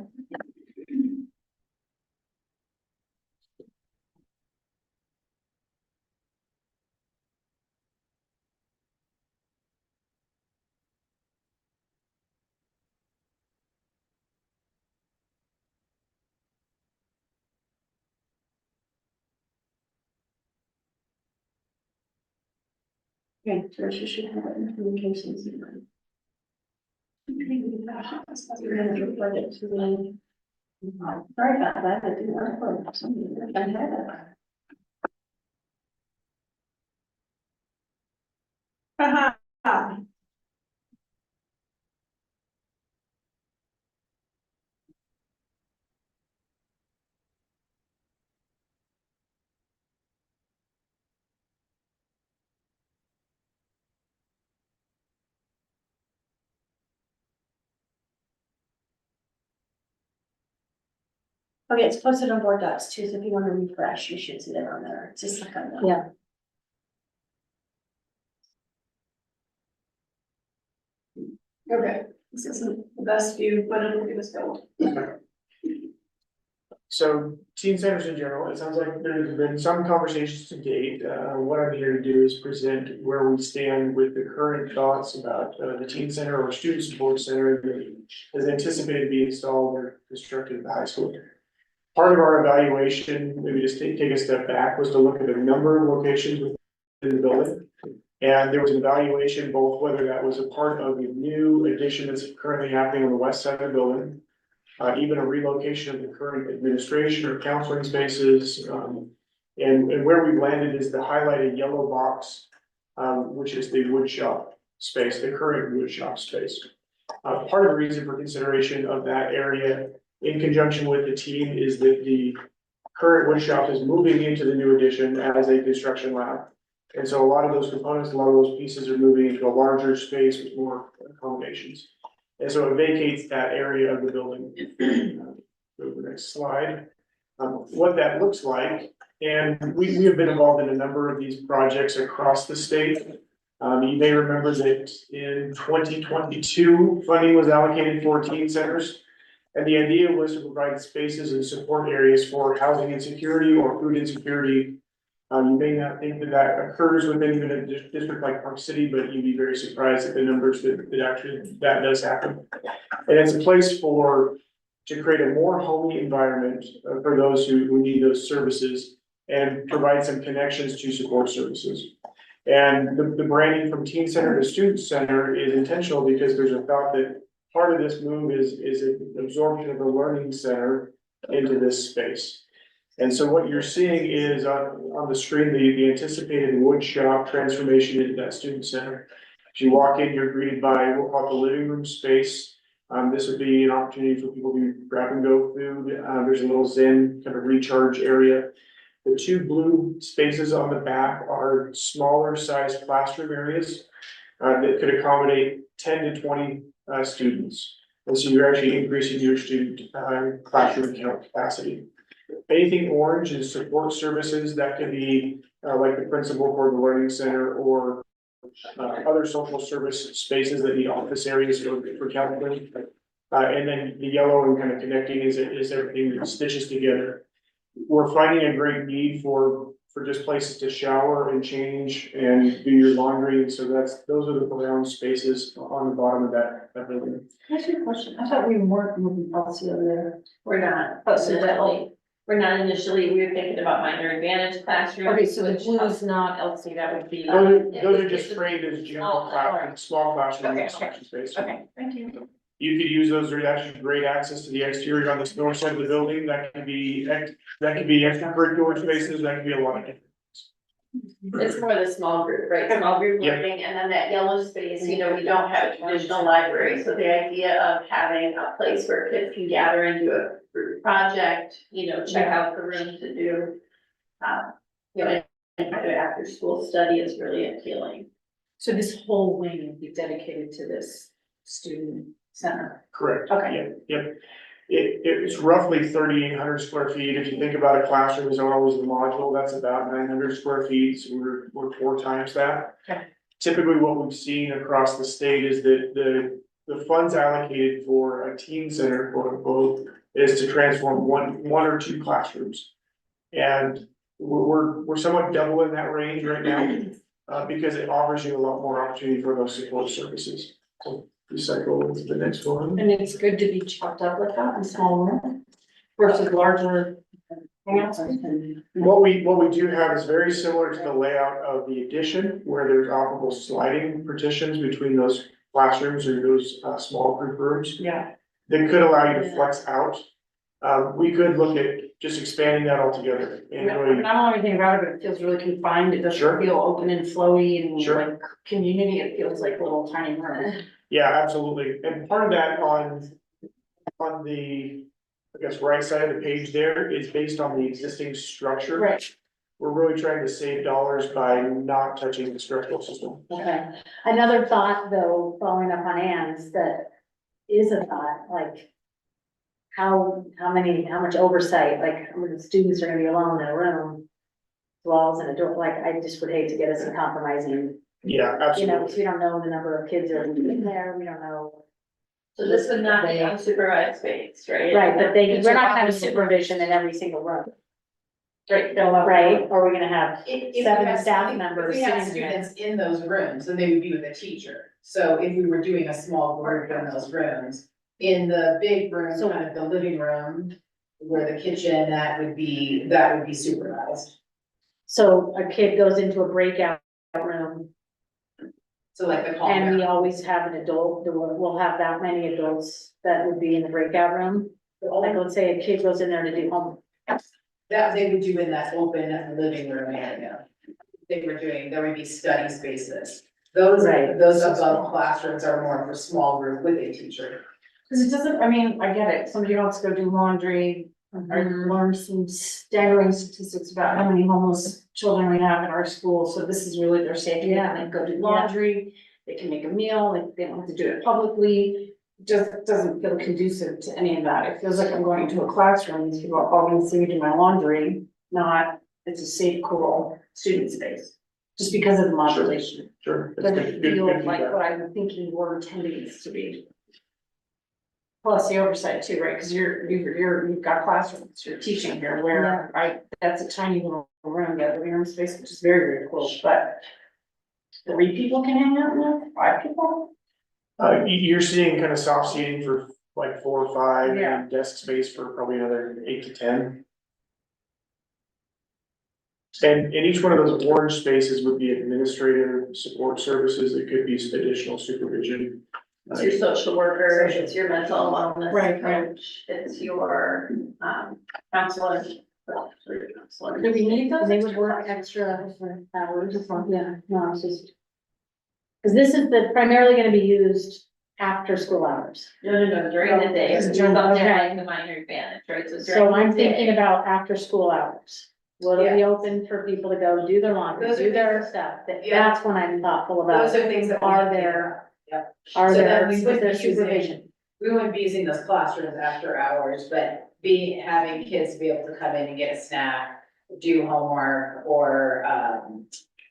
Okay, Tricia should have it in communications. Sorry about that, I didn't know for some reason, I had it. Haha. Okay, it's posted on board docs too, so if you want to refresh, you should see that on there, it's just like on the. Yeah. Okay, this isn't the best view, but it'll give us gold. So teen centers in general, it sounds like there's been some conversations to date. What I'm here to do is present where we stand with the current thoughts about the teen center or student support center that is anticipated to be installed or constructed at the high school. Part of our evaluation, maybe just take a step back, was to look at a number of locations within the building. And there was an evaluation, both whether that was a part of the new addition that's currently happening on the west side of the building, even a relocation of the current administration or counseling spaces. And where we've landed is the highlighted yellow box, which is the wood shop space, the current wood shop space. Part of the reason for consideration of that area in conjunction with the team is that the current wood shop is moving into the new addition as a construction lab. And so a lot of those components, a lot of those pieces are moving into a larger space with more accommodations. And so it vacates that area of the building. Go to the next slide. What that looks like, and we have been involved in a number of these projects across the state. You may remember that in 2022, funding was allocated for teen centers. And the idea was to provide spaces and support areas for housing insecurity or food insecurity. You may not think that that occurs within even a district like Park City, but you'd be very surprised at the numbers that actually that does happen. And it's a place to create a more homey environment for those who need those services and provide some connections to support services. And the branding from teen center to student center is intentional because there's a thought that part of this move is an absorption of the learning center into this space. And so what you're seeing is on the screen, the anticipated wood shop transformation into that student center. As you walk in, you're greeted by what we'll call the living room space. This would be an opportunity for people to grab and go food. There's a little Zen kind of recharge area. The two blue spaces on the back are smaller sized classroom areas that could accommodate 10 to 20 students. And so you're actually increasing your student classroom count capacity. Anything orange is support services that could be like the principal for the learning center or other social service spaces that need office areas for counseling. And then the yellow and kind of connecting is everything that stitches together. We're finding a great need for just places to shower and change and do your laundry, and so those are the brown spaces on the bottom of that building. Can I ask you a question? I thought we weren't moving policy over there. We're not, initially, we were thinking about minor advantage classrooms. Okay, so the which- blue is not LC, that would be. Those are just framed as general class, small classroom Okay, instruction space. Okay, thank you. You could use those, there's actually great access to the exterior on the north side of the building, that could be extracurricular spaces, that could be a lot of different. It's more the small group, right? Small group Yeah. learning, and then that yellow space, we don't have a traditional library, so the idea of having a place where kids can gather and do a group project, check out the room to do. And after school study is really appealing. So this whole wing would be dedicated to this student center? Correct. Okay. Yep. It's roughly 3,800 square feet. If you think about a classroom as always a module, that's about 900 square feet, so we're 4 times that. Okay. Typically, what we've seen across the state is that the funds allocated for a teen center, quote unquote, is to transform one or 2 classrooms. And we're somewhat double in that range right now, because it offers you a lot more opportunity for those support services. So we cycle into the next one. And it's good to be chopped up like that in small room versus larger. What we do have is very similar to the layout of the addition, where there's operable sliding partitions between those classrooms or those small group rooms Yeah. that could allow you to flex out. We could look at just expanding that altogether and I really, don't know anything about it, but it feels really confined. It doesn't Sure. feel open and flowy and Sure. like community. It feels like little tiny rooms. yeah, absolutely. And part of that on the, I guess, right side of the page there is based on the existing structure. Right. We're really trying to save dollars by not touching the structural system. Okay, another thought though, following up on Ann's, that is a thought, like. How much oversight, like, how many students are gonna be alone in a room? Walls and a door, like, I just would hate to get us in compromising, Yeah, because absolutely. we don't know the number of kids that are in there, we don't know. So this would not be unsupervised space, right? Right, but we're not gonna have supervision in every single room. Right, right, or we're gonna have If we 7 had- staff if members we had sitting there. students in those rooms, then they would be with a teacher. So if we were doing a small group in those rooms, in the big room, So- kind of the living room, where the kitchen, that would be supervised. So a kid goes into a breakout room, So like the calm and we down. always have an adult, we'll have that many adults that would be in the breakout room. Like, let's say a kid goes in there to do homework. That they would do in that open living room area. There would be study spaces. Right. Those above classrooms are more for small group with a teacher. Cause it doesn't, I mean, I get it. Somebody wants to go do laundry. I learned some staggering statistics about how many homeless children we have in our school. So this is really their safety. Yeah. They can go do laundry, they can make a meal, they don't have to do it publicly. Just doesn't feel conducive to any of that. It feels like I'm going into a classroom, these people are all gonna see me do my laundry, not, it's a safe, cool student space. Just because of the modulation. Sure. That's Doesn't good feel like feedback. what I'm thinking we're intending this to be. Plus the oversight too, right? Cause you've got classrooms, you're teaching here where that's a tiny little room, yeah, the living room space, which is very, very cool, but 3 people can hang out in there, 5 people? You're seeing kind of soft seating for like 4 or 5, Yeah. and desk space for probably another 8 to 10. And each one of those orange spaces would be administrative support services, it could be additional supervision. It's your social worker, it's your mental wellness Right. coach, it's your, counselor. Do we need those? They would work extra hours, yeah, no, it's just. Cause this is primarily gonna be used after school hours. No, during the day, it's During- something okay. like the minor advantage, right? So So during I'm the day. thinking about after school hours. Will it be open for people to go do their laundry, Those are do their things- stuff? Yeah. That's when I'm thoughtful about. Those are things that. Are there, Yep. are So then there, we is would there be using- supervision? We wouldn't be using those classrooms after hours, but having kids be able to come in and get a snack, do homework, or,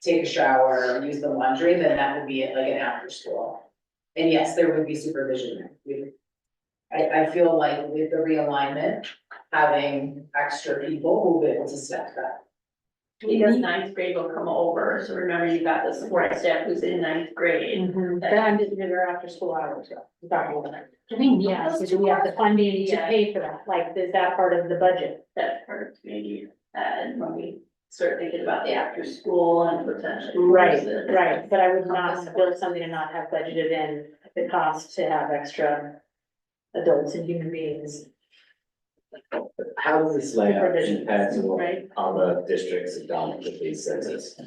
take a shower, use the laundry, then that would be like an after school. And yes, there would be supervision there. I feel like with the realignment, having extra people will be able to step that. Because ninth grade will come over, so remember you got the support staff who's in ninth grade. But I'm just, they're after school hours, so, we're talking about that. I mean, yeah, so do we have the funding to pay for that? Like, is that part of the budget? That's part of maybe, and when we start thinking about the after school and potentially. Right, right, but I would not build something and not have budgeted in the cost to have extra adults and human beings. How does this layout Supervision, compare to what right? other districts have done with these centers?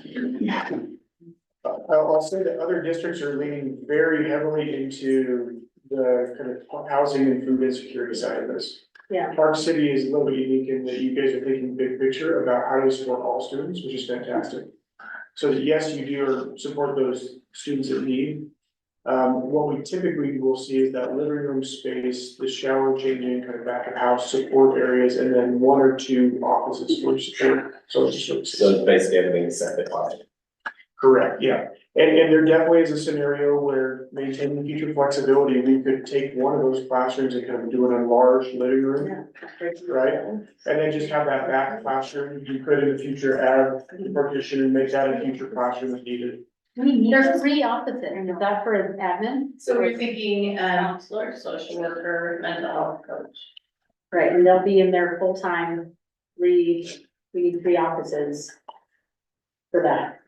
I'll say that other districts are leaning very heavily into the kind of housing and food insecurity side of this. Yeah. Park City is a little bit unique in that you guys are thinking big picture about how to support all students, which is fantastic. So that yes, you do support those students in need. What we typically will see is that living room space, the shower changing, kind of back of house support areas, and then one or two offices for support social services. So basically everything's separate budget. Correct, yeah. And there definitely is a scenario where maintaining future flexibility, we could take one of those classrooms and kind of do an enlarged living room. Right? And then just have that back classroom, you could in the future add the partition and make that a future classroom if needed. There's 3 offices, is that for admin? So we're thinking, Counselor, social worker, mental health coach. Right, and they'll be in there full-time, we need 3 offices for that.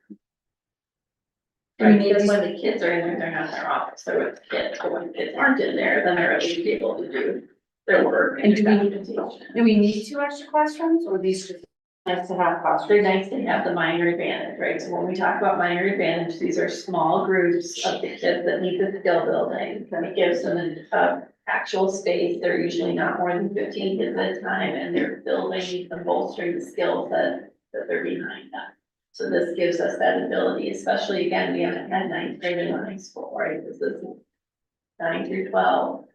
Right, because when the kids are in there, they're not in their office, they're with the kids, but when the kids aren't in there, then they're at least able to do their work. And do we- documentation. Do we need 2 extra classrooms, or these just nice to have They're classrooms? nice to have the minor advantage, right? So when we talk about minor advantage, these are small groups of the kids that need the skill building. And it gives them an actual space. They're usually not more than 15 kids at a time, and they're building and bolstering the skills that they're behind them. So this gives us that ability, especially again, we haven't had ninth grade in high school, right? This is 9 through 12.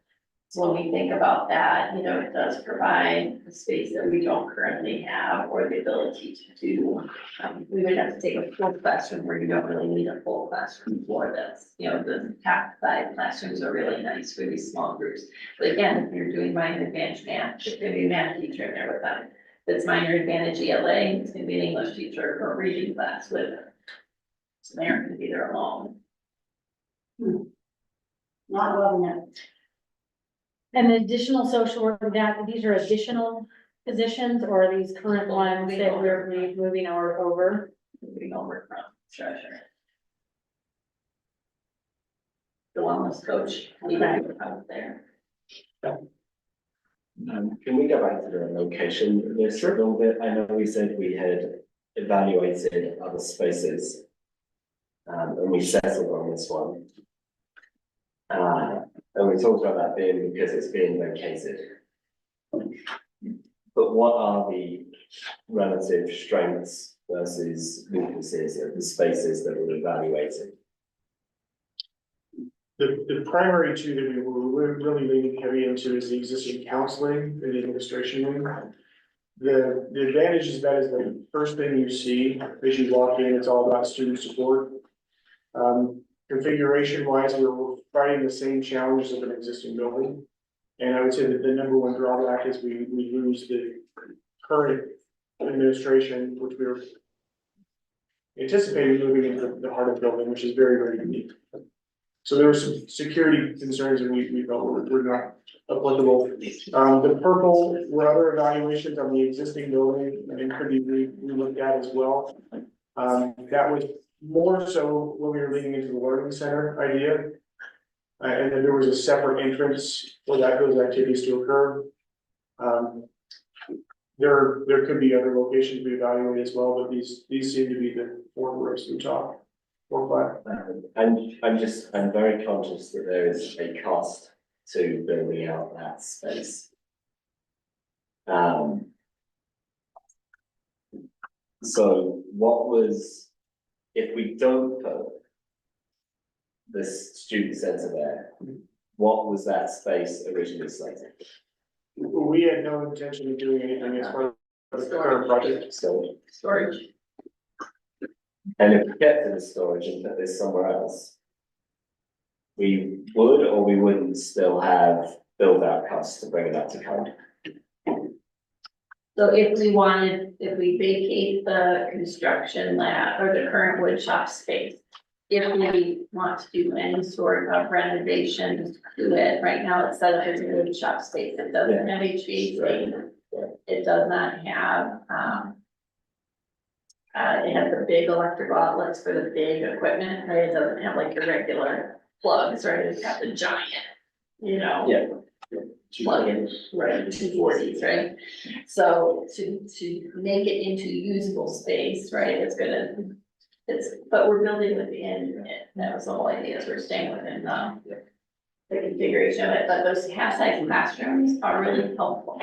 So when we think about that, you know, it does provide the space that we don't currently have or the ability to do. We would have to take a full classroom where you don't really need a full classroom for this. You know, the half side classrooms are really nice for these small groups. But again, if you're doing minor advantage math, there's gonna be a math teacher in there with them. If it's minor advantage ELA, it's gonna be an English teacher or a reading class with them. So they aren't gonna be there alone. Not loving it. And the additional social work, that, these are additional positions, or are these current ones that we're moving over? Moving over from treasurer. The wellness coach, out there. Can we go back to the location list a little bit? I know we said we had evaluated other spaces. And we settled on this one. And we talked about that being because it's being vacated. But what are the relative strengths versus weaknesses of the spaces that we're evaluating? The primary 2 that we were really leaning heavy into is the existing counseling and the administration wing. The advantage is that is the first thing you see as you walk in, it's all about student support. Configuration wise, we're fighting the same challenges of an existing building. And I would say that the number 1 drawback is we lose the current administration, which we were anticipating moving into the heart of the building, which is very, very unique. So there were some security concerns that we felt were not applicable. The purple were other evaluations on the existing building and could be re-looked at as well. That was more so when we were leading into the learning center idea. And then there was a separate entrance for those activities to occur. There could be other locations we evaluate as well, but these seem to be the 4 rows we talk. 4 or 5. I'm very conscious that there is a cost to building out that space. So what was, if we don't put this student center there, what was that space originally slated? We had no intention of doing anything as part of the current project. So Storage. And if we get to the storage and put this somewhere else, we would or we wouldn't still have build out costs to bring it up to code. So if we vacate the construction lab or the current wood shop space, if we want to do any sort of renovations to it, right now it's set up as a wood shop space, it doesn't have HVAC. It does not have, it has the big electrical outlets for the big equipment, right? It doesn't have like your regular plugs, right? It's got the giant, you know? Yeah. Plug-in, right, 240s, right? So to make it into usable space, right, but we're building within it, that was the whole idea, is we're staying within the configuration of it, but those half-size classrooms are really helpful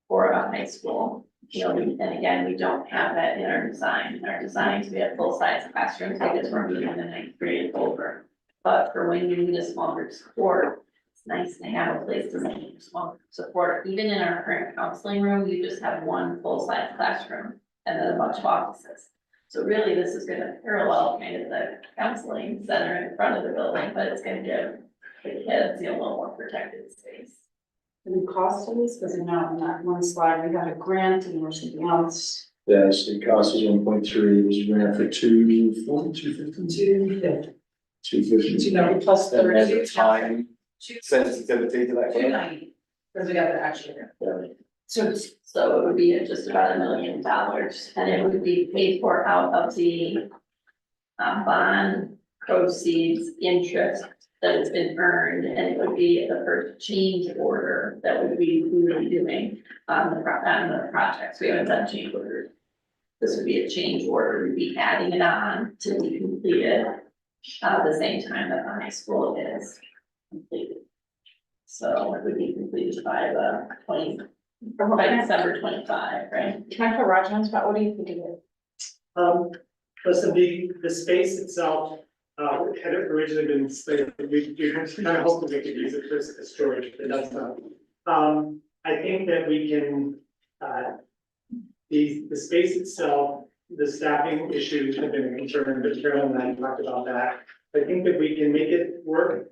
for a high school. You know, and again, we don't have that in our design. In our designs, we have full-size classrooms because we're moving the ninth grade over. But for when you need a small group support, it's nice to have a place to make small group support. Even in our current counseling room, you just have one full-size classroom and then a bunch of offices. So really, this is gonna parallel kind of the counseling center in front of the building, but it's gonna give the kids, you know, a little more protected space. And the cost of this, because I know on that one slide, we got a grant and there's something else. Yes, the cost is 1.3, was a grant for 250. 250. No, plus And there's 30. a time sensitivity to that. 290, because we got the extra. So it would be just about $1 million, and it would be paid for out of the bond proceeds interest that has been earned, and it would be the first change order that we would be doing on the projects. We haven't done change orders. This would be a change order. We'd be adding it on to be completed the same time that the high school is completed. So it would be completed by by December 25, right? Can I put Roger on the spot? What do you think of it? Listen, the space itself, had originally been slated, we kind of hoped that we could use it for storage, but that's not. I think that we can, the space itself, the staffing issues have been a concern, but Carol and I talked about that. I think that we can make it work.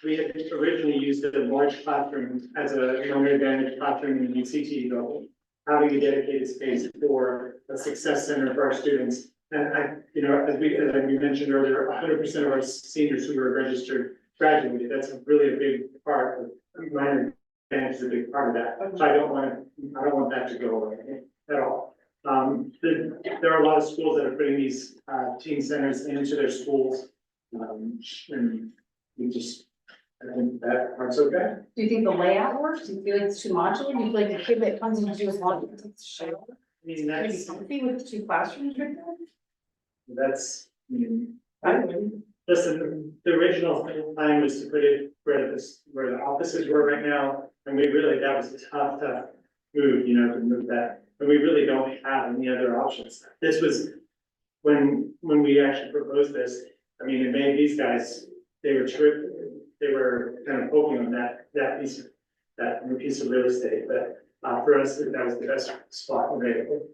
We had originally used a large classroom as a learner advantage classroom in the UCT building, having a dedicated space for a success center for our students. And you know, as we mentioned earlier, 100% of our seniors who were registered graduated. That's really a big part of minor advantage is a big part of that. So I don't want that to go away at all. There are a lot of schools that are putting these teen centers into their schools. And we just, I think that part's okay. Do you think the layout works? Do you feel like it's too modular? Do you feel like the kid that comes in to do his laundry takes a shower? I mean, Maybe that's, something with the two classrooms right there? Listen, the original plan was to put it where the offices were right now. And that was a tough move, you know, to move that. And we really don't have any other options. This was, when we actually proposed this, I mean, it made these guys, they were terrific. They were kind of hoping on that piece of real estate, but for us, that was the best spot available.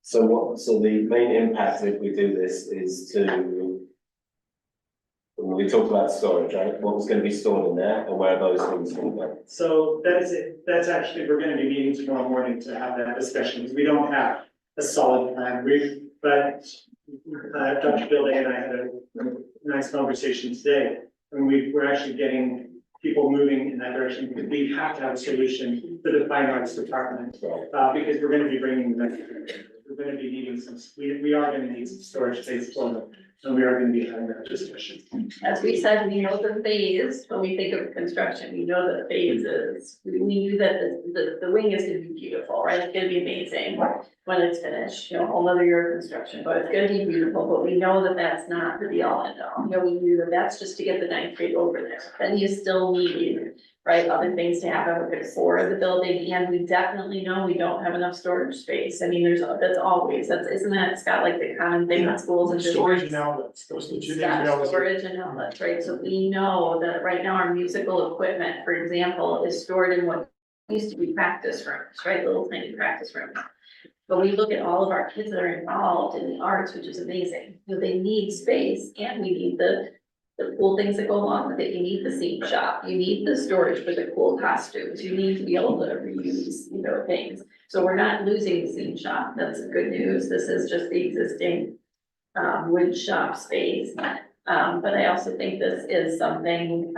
So the main impact if we do this is we talked about storage, right? What was gonna be stored in there and where are those things gonna go? So that is it. That's actually, we're gonna be meeting tomorrow morning to have that discussion, because we don't have a solid plan. But Dr. Bill Day and I had a nice conversation today. And we're actually getting people moving in that direction, because we have to have a solution for the fine arts department. Because we're gonna be bringing them, we're gonna be needing we are gonna need some storage space for them. And we are gonna be having that discussion. As we said, we know the phase, when we think of construction, we know the phases. We knew that the wing is gonna be beautiful, right? It's gonna be amazing when it's finished, you know, a whole other year of construction, but it's gonna be beautiful, but we know that that's not the be all end all. You know, we knew that that's just to get the ninth grade over there. Then you still need, right, other things to happen with the core of the building, and we definitely know we don't have enough storage space. I mean, isn't that, Scott, like the common thing in schools and Storage districts? and outlets, those are the two things Yeah, we always. storage and outlets, right? So we know that right now our musical equipment, for example, is stored in what used to be practice rooms, right? Little tiny practice rooms. But we look at all of our kids that are involved in the arts, which is amazing. You know, they need space and we need the cool things that go along with it. You need the scene shop, you need the storage for the cool costumes, you need to be able to reuse, you know, things. So we're not losing the scene shop. That's good news. This is just the existing wood shop space. But I also think this is something,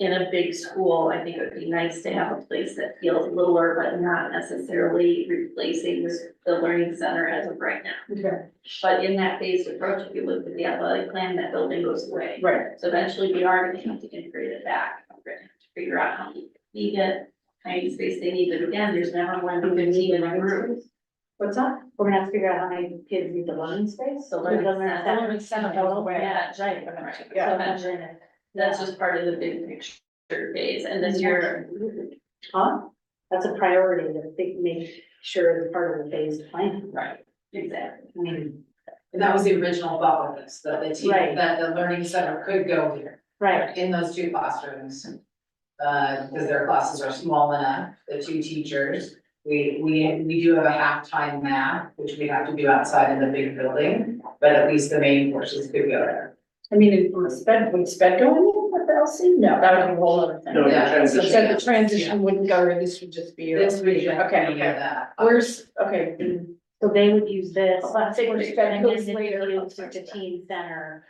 in a big school, I think it would be nice to have a place that feels littler, but not necessarily replacing the learning center as of right now. Okay. But in that phased approach, if you look at the athletic plan, that building goes away. Right. So eventually we are gonna have to integrate it back. We're gonna have to figure out how we get tiny space they need, but again, there's never one to 15 in a group. What's that? We're gonna have to figure out how many kids need the learning space. The learning Learning center. center. Yeah, Right. So eventually, that's just part of the big picture phase, and this year, Huh? That's a priority to make sure it's part of the phased plan. right, exactly. I mean, And that was the original thought with this, that the team, Right. that the learning center could go here. right, In those two classrooms. Because their classes are small enough, the two teachers. We do have a halftime math, which we have to do outside in the big building, but at least the main courses could go there. I mean, would sped go in with the LC? No, that would be a whole other thing. No, the Yeah, transition. So the transition wouldn't go, or this would just be. This week, Okay, okay. that. Where's, okay, so they would use this. Oh, that's it, and sped then goes the later. use for the teen center.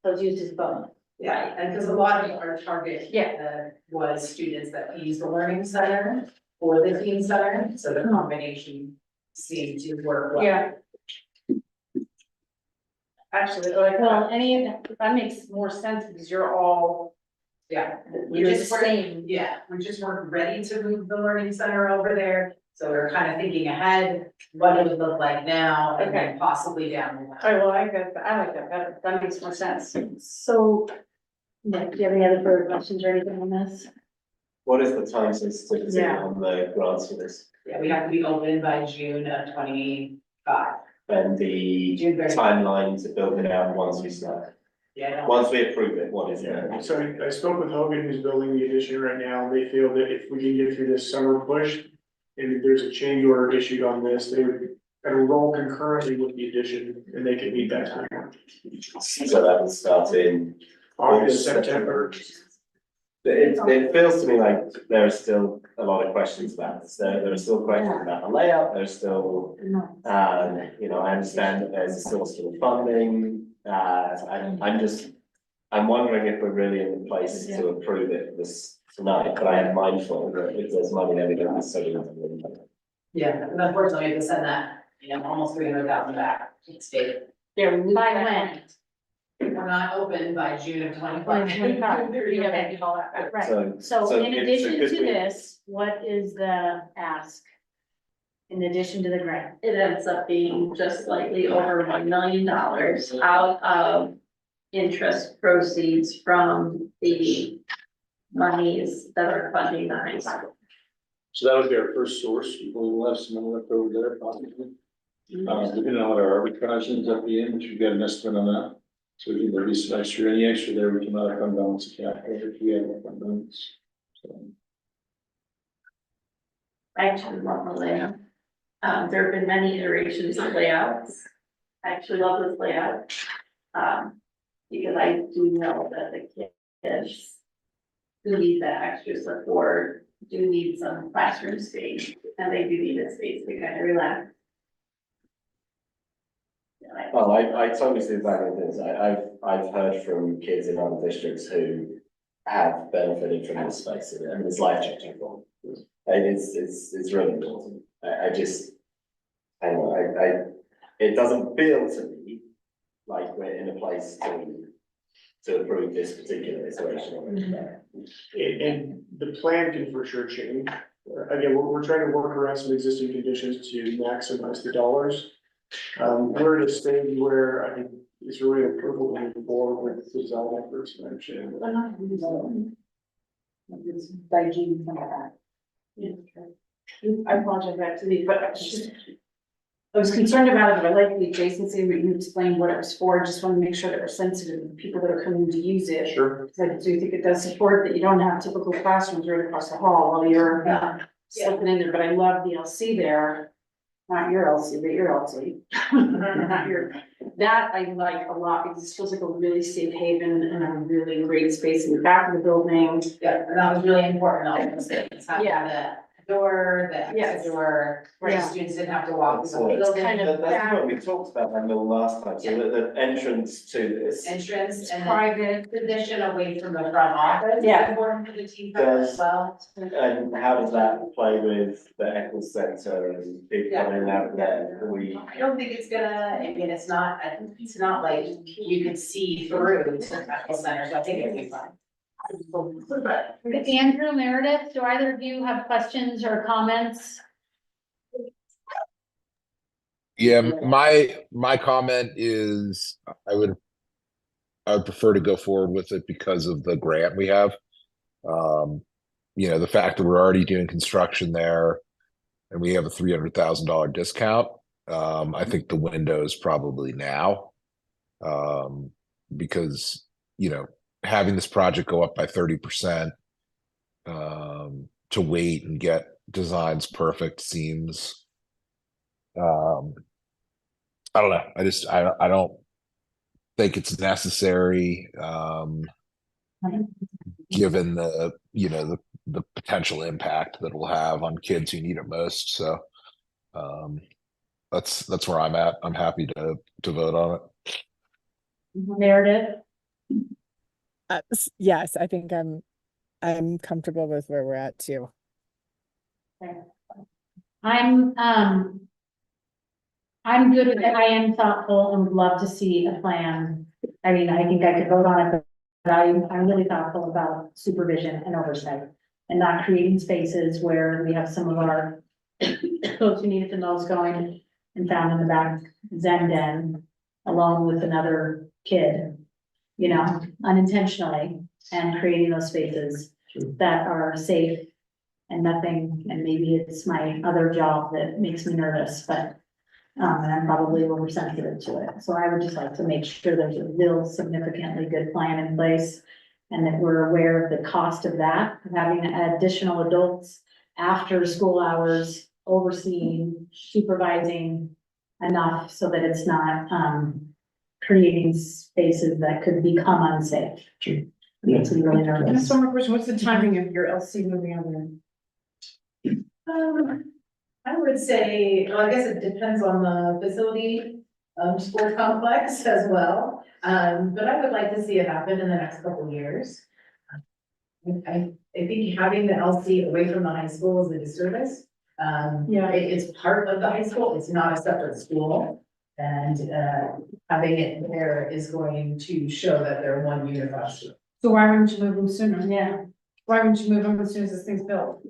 So it's used as both. Yeah, and because a lot of our target. Yeah. Was students that use the learning center or the teen center, so the combination seemed to work well. yeah. Actually, like, Well, any of that makes more sense because you're all, Yeah. We you're the just weren't, same. yeah, we just weren't ready to move the learning center over there, so we're kind of thinking ahead, what it would look like now, and then possibly down the line. Oh, well, I like that better. That makes more sense. So, Nick, do you have any other further questions or anything on this? What is the time sensitivity Yeah. on the grants for this? Yeah, we have to be open by June of 25. And the June 30th. timeline to build it out once we start? Yeah. Once we approve it, what is it? Yeah, so I spoke with Hogan, who's building the addition right now, they feel that if we can get through this summer push, and if there's a change order issued on this, they would kind of roll concurrently with the addition, and they could meet that time. So that would start in August, September. It feels to me like there are still a lot of questions about this. There are still questions about the layout, there's still, you know, I understand that there's a source for the funding. I'm wondering if we're really in the place to approve it this tonight, but I am mindful that if there's money there, we don't necessarily. Yeah, and unfortunately, we have to send that, almost 300,000 back to the state. Yeah, we By when? We're not open by June of 25. We gotta get all that back. Right, so in addition to this, what is the ask? In addition to the grant? It ends up being just slightly over $1 million out of interest proceeds from the monies that are funding the high school. So that would be our first source. We'll have some money left over there possibly. Depending on what our arbitrage ends up being, which we've got an estimate on that. So we can release some extra, any extra there, we can out of fund balance account, if we have a fund balance. So. I actually love the layout. There have been many iterations of layouts. I actually love this layout. Because I do know that the kids who need that extra support do need some classroom space, and they do need a space to kind of relax. Well, I totally see the value of this. I've heard from kids in other districts who have benefited from this space, and it's life changing for them. And it's really important. I don't know, it doesn't feel to me like we're in a place to approve this particular iteration. And the plan can for sure change. Again, we're trying to work around some existing conditions to maximize the dollars. We're at a stage where I think it's really approval to move forward with the design efforts mentioned. By June, something like that. I apologize back to me, but I was concerned about it, but I like the adjacency, where you explained what it was for, just want to make sure that we're sensitive to the people that are coming to use it. Sure. Because I do think it does support that you don't have typical classrooms right across the hall while you're slipping in there, but I love the LC there. not your LC, but your LC. Not your, that I like a lot, because this feels like a really safe haven and a really great space in the back of the building. Yeah, and that was really important, all those things, having Yeah. the door, the Yes. exit door, where the Yeah. students didn't have to walk. It's kind of That's back. what we talked about that little last time, so the entrance to this. Entrance It's and then private. position away from the front office. Yeah. Is important for the team as well. And how does that play with the Eccles Centre and people coming in and out of there? Are we? I don't think it's gonna, I mean, it's not like you could see through to the medical center, so I think it'll be fine. Andrew, Meredith, do either of you have questions or comments? Yeah, my comment is I would prefer to go forward with it because of the grant we have. The fact that we're already doing construction there and we have a $300,000 discount. I think the window is probably now. Because, having this project go up by 30%, to wait and get designs perfect seems, I don't know. I don't think it's necessary, given the potential impact that it will have on kids who need it most. So, that's where I'm at. I'm happy to vote on it. Meredith? Yes, I think I'm comfortable with where we're at too. I'm good with it. I am thoughtful and would love to see a plan. I mean, I think I could vote on it, but I'm really thoughtful about supervision and oversight and not creating spaces where we have some of our folks who need it the most going and found in the back Zen den along with another kid, unintentionally, and creating those spaces that are safe and nothing, and maybe it's my other job that makes me nervous, but and I'm probably oversensitive to it. So I would just like to make sure there's a real significantly good plan in place and that we're aware of the cost of that, of having additional adults after school hours overseeing, supervising enough so that it's not creating spaces that could become unsafe. True. Makes me really nervous. Just one more question, what's the timing of your LC moving on there? I would say, well, I guess it depends on the facility, sport complex as well. But I would like to see it happen in the next couple of years. I think having the LC away from the high school is a disservice. It's part of the high school, it's not a separate school. And, having it there is going to show that they're one unified school. So why wouldn't you move them sooner? Yeah. Why wouldn't you move them as soon as this thing's built?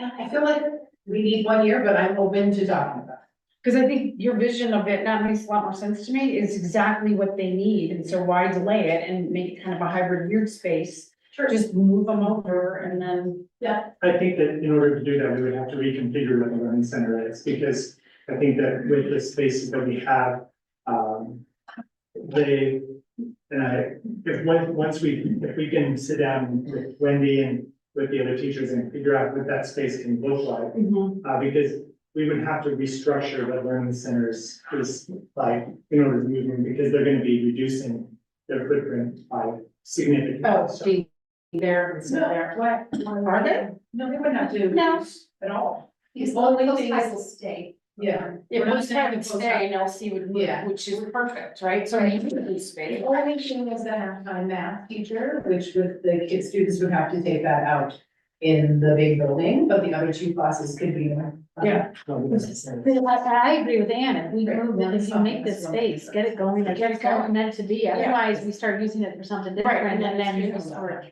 I feel like we need 1 year, but I'm open to talking about it. Because I think your vision of it, that makes a lot more sense to me, is exactly what they need, and so why delay it and make it kind of a hybrid weird space? Sure. Just move them over and then. Yeah. I think that in order to do that, we would have to reconfigure what the learning center is, because I think that with the spaces that we have, if we can sit down with Wendy and with the other teachers and figure out what that space can look like, because we would have to restructure what learning centers is like in order to move them, because they're gonna be reducing their footprint by significantly. So- There, it's not there. What? Are they? No, they wouldn't have to. No. At all. These only those things- guys will stay. Yeah. If We're those not would saying stay and LC would move, Yeah. which is perfect, right? So you need The space. only thing is the halftime math teacher, which students would have to take that out in the big building, but the other two classes could be there. Yeah. I agree with Ann, if we move it, if you make this space, get it going, like it's meant to be, otherwise we start using it for something different and then.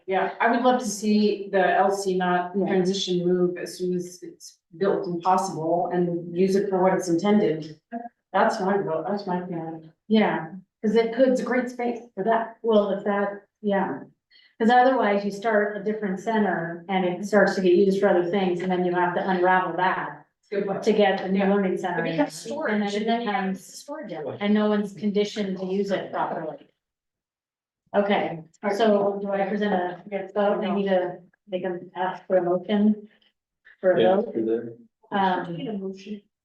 Yeah, I would love to see the LC not Yeah. transition move as soon as it's built and possible and use it for what it's intended. That's my vote, that's my feeling. Yeah, cause it could, It's a great space for that. well, if that, yeah. Cause otherwise you start a different center and it starts to get used for other things and then you have to unravel that Good point. to get the new learning center. It in. becomes storage And then and it then you have becomes, storage area. and no one's conditioned to use it properly. Okay, so do I present a vote? I need to make them ask for a motion for a vote.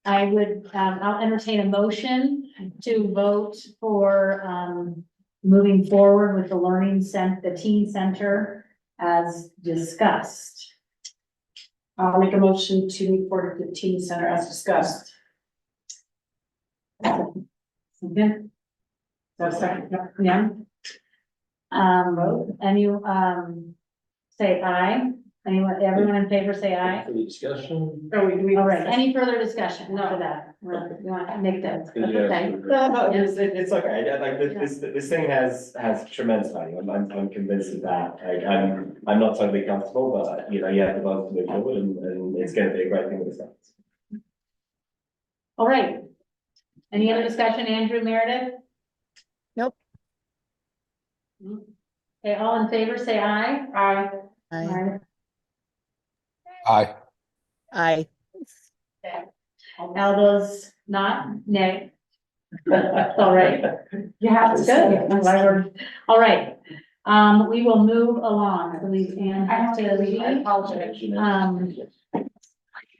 I would, I'll entertain a motion to vote for, moving forward with the teen center as discussed. I'll make a motion to move forward with the teen center as discussed. Okay. So second, Yeah. Say aye. Anyone, everyone in favor, say aye. For the discussion. All right, any further discussion after that? You want to make that, okay. No, it's okay, yeah, like, this thing has tremendous value, I'm convinced of that, like, I'm not totally comfortable, but, you know, you have the vote to move forward, and it's gonna be a great thing with this. All right. Any other discussion, Andrew, Meredith? Nope. Okay, all in favor, say aye. aye. Aye. Aye. Aye. All those not, nay. All right. You have to say it. All right, we will move along, I believe, Anne I have has to to leave, I leave. apologize.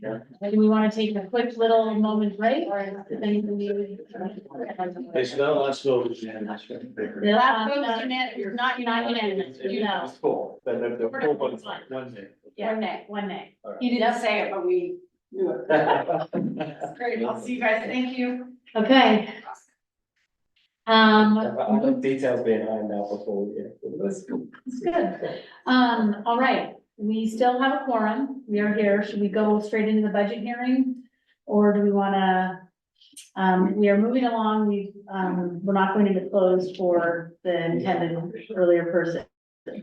Do we want to take a quick little moment break or is anything we? It's not last vote. The last vote is unanimous, not unanimous, you know. It's full, the full vote is One. One day. Yeah, one nay. You didn't say it, but we knew it. Great, I'll see you guys, thank you. Okay. I like details being ironed out before we get to this. It's good. All right, we still have a quorum. We are here. Should we go straight into the budget hearing? Or do we wanna, we are moving along. We're not going to close for the intended earlier purpose. He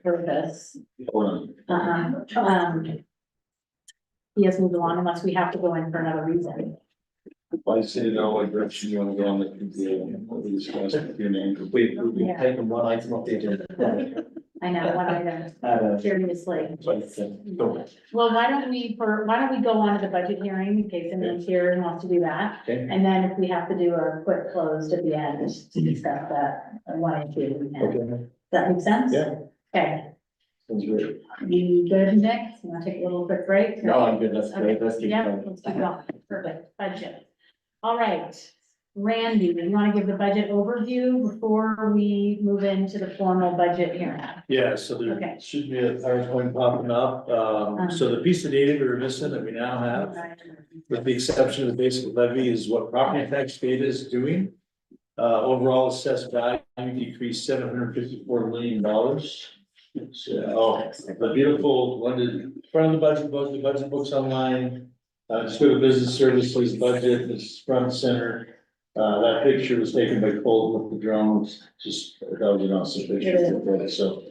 has moved along unless we have to go in for another reason. I say no, what direction you wanna go on the discussion, your name. We've Yeah. taken one item off the agenda. I know, one item, seriously. Cool. Well, why don't we go on to the budget hearing in case anyone's here and wants to do that? Okay. And then if we have to do a quick close at the end to discuss that, one issue, we can. Okay. Does that make sense? Yeah. Okay, Sounds good. you good, Nick? You wanna take a little quick break? No, I'm good, let's Okay, keep yeah, going. let's keep going, perfect, budget. All right, Randy, do you wanna give the budget overview before we move into the formal budget hearing? Yeah, so Okay. there should be a PowerPoint popping up, so the piece of data we were missing that we now have, with the exception of the basic levy, is what property tax data is doing. Overall assessed value decreased $754 million. So, the beautiful one in front of the budget book's online. Just go to business services budget, it's front and center. That picture was taken by Cole with the drones, just, that was an awesome picture. So,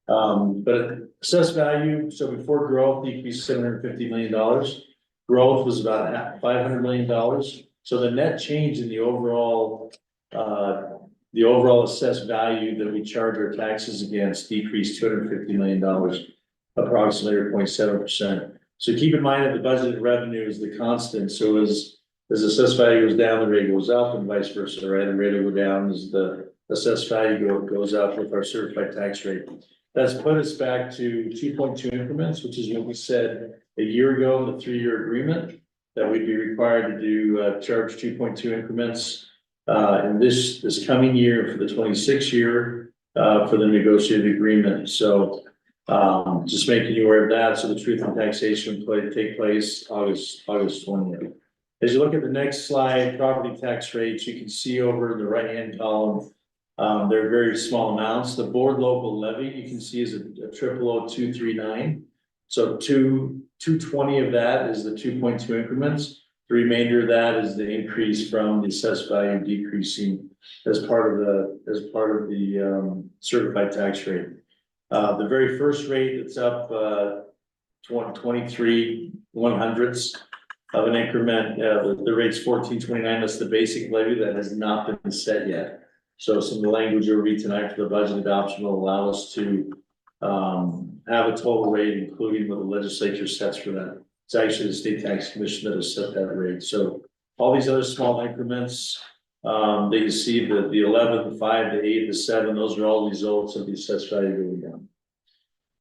but assessed value, so before growth decreased $750 million. Growth was about $500 million. So the net change in the overall assessed value that we charge our taxes against decreased $250 million, approximately 0.7%. So keep in mind that the budgeted revenue is the constant, so as assessed value goes down, the rate goes up and vice versa, right? The rate will go down as the assessed value goes up with our certified tax rate. That's put us back to 2.2 increments, which is what we said a year ago in the 3-year agreement, that we'd be required to do, charge 2.2 increments. In this coming year for the 26 year, for the negotiated agreement. So, just making you aware of that. So the truth in taxation take place August 20th. As you look at the next slide, property tax rates, you can see over in the right-hand column, they're very small amounts. The board local levy, you can see is a 00239. So 220 of that is the 2.2 increments. The remainder of that is the increase from the assessed value decreasing as part of the certified tax rate. The very first rate that's up 23 100ths of an increment, the rate's 1429. That's the basic levy that has not been set yet. So some of the language you'll read tonight for the budget adoption will allow us to have a total rate, including what the legislature sets for that. It's actually the state tax commission that has set that rate. So all these other small increments, that you see the 11, the 5, the 8, the 7, those are all results of the assessed value going down.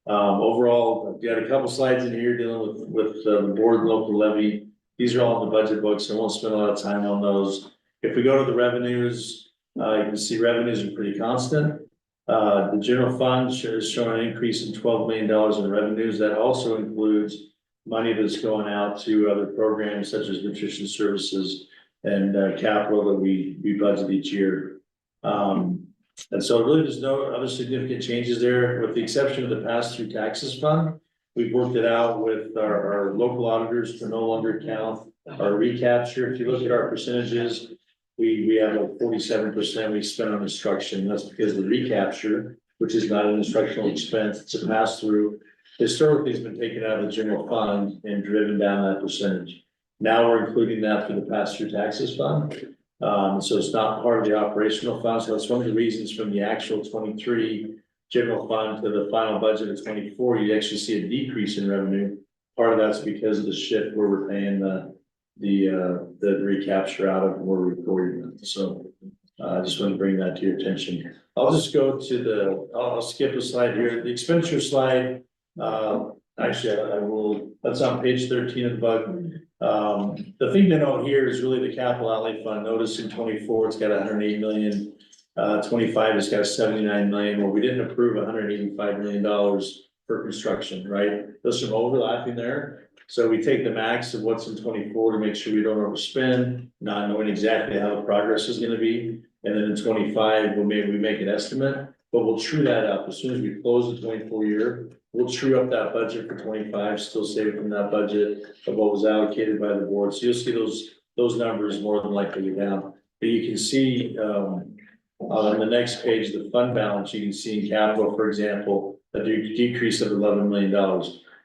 Overall, I've got a couple slides in here dealing with the board local levy These are all in the budget books, I won't spend a lot of time on those. If we go to the revenues, you can see revenues are pretty constant. The general fund is showing an increase in $12 million in revenues. That also includes money that's going out to other programs such as nutrition services and capital that we budget each year. And so really there's no other significant changes there, with the exception of the pass-through taxes fund. We've worked it out with our local auditors to no longer count our recapture. If you look at our percentages, we have like 47% we spent on instruction. That's because the recapture, which is not an instructional expense, it's a pass-through, historically has been taken out of the general fund and driven down that percentage. Now we're including that for the pass-through taxes fund. So it's not part of the operational fund. So that's one of the reasons from the actual 23 general fund to the final budget of 24, you actually see a decrease in revenue. Part of that's because of the shift where we're paying the recapture out of where we're recording them. So I just want to bring that to your attention. I'll just go to I'll skip a slide here. The expenditure slide, actually I will, that's on page 13 of the book. The thing to note here is really the capital outlay fund. Notice in 24, it's got 108 million. 25 has got 79 million. Well, we didn't approve $185 million for construction, right? There's some overlapping there. So we take the max of what's in 24 to make sure we don't overspend, not knowing exactly how the progress is going to be. And then in 25, we make an estimate, but we'll true that up as soon as we close the 24 year. We'll true up that budget for 25, still stay within that budget of what was allocated by the board. So you'll see those numbers more than likely go down. But you can see on the next page, the fund balance, you can see in capital, for example, a decrease of $11 million.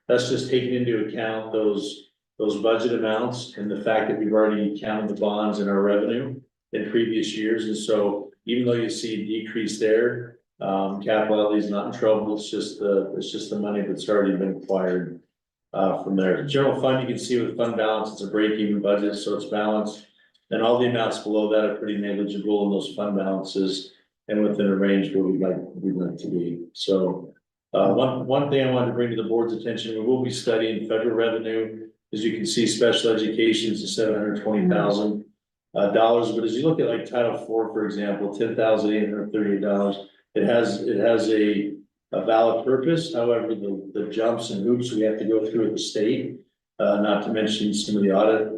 That's just taking into account those budget amounts and the fact that we've already counted the bonds in our revenue in previous years. And so even though you see a decrease there, capital outlay is not in trouble. It's just the money that's already been acquired from there. General fund, you can see with fund balance, it's a break-even budget, so it's balanced. And all the amounts below that are pretty negligible in those fund balances and within a range where we'd like to be. So one thing I wanted to bring to the board's attention, we will be studying federal revenue. As you can see, special education is $720,000. But as you look at like Title IV, for example, $10,838. It has a valid purpose. However, the jumps and hoops we have to go through at the state, not to mention some of the audit.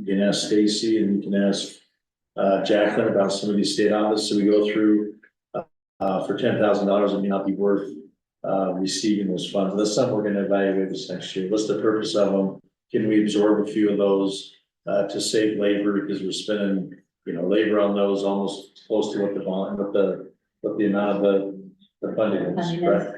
You can ask Stacy and you can ask Jacqueline about some of these state audits. So we go through for $10,000, it may not be worth receiving those funds. That's something we're going to evaluate this next year. What's the purpose of them? Can we absorb a few of those to save labor, because we're spending labor on those almost close to what the bond, what the amount of the funding is, right?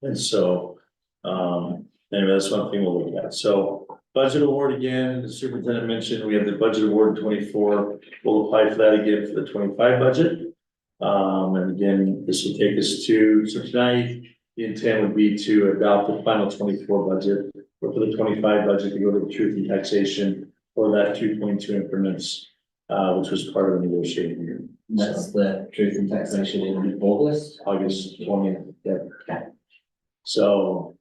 And so anyway, that's one thing we'll look at. So budget award again, the superintendent mentioned we have the budget award in 24. We'll apply for that again for the 25 budget. And again, this will take us so tonight, the intent would be to adopt the final 24 budget, or for the 25 budget to go to the truth and taxation for that 2.2 increments, which was part of the negotiating year. That's the truth and taxation in August 20th. Yeah. Okay. So,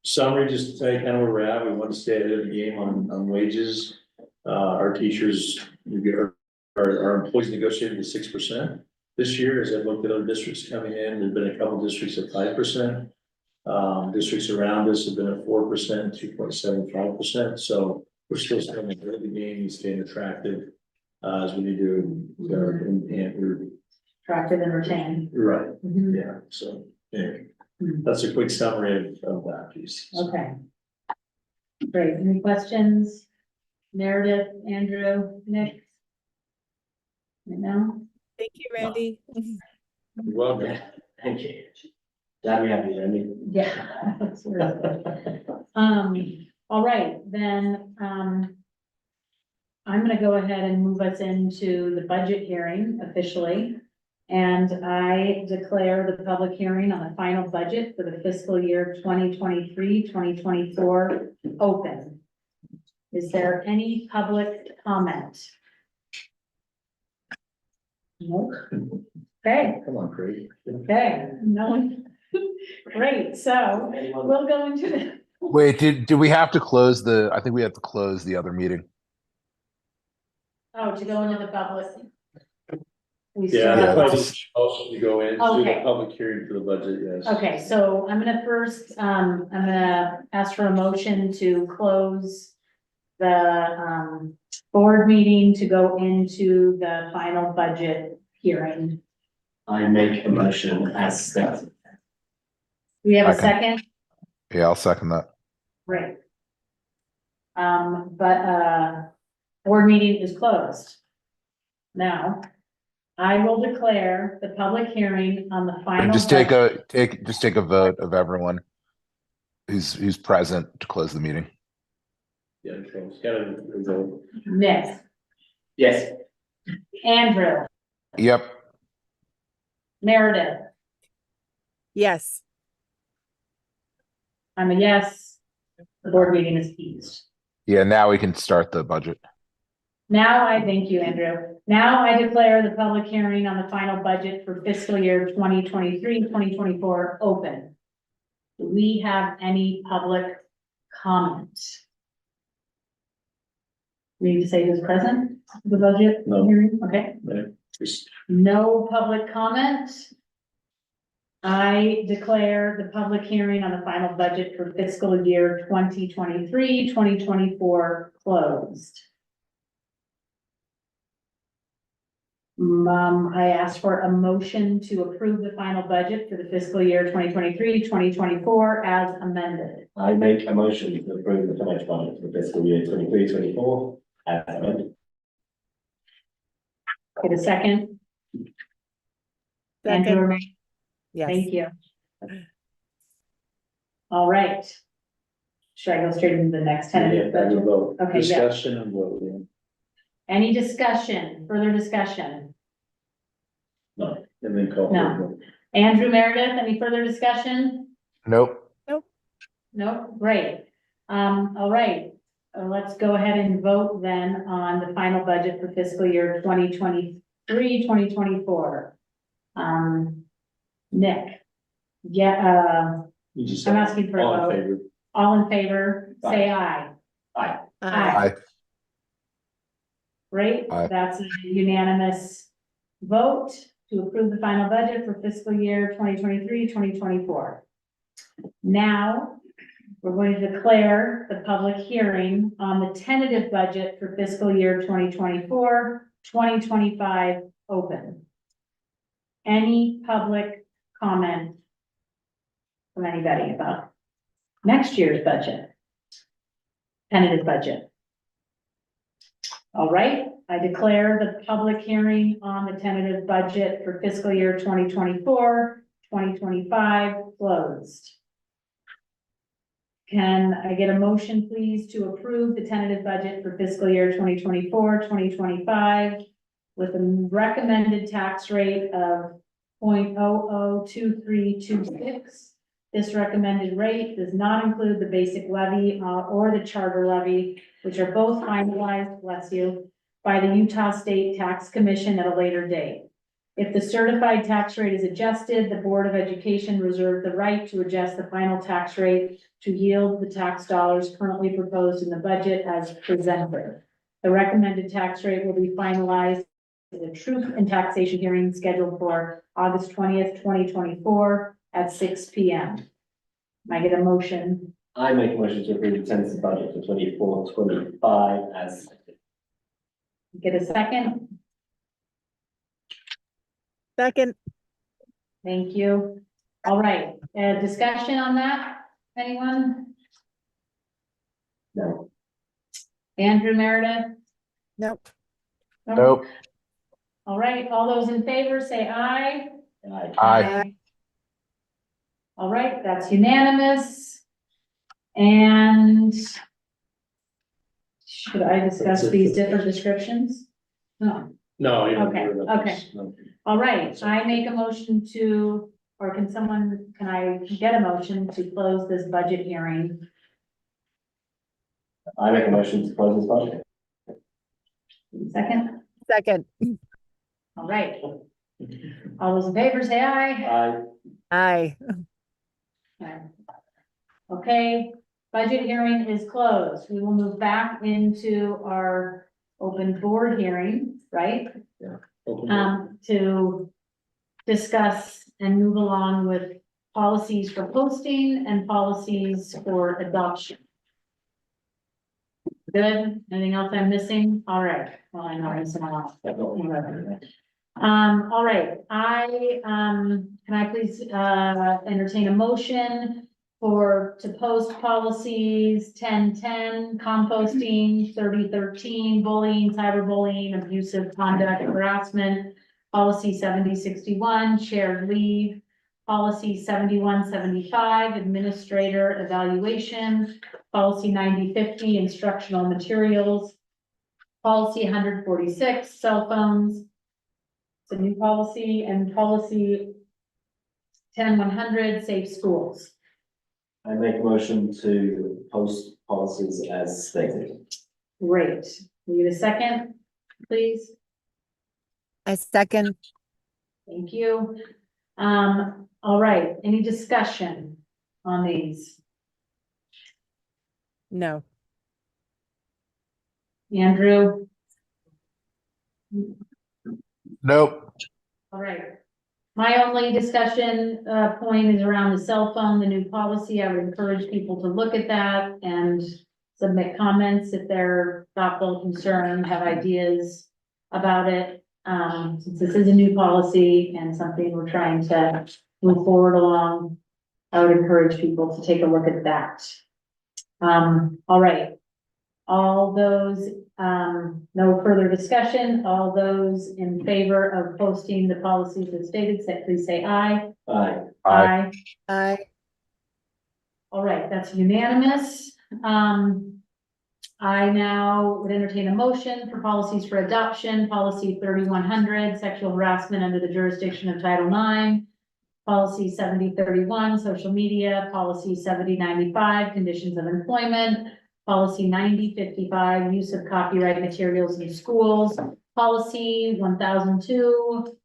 summary, just to tell you kind of where we're at, we want to stay ahead of the game on wages. Our teachers, our employees negotiated with 6%. This year, as I've looked at other districts coming in, there've been a couple districts at 5%. Districts around us have been at 4%, 2.75%. So we're still staying ahead of the game and staying attractive as we need to. Attractive and retain. Right. Mhm. Yeah. So anyway, that's a quick summary of that piece. Okay. Great. Any questions? Meredith, Andrew, Nick? Right now? Thank you, Randy. You're welcome. Thank you. Glad we have you, Randy. Yeah. That's really good. All right, then, I'm gonna go ahead and move us into the budget hearing officially. And I declare the public hearing on the final budget for the fiscal year 2023-2024 open. Is there any public comment? No. Okay, Come on, Craig. okay, no one. Great, so we'll go into Wait, did we have to close I think we have to close the other meeting. Oh, to go into the public. We still Yeah, Yeah, have, probably just- need also to go in, do Okay. the public hearing for the budget, yes. okay, so I'm gonna first, I'm gonna ask for a motion to close the, board meeting to go into the final budget hearing. I make a motion as stated. Do we have a Second. second? Yeah, I'll second that. Great. Board meeting is closed. Now, I will declare the public hearing on the final. And just take budget- a vote of everyone who's present to close the meeting. Yeah, it's kind of, Nick, Yes. Andrew, Yep. Meredith, Yes. I'm a yes. The board meeting is eased. Yeah, now we can start the budget. Now I thank you, Andrew. Now I declare the public hearing on the final budget for fiscal year 2023-2024 open. Do we have any public comment? We need to say who's present, for the budget No. hearing, okay? just, No public comment. I declare the public hearing on the final budget for fiscal year 2023-2024 closed. I asked for a motion to approve the final budget for the fiscal year 2023-2024 as amended. I make a motion to approve the financial budget for fiscal year 23-24 as amended. Get a second? Second. Andrew, Yes. thank you. All right. Should I go straight into the next tentative budget? vote, Okay, yeah. discussion and vote, yeah. Any discussion, further discussion? And then call. for No. a vote. Andrew, Meredith, any further discussion? Nope. No, great. All right, let's go ahead and vote then on the final budget for fiscal year 2023-2024. Nick, yeah, You just. I'm asking for a All in vote. favor? All in favor, say aye. Aye. Aye. Great, Aye. that's a unanimous vote to approve the final budget for fiscal year 2023-2024. Now, we're going to declare the public hearing on the tentative budget for fiscal year 2024-2025 open. Any public comment from anybody about next year's budget? Tentative budget. All right, I declare the public hearing on the tentative budget for fiscal year 2024-2025 closed. Can I get a motion, please, to approve the tentative budget for fiscal year 2024-2025 with a recommended tax rate of 0.002326. This recommended rate does not include the basic levy or the charter levy, which are both finalized, bless you, by the Utah State Tax Commission at a later date. If the certified tax rate is adjusted, the Board of Education reserved the right to adjust the final tax rate to yield the tax dollars currently proposed in the budget as presented. The recommended tax rate will be finalized in the Truth and Taxation hearing scheduled for August 20th, 2024 at 6 p.m. Can I get a motion? I make a motion to approve the tentative budget for 24-25 as stated. Get a second? Second. Thank you. All right, discussion on that? Anyone? No. Andrew, Meredith? Nope. Nope. All right, all those in favor say aye. Aye. Aye. All right, that's unanimous. And should I discuss these different descriptions? No. No, you don't. Okay, do it. okay. No. All right, I make a motion to, or can I get a motion to close this budget hearing? I make a motion to close this budget. Second? Second. All right. All those in favor say aye. Aye. Aye. Okay, Budget hearing is closed. We will move back into our open board hearing, right? To discuss and move along with policies for posting and policies for adoption. Good. Anything else I'm missing? All right. Well, I know I'm missing a lot. All right, can I please, entertain a motion to post policies 1010, composting, 3013, bullying, cyberbullying, abusive conduct, harassment, policy 7061, shared leave, policy 7175, administrator evaluation, policy 9050, instructional materials, policy 146, cell phones, it's a new policy, and policy 10100, safe schools. I make a motion to post policies as stated. Great. Will you get a second, please? I second. Thank you. All right, any discussion on these? No. Andrew? Nope. All right. My only discussion, point is around the cell phone, the new policy. I would encourage people to look at that and submit comments if they're thoughtful, concerned, have ideas about it. Since this is a new policy and something we're trying to move forward along, I would encourage people to take a look at that. All right. All those, no further discussion. All those in favor of posting the policies as stated, please say aye. Aye. Aye. I All right, that's unanimous. I now would entertain a motion for policies for adoption, policy 3100, sexual harassment under the jurisdiction of Title IX, policy 7031, social media, policy 7095, conditions of employment, policy 9055, use of copyright materials in schools, policy 1002,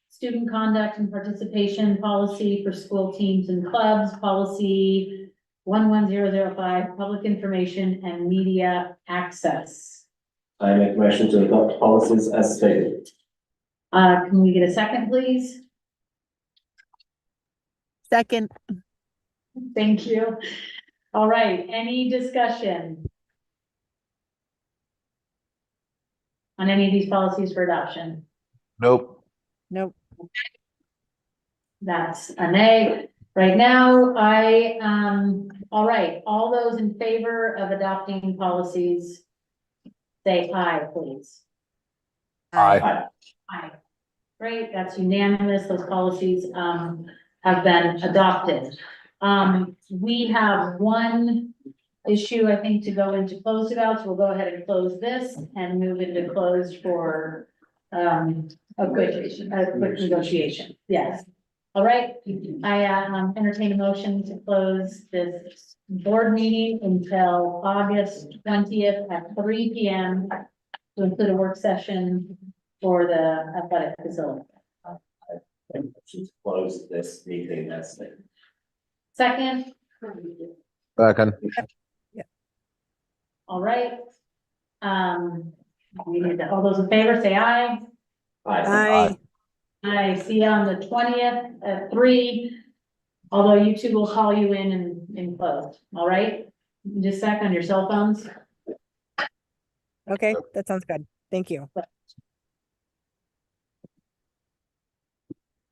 student conduct and participation policy for school teams and clubs, policy 11005, public information and media access. I make a motion to adopt policies as stated. Can we get a second, please? second. Thank you. All right, any discussion on any of these policies for adoption? Nope. Nope. That's a nay. Right now, all right, all those in favor of adopting policies, say aye, please. Aye. Aye. Great, that's unanimous. Those policies, have been adopted. We have one issue, I think, to go into closed about, so we'll go ahead and close this and move into closed for, a quick negotiation. Yes. All right, I entertain a motion to close this board meeting until August 20th at 3 p.m. to include a work session for the athletic facility. I should close this meeting as stated. Second, Second. all right. We need to, all those in favor, say aye. Aye. I see you on the 20th at 3. Although you two will call you in closed, all right? Just a sec on your cell phones. Okay, that sounds good. Thank you.